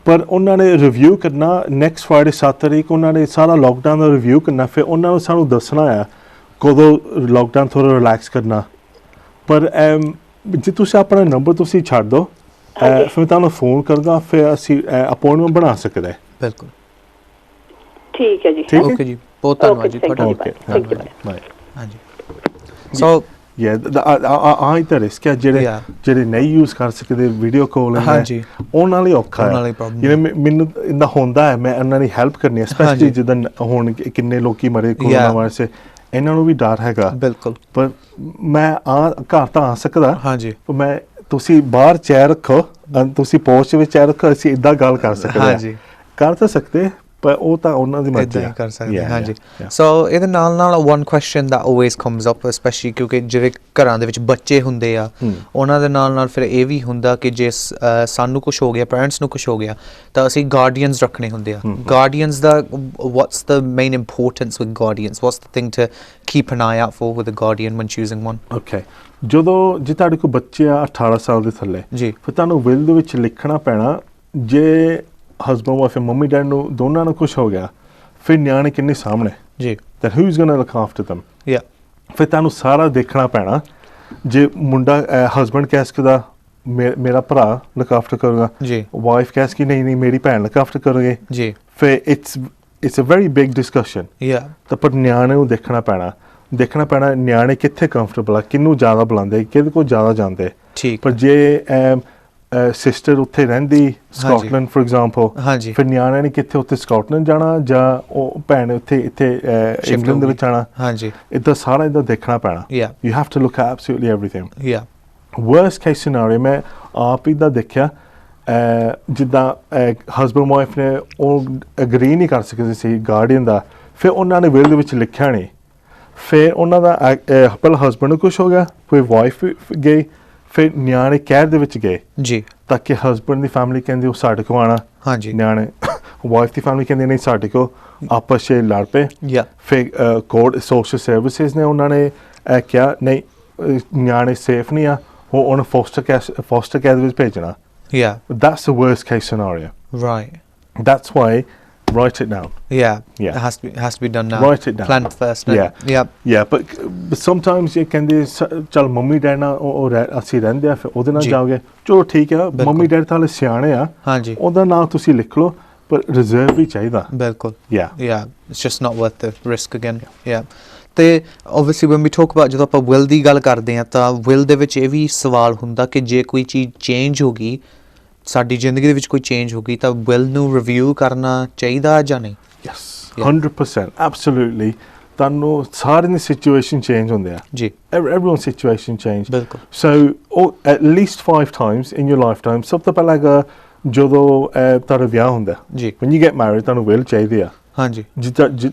ਪਰ ਉਹਨਾਂ ਨੇ ਰਿਵਿਊ ਕਰਨਾ ਨੈਕਸਟ ਫਰਾਈਡੇ 7 ਤਰੀਕ, ਉਹਨਾਂ ਨੇ ਸਾਰਾ ਲੋਕਡਾਊਨ ਦਾ ਰਿਵਿਊ ਕਰਨਾ, ਫਿਰ ਉਹਨਾਂ ਨੂੰ ਸਾਨੂੰ ਦੱਸਣਾ ਆ ਕਦੋਂ ਲੋਕਡਾਊਨ ਥੋੜ੍ਹਾ ਰਿਲੈਕਸ ਕਰਨਾ। ਪਰ ਜੇ ਤੁਸੀਂ ਆਪਣਾ ਨੰਬਰ ਤੁਸੀਂ ਛੱਡ ਦਿਓ, ਫਿਰ ਮੈਂ ਤੁਹਾਨੂੰ ਫੋਨ ਕਰਦਾ, ਫਿਰ ਅਸੀਂ ਅਪਾਇੰਟਮੈਂਟ ਬਣਾ ਸਕਦੇ। ਬਿਲਕੁਲ ਠੀਕ ਹੈ ਜੀ। ਓਕੇ ਜੀ, ਬਹੁਤ ਧੰਨਵਾਦ ਜੀ ਤੁਹਾਡਾ। Okay, bye. ਹਾਂਜੀ, ਸੋ ਆਹ ਤਾਂ ਰਿਸਕ ਹੈ ਜਿਹੜੇ ਨਹੀਂ ਯੂਜ਼ ਕਰ ਸਕਦੇ ਵੀਡੀਓ ਕਾਲ, ਹਾਂਜੀ, ਉਹਨਾਂ ਲਈ ਔਖਾ ਹੈ। ਮੈਨੂੰ ਇੰਨਾ ਹੁੰਦਾ ਹੈ, ਮੈਂ ਇਹਨਾਂ ਦੀ ਹੈਲਪ ਕਰਨੀ ਹੈ, ਸਪੈਸ਼ਲੀ ਜਿੱਦਾਂ ਹੁਣ ਕਿੰਨੇ ਲੋਕੀ ਮਰੇ ਕੋਰੋਨਾ ਵਾਇਰਸ, ਇਹਨਾਂ ਨੂੰ ਵੀ ਡਰ ਹੈਗਾ। ਬਿਲਕੁਲ, ਪਰ ਮੈਂ ਘਰ ਤਾਂ ਆ ਸਕਦਾ। ਹਾਂਜੀ, ਮੈਂ ਤੁਸੀਂ ਬਾਹਰ ਚੇਅਰ ਰੱਖੋ, ਤੁਸੀਂ ਪੋਸਟ ਵਿੱਚ ਚੇਅਰ ਰੱਖੋ, ਅਸੀਂ ਇੱਦਾਂ ਗੱਲ ਕਰ ਸਕਦੇ ਹਾਂ। ਹਾਂਜੀ, ਕਰ ਤਾਂ ਸਕਦੇ, ਪਰ ਉਹ ਤਾਂ ਉਹਨਾਂ ਦੀ ਮਰਜ਼ੀ ਹੈ। ਕਰ ਸਕਦੇ। ਹਾਂਜੀ, ਸੋ ਇਹਦੇ ਨਾਲ ਵਨ ਕੁਐਸਚਨ ਦਾ ਆਲਵੇਜ਼ ਕਮਸ ਅਪ, ਸਪੈਸ਼ਲੀ ਕਿਉਂਕਿ ਜਿਹੜੇ ਘਰਾਂ ਦੇ ਵਿੱਚ ਬੱਚੇ ਹੁੰਦੇ ਆ, ਉਹਨਾਂ ਦੇ ਨਾਲ ਫਿਰ ਇਹ ਵੀ ਹੁੰਦਾ ਕਿ ਜੇ ਸਾਨੂੰ ਕੁਝ ਹੋ ਗਿਆ, ਪੈਰੈਂਟਸ ਨੂੰ ਕੁਝ ਹੋ ਗਿਆ, ਤਾਂ ਅਸੀਂ ਗਾਰਡੀਅਨਸ ਰੱਖਣੇ ਹੁੰਦੇ ਆ। ਗਾਰਡੀਅਨਸ ਦਾ what's the main importance with guardians, what's the thing to keep an eye out for with a guardian one choosing one? Okay, ਜੇ ਤੁਹਾਡੇ ਕੋਲ ਬੱਚੇ ਆ 18 ਸਾਲ ਦੇ ਥੱਲੇ ਜੀ, ਫਿਰ ਤੁਹਾਨੂੰ ਵਿਲ ਦੇ ਵਿੱਚ ਲਿਖਣਾ ਪੈਣਾ, ਜੇ ਹਸਬੈਂਡ ਵਾਈਫ ਮੰਮੀ ਡੈਡ ਨੂੰ ਦੋਨਾਂ ਨੂੰ ਕੁਝ ਹੋ ਗਿਆ, ਫਿਰ ਨਿਆਣੇ ਕਿੰਨੇ ਸਾਹਮਣੇ ਜੀ, ਤਾਂ who is going to look after them? ਫਿਰ ਤੁਹਾਨੂੰ ਸਾਰਾ ਦੇਖਣਾ ਪੈਣਾ। ਜੇ ਮੁੰਡਾ ਹਸਬੈਂਡ ਕਹਿ ਸਕਦਾ ਮੇਰਾ ਭਰਾ ਲੁੱਕ ਆਫਟਰ ਕਰੂਗਾ ਜੀ, ਵਾਈਫ ਕਹਿ ਸਕਦੀ ਨਹੀਂ ਮੇਰੀ ਭੈਣ ਲੁੱਕ ਆਫਟਰ ਕਰੂਗੀ ਜੀ, ਫਿਰ it's a very big discussion. ਤਾਂ ਪਰ ਨਿਆਣੇ ਨੂੰ ਦੇਖਣਾ ਪੈਣਾ ਨਿਆਣੇ ਕਿੱਥੇ ਕੰਫਰਟੇਬਲ ਆ, ਕਿਹਨੂੰ ਜ਼ਿਆਦਾ ਬੁਲਾਉਂਦੇ, ਕਿਹਦੇ ਕੋਲ ਜ਼ਿਆਦਾ ਜਾਂਦੇ। ਪਰ ਜੇ ਸਿਸਟਰ ਉੱਥੇ ਰਹਿੰਦੀ ਸਕਾਟਲੈਂਡ ਫॉर ਐਗਜ਼ਾਮਪਲ, ਫਿਰ ਨਿਆਣਿਆਂ ਨੇ ਕਿੱਥੇ ਉੱਥੇ ਸਕਾਟਲੈਂਡ ਜਾਣਾ, ਜਾਂ ਉਹ ਭੈਣ ਇੱਥੇ ਇੰਗਲੈਂਡ ਦੇ ਵਿੱਚ ਆਉਣਾ। ਇੱਦਾਂ ਸਾਰਾ ਇੱਦਾਂ ਦੇਖਣਾ ਪੈਣਾ। You have to look absolutely everything. Worst case scenario ਮੈਂ ਆਪ ਇੱਦਾਂ ਦੇਖਿਆ, ਜਿੱਦਾਂ ਹਸਬੈਂਡ ਵਾਈਫ ਨੇ ਉਹ ਅਗਰੀ ਨਹੀਂ ਕਰ ਸਕਦੇ ਸੀ ਗਾਰਡੀਅਨ ਦਾ, ਫਿਰ ਉਹਨਾਂ ਨੇ ਵਿਲ ਦੇ ਵਿੱਚ ਲਿਖਿਆ ਨਹੀਂ, ਫਿਰ ਉਹਨਾਂ ਦਾ ਪਹਿਲਾਂ ਹਸਬੈਂਡ ਨੂੰ ਕੁਛ ਹੋ ਗਿਆ, ਫਿਰ ਵਾਈਫ ਗਈ, ਫਿਰ ਨਿਆਣੇ ਕੈਦ ਦੇ ਵਿੱਚ ਗਏ ਜੀ, ਤਾਂ ਕਿ ਹਸਬੈਂਡ ਦੀ ਫੈਮਿਲੀ ਕਹਿੰਦੀ ਉਹ ਸਾਡੇ ਕੋਲ ਆਉਣਾ, ਹਾਂਜੀ, ਨਿਆਣੇ ਵਾਈਫ ਦੀ ਫੈਮਿਲੀ ਕਹਿੰਦੀ ਨਹੀਂ ਸਾਡੇ ਕੋਲ, ਆਪਸ 'ਚ ਲੜ ਪਏ। ਫਿਰ ਕੋਰਟ ਸੋਸ਼ਲ ਸਰਵਿਸਿਜ਼ ਨੇ ਉਹਨਾਂ ਨੇ ਕਿਹਾ ਨਹੀਂ ਨਿਆਣੇ ਸੇਫ ਨਹੀਂ ਆ, ਉਹਨੂੰ ਫੋਸਟਰ ਕੈਦ ਵਿੱਚ ਭੇਜਣਾ। That's the worst case scenario. Right. That's why write it down. It has to be done now. Write it down. Plan first. But sometimes ਇਹ ਕਹਿੰਦੇ ਚਲ ਮੰਮੀ ਡੈਡ ਨਾਲ ਅਸੀਂ ਰਹਿੰਦੇ ਆ, ਫਿਰ ਉਹਦੇ ਨਾਲ ਜਾਓਗੇ, ਚਲੋ ਠੀਕ ਹੈ, ਮੰਮੀ ਡੈਡ ਤਾਂ ਸਿਆਣੇ ਆ, ਹਾਂਜੀ, ਉਹਦਾ ਨਾਮ ਤੁਸੀਂ ਲਿਖ ਲਓ, ਪਰ ਰਿਜ਼ਰਵ ਵੀ ਚਾਹੀਦਾ। ਬਿਲਕੁਲ, it's just not worth the risk again. ਤੇ obviously when we talk about, ਜਦੋਂ ਆਪਾਂ ਵਿਲ ਦੀ ਗੱਲ ਕਰਦੇ ਹਾਂ, ਤਾਂ ਵਿਲ ਦੇ ਵਿੱਚ ਇਹ ਵੀ ਸਵਾਲ ਹੁੰਦਾ ਕਿ ਜੇ ਕੋਈ ਚੀਜ਼ ਚੇਂਜ ਹੋ ਗਈ, ਸਾਡੀ ਜ਼ਿੰਦਗੀ ਦੇ ਵਿੱਚ ਕੋਈ ਚੇਂਜ ਹੋ ਗਈ, ਤਾਂ ਵਿਲ ਨੂੰ ਰਿਵਿਊ ਕਰਨਾ ਚਾਹੀਦਾ ਜਾਂ ਨਹੀਂ? Yes, 100% absolutely. ਤੁਹਾਨੂੰ ਸਾਰਿਆਂ ਦੀ ਸਿਚੁਏਸ਼ਨ ਚੇਂਜ ਹੁੰਦੇ ਆ ਜੀ, everyone's situation change. ਬਿਲਕੁਲ। ਸੋ at least 5 times in your lifetime, ਸਭ ਤੋਂ ਪਹਿਲਾਂ ਹੈਗਾ ਜਦੋਂ ਤੁਹਾਡਾ ਵਿਆਹ ਹੁੰਦਾ ਜੀ, when you get married, ਤੁਹਾਨੂੰ ਵਿਲ ਚਾਹੀਦੇ ਆ। ਹਾਂਜੀ,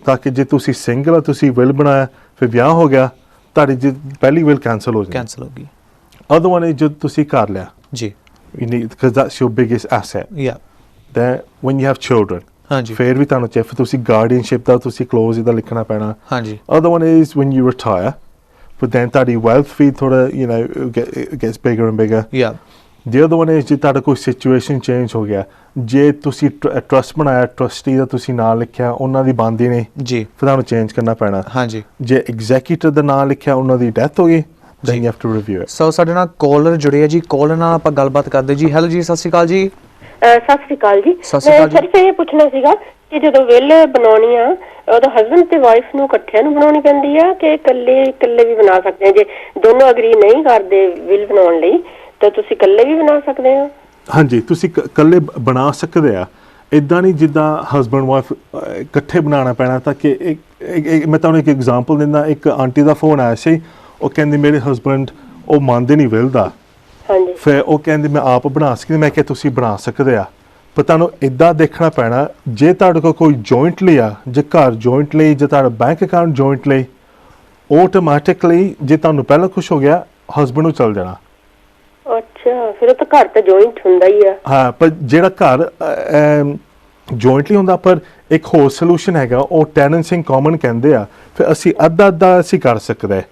ਤਾਂ ਕਿ ਜੇ ਤੁਸੀਂ ਸਿੰਗਲ ਆ, ਤੁਸੀਂ ਵਿਲ ਬਣਾਇਆ, ਫਿਰ ਵਿਆਹ ਹੋ ਗਿਆ, ਤੁਹਾਡੀ ਪਹਿਲੀ ਵਿਲ ਕੈਂਸਲ ਹੋ ਗਈ। ਅਦਰ ਵਨ ਇਜ਼ ਜਦ ਤੁਸੀਂ ਕਰ ਲਿਆ ਜੀ, you need, because that's your biggest asset. Then when you have children, ਹਾਂਜੀ, ਫਿਰ ਵੀ ਤੁਹਾਨੂੰ ਚਾਹੀਦਾ, ਤੁਸੀਂ ਗਾਰਡੀਅਨਸ਼ਿਪ ਦਾ ਤੁਸੀਂ ਕਲੋਜ਼ ਇਹਦਾ ਲਿਖਣਾ ਪੈਣਾ। ਹਾਂਜੀ, other one is when you retire, but then ਤੁਹਾਡੀ wealth ਵੀ ਥੋੜਾ gets bigger and bigger. The other one is ਜੇ ਤੁਹਾਡਾ ਕੋਈ ਸਿਚੁਏਸ਼ਨ ਚੇਂਜ ਹੋ ਗਿਆ, ਜੇ ਤੁਸੀਂ ਟਰਸਟ ਬਣਾਇਆ, ਟਰਸਟੀ ਦਾ ਤੁਸੀਂ ਨਾਂ ਲਿਖਿਆ, ਉਹਨਾਂ ਦੀ ਬਣਦੀ ਨਹੀਂ ਜੀ, ਫਿਰ ਤੁਹਾਨੂੰ ਚੇਂਜ ਕਰਨਾ ਪੈਣਾ। ਹਾਂਜੀ, ਜੇ ਐਗਜ਼ੀਕਿਊਟਿਵ ਦਾ ਨਾਂ ਲਿਖਿਆ, ਉਹਨਾਂ ਦੀ ਡੈਥ ਹੋ ਗਈ, then you have to review it. So ਸਾਡੇ ਨਾਲ ਕਾਲਰ ਜੁੜੇ ਆ ਜੀ, ਕਾਲਰ ਨਾਲ ਆਪਾਂ ਗੱਲਬਾਤ ਕਰਦੇ ਜੀ। ਹੈਲੋ ਜੀ, ਸਤਿ ਸ਼੍ਰੀ ਅਕਾਲ ਜੀ। ਸਤਿ ਸ਼੍ਰੀ ਅਕਾਲ ਜੀ। ਮੈਂ ਸਿਰਫ ਇਹ ਪੁੱਛਣਾ ਸੀਗਾ ਕਿ ਜਦੋਂ ਵਿਲ ਬਣਾਉਣੀ ਆ, ਉਹਦਾ ਹਸਬੈਂਡ ਤੇ ਵਾਈਫ ਨੂੰ ਇਕੱਠਿਆਂ ਨੂੰ ਬਣਾਉਣੀ ਪੈਂਦੀ ਆ ਕਿ ਇਕੱਲੇ ਵੀ ਬਣਾ ਸਕਦੇ ਆ? ਜੇ ਦੋਨੋਂ ਅਗਰੀ ਨਹੀਂ ਕਰਦੇ ਵਿਲ ਬਣਾਉਣ ਲਈ, ਤਾਂ ਤੁਸੀਂ ਇਕੱਲੇ ਵੀ ਬਣਾ ਸਕਦੇ ਆ? ਹਾਂਜੀ, ਤੁਸੀਂ ਇਕੱਲੇ ਬਣਾ ਸਕਦੇ ਆ, ਇੱਦਾਂ ਨਹੀਂ ਜਿੱਦਾਂ ਹਸਬੈਂਡ ਵਾਈਫ ਇਕੱਠੇ ਬਣਾਉਣਾ ਪੈਣਾ। ਤਾਂ ਕਿ ਮੈਂ ਤੁਹਾਨੂੰ ਇੱਕ ਐਗਜ਼ਾਮਪਲ ਦਿੰਦਾ, ਇੱਕ ਆਂਟੀ ਦਾ ਫੋਨ ਆਇਆ ਸੀ, ਉਹ ਕਹਿੰਦੇ ਮੇਰੇ ਹਸਬੈਂਡ ਉਹ ਮੰਨਦੇ ਨਹੀਂ ਵਿਲ ਦਾ, ਫਿਰ ਉਹ ਕਹਿੰਦੇ ਮੈਂ ਆਪ ਬਣਾ ਸਕਦੀ। ਮੈਂ ਕਿਹਾ ਤੁਸੀਂ ਬਣਾ ਸਕਦੇ ਆ, ਪਰ ਤੁਹਾਨੂੰ ਇੱਦਾਂ ਦੇਖਣਾ ਪੈਣਾ, ਜੇ ਤੁਹਾਡੇ ਕੋਲ ਕੋਈ ਜੁਆਇੰਟਲੀ ਆ, ਜੇ ਘਰ ਜੁਆਇੰਟਲੀ, ਜੇ ਤੁਹਾਡਾ ਬੈਂਕ ਅਕਾਊਂਟ ਜੁਆਇੰਟਲੀ, ਆਟੋਮੈਟਿਕਲੀ ਜੇ ਤੁਹਾਨੂੰ ਪਹਿਲਾਂ ਕੁਝ ਹੋ ਗਿਆ ਹਸਬੰਡ ਨੂੰ ਚੱਲ ਜਾਣਾ। ਅੱਛਾ, ਫਿਰ ਉਹ ਤਾਂ ਘਰ ਤਾਂ ਜੁਆਇੰਟ ਹੁੰਦਾ ਹੀ ਆ। ਹਾਂ, ਪਰ ਜਿਹੜਾ ਘਰ ਜੁਆਇੰਟਲੀ ਹੁੰਦਾ, ਪਰ ਇੱਕ ਹੋਰ ਸੋਲੂਸ਼ਨ ਹੈਗਾ, ਉਹ ਟੈਨੈਂਸ ਇਨ ਕਾਮਨ ਕਹਿੰਦੇ ਆ। ਫਿਰ ਅਸੀਂ ਅੱਧਾ ਅਸੀਂ ਕਰ ਸਕਦੇ,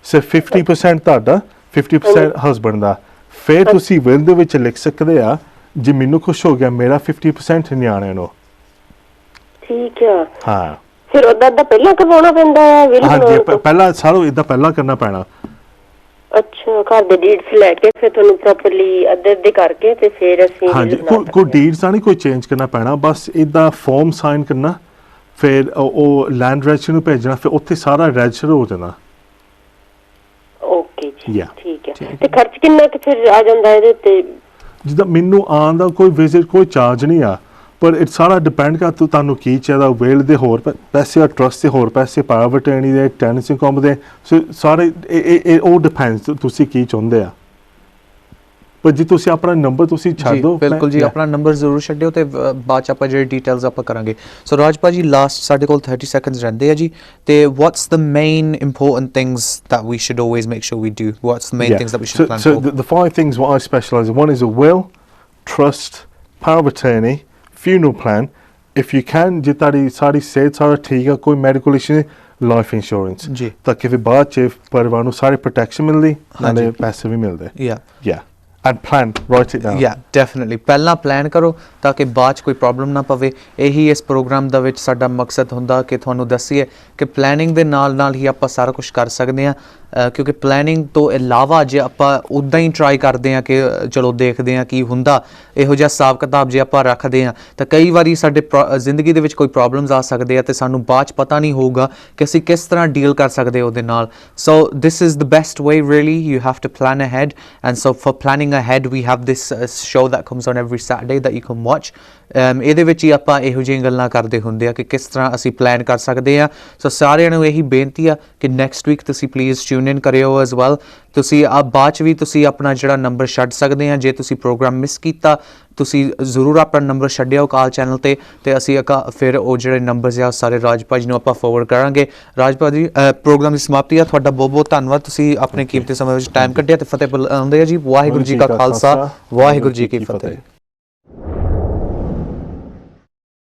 ਸਿਰਫ 50% ਤੁਹਾਡਾ 50% ਹਸਬੰਡ ਦਾ। ਫਿਰ ਤੁਸੀਂ ਵਿਲ ਦੇ ਵਿੱਚ ਲਿਖ ਸਕਦੇ ਆ ਜੇ ਮੈਨੂੰ ਕੁਛ ਹੋ ਗਿਆ ਮੇਰਾ 50% ਨਿਆਣਿਆਂ ਨੂੰ। ਠੀਕ ਆ। ਹਾਂ, ਫਿਰ ਅੱਧਾ ਪਹਿਲਾਂ ਕਰਵਾਉਣਾ ਪੈਂਦਾ ਆ ਵਿਲ? ਹਾਂਜੀ, ਪਹਿਲਾਂ ਸਾਰਾ ਇਦਾਂ ਪਹਿਲਾਂ ਕਰਨਾ ਪੈਣਾ। ਅੱਛਾ, ਘਰ ਦੇ ਡੀਡਸ ਲੈ ਕੇ ਫਿਰ ਤੁਹਾਨੂੰ ਪ੍ਰੋਪਰਲੀ ਅੱਧੇ ਕਰਕੇ ਤੇ ਫਿਰ ਅਸੀਂ ਹਾਂਜੀ, ਕੋਈ ਡੀਡਸ ਨਹੀਂ ਕੋਈ ਚੇਂਜ ਕਰਨਾ ਪੈਣਾ, ਬਸ ਇਦਾਂ ਫਾਰਮ ਸਾਈਨ ਕਰਨਾ, ਫਿਰ ਉਹ ਲੈਂਡ ਰਜਿਸਟਰ ਨੂੰ ਭੇਜਣਾ, ਫਿਰ ਉੱਥੇ ਸਾਰਾ ਰਜਿਸਟਰ ਹੋ ਜਾਣਾ। ਓਕੇ ਜੀ, ਠੀਕ ਹੈ। ਤੇ ਖਰਚ ਕਿੰਨਾ ਕੁ ਫਿਰ ਆ ਜਾਂਦਾ ਇਹਦੇ ਉੱਤੇ? ਜਿੱਦਾਂ ਮੈਨੂੰ ਆਉਣ ਦਾ ਕੋਈ ਵਿਜ਼ਿਟ ਕੋਈ ਚਾਰਜ ਨਹੀਂ ਆ, ਪਰ ਇਹ ਸਾਰਾ ਡਿਪੈਂਡ ਕਰ ਤੁਹਾਨੂੰ ਕੀ ਚਾਹੀਦਾ, ਵੇਲ ਦੇ ਹੋਰ ਪੈਸੇ ਆ, ਟਰਸਟ ਦੇ ਹੋਰ ਪੈਸੇ, ਪਾਵਰ ਆਫ ਅਟਾਰਨੀ ਦੇ, ਟੈਨੈਂਸ ਇਨ ਕਾਮਨ ਦੇ, ਸਾਰੇ ਇਹ ਉਹ ਡਿਪੈਂਡਸ ਤੁਸੀਂ ਕੀ ਚਾਹੁੰਦੇ ਆ। ਪਰ ਜੇ ਤੁਸੀਂ ਆਪਣਾ ਨੰਬਰ ਤੁਸੀਂ ਛੱਡ ਦਿਓ। ਬਿਲਕੁਲ ਜੀ, ਆਪਣਾ ਨੰਬਰ ਜ਼ਰੂਰ ਛੱਡਿਓ ਤੇ ਬਾਅਦ ਚ ਆਪਾਂ ਜਿਹੜੀ ਡਿਟੇਲਸ ਆਪਾਂ ਕਰਾਂਗੇ। ਸੋ ਰਾਜ ਭਾਜੀ, ਲਾਸਟ ਸਾਡੇ ਕੋਲ 30 ਸੈਕਿੰਡਸ ਰਹਿੰਦੇ ਆ ਜੀ, ਤੇ what's the main important things that we should always make sure we do? What's the main things that we should plan for? So the 5 things what I specialize in, one is a will, trust, power of attorney, funeral plan. If you can, ਜੇ ਤੁਹਾਡੀ ਸਾਰੀ ਸਿਹਤ ਸਾਰਾ ਠੀਕ ਆ, ਕੋਈ medical issue ਨਹੀਂ, life insurance ਜੀ, ਤਾਂ ਕਿ ਫਿਰ ਬਾਅਦ ਚ ਪਰਿਵਾਰ ਨੂੰ ਸਾਰੀ ਪ੍ਰੋਟੈਕਸ਼ਨ ਮਿਲਦੀ, ਨਾਲੇ ਪੈਸੇ ਵੀ ਮਿਲਦੇ। yeah and plan, write it down. Yeah, definitely ਪਹਿਲਾਂ ਪਲਾਨ ਕਰੋ ਤਾਂ ਕਿ ਬਾਅਦ 'ਚ ਕੋਈ ਪ੍ਰੋਬਲਮ ਨਾ ਪਵੇ। ਇਹੀ ਇਸ ਪ੍ਰੋਗਰਾਮ ਦਾ ਵਿੱਚ ਸਾਡਾ ਮਕਸਦ ਹੁੰਦਾ ਕਿ ਤੁਹਾਨੂੰ ਦੱਸੀਏ ਕਿ ਪਲੈਨਿੰਗ ਦੇ ਨਾਲ ਹੀ ਆਪਾਂ ਸਾਰਾ ਕੁਝ ਕਰ ਸਕਦੇ ਹਾਂ, ਕਿਉਂਕਿ ਪਲੈਨਿੰਗ ਤੋਂ ਇਲਾਵਾ ਜੇ ਆਪਾਂ ਉੱਦਾਂ ਹੀ ਟਰਾਈ ਕਰਦੇ ਹਾਂ ਕਿ ਚਲੋ ਦੇਖਦੇ ਹਾਂ ਕੀ ਹੁੰਦਾ, ਇਹੋ ਜਿਹਾ ਹਿਸਾਬ ਕਿਤਾਬ ਜੇ ਆਪਾਂ ਰੱਖਦੇ ਹਾਂ ਤਾਂ ਕਈ ਵਾਰੀ ਸਾਡੇ ਜ਼ਿੰਦਗੀ ਦੇ ਵਿੱਚ ਕੋਈ ਪ੍ਰੋਬਲਮਸ ਆ ਸਕਦੇ ਆ ਤੇ ਸਾਨੂੰ ਬਾਅਦ 'ਚ ਪਤਾ ਨਹੀਂ ਹੋਊਗਾ ਕਿ ਅਸੀਂ ਕਿਸ ਤਰ੍ਹਾਂ ਡੀਲ ਕਰ ਸਕਦੇ ਉਹਦੇ ਨਾਲ। So this is the best way really, you have to plan ahead, and so for planning ahead we have this show that comes on every Saturday that you can watch. ਇਹਦੇ ਵਿੱਚ ਹੀ ਆਪਾਂ ਇਹੋ ਜਿਹੀਆਂ ਗੱਲਾਂ ਕਰਦੇ ਹੁੰਦੇ ਆ ਕਿ ਕਿਸ ਤਰ੍ਹਾਂ ਅਸੀਂ ਪਲਾਨ ਕਰ ਸਕਦੇ ਆ। ਸੋ ਸਾਰਿਆਂ ਨੂੰ ਇਹੀ ਬੇਨਤੀ ਆ ਕਿ ਨੈਕਸਟ ਵੀਕ ਤੁਸੀਂ ਪਲੀਜ਼ ਟਿਊਨ ਇਨ ਕਰਿਓ ਐਜ਼ ਵੈਲ। ਤੁਸੀਂ ਬਾਅਦ 'ਚ ਵੀ ਤੁਸੀਂ ਆਪਣਾ ਜਿਹੜਾ ਨੰਬਰ ਛੱਡ ਸਕਦੇ ਆ, ਜੇ ਤੁਸੀਂ ਪ੍ਰੋਗਰਾਮ ਮਿਸ ਕੀਤਾ ਤੁਸੀਂ ਜ਼ਰੂਰ ਆਪਣਾ ਨੰਬਰ ਛੱਡਿਓ ਕਾਲ ਚੈਨਲ ਤੇ ਅਸੀਂ ਫਿਰ ਉਹ ਜਿਹੜੇ ਨੰਬਰਸ ਆ ਸਾਰੇ ਰਾਜ ਭਾਜੀ ਨੂੰ ਆਪਾਂ ਫੋਰਵਰਡ ਕਰਾਂਗੇ। ਰਾਜ ਭਾਜੀ, ਪ੍ਰੋਗਰਾਮ ਦੀ ਸਮਾਪਤੀ ਆ, ਤੁਹਾਡਾ ਬਹੁਤ ਬਹੁਤ ਧੰਨਵਾਦ, ਤੁਸੀਂ ਆਪਣੇ ਕੀਮਤੀ ਸਮੇਂ ਵਿੱਚ ਟਾਈਮ ਕੱਢਿਆ ਤੇ ਫਤਿਹ ਬੁਲਾਉਂਦੇ ਆ ਜੀ। ਵਾਹਿਗੁਰੂ ਜੀ ਕਾ ਖਾਲਸਾ, ਵਾਹਿਗੁਰੂ ਜੀ ਕੀ ਫਤਿਹ।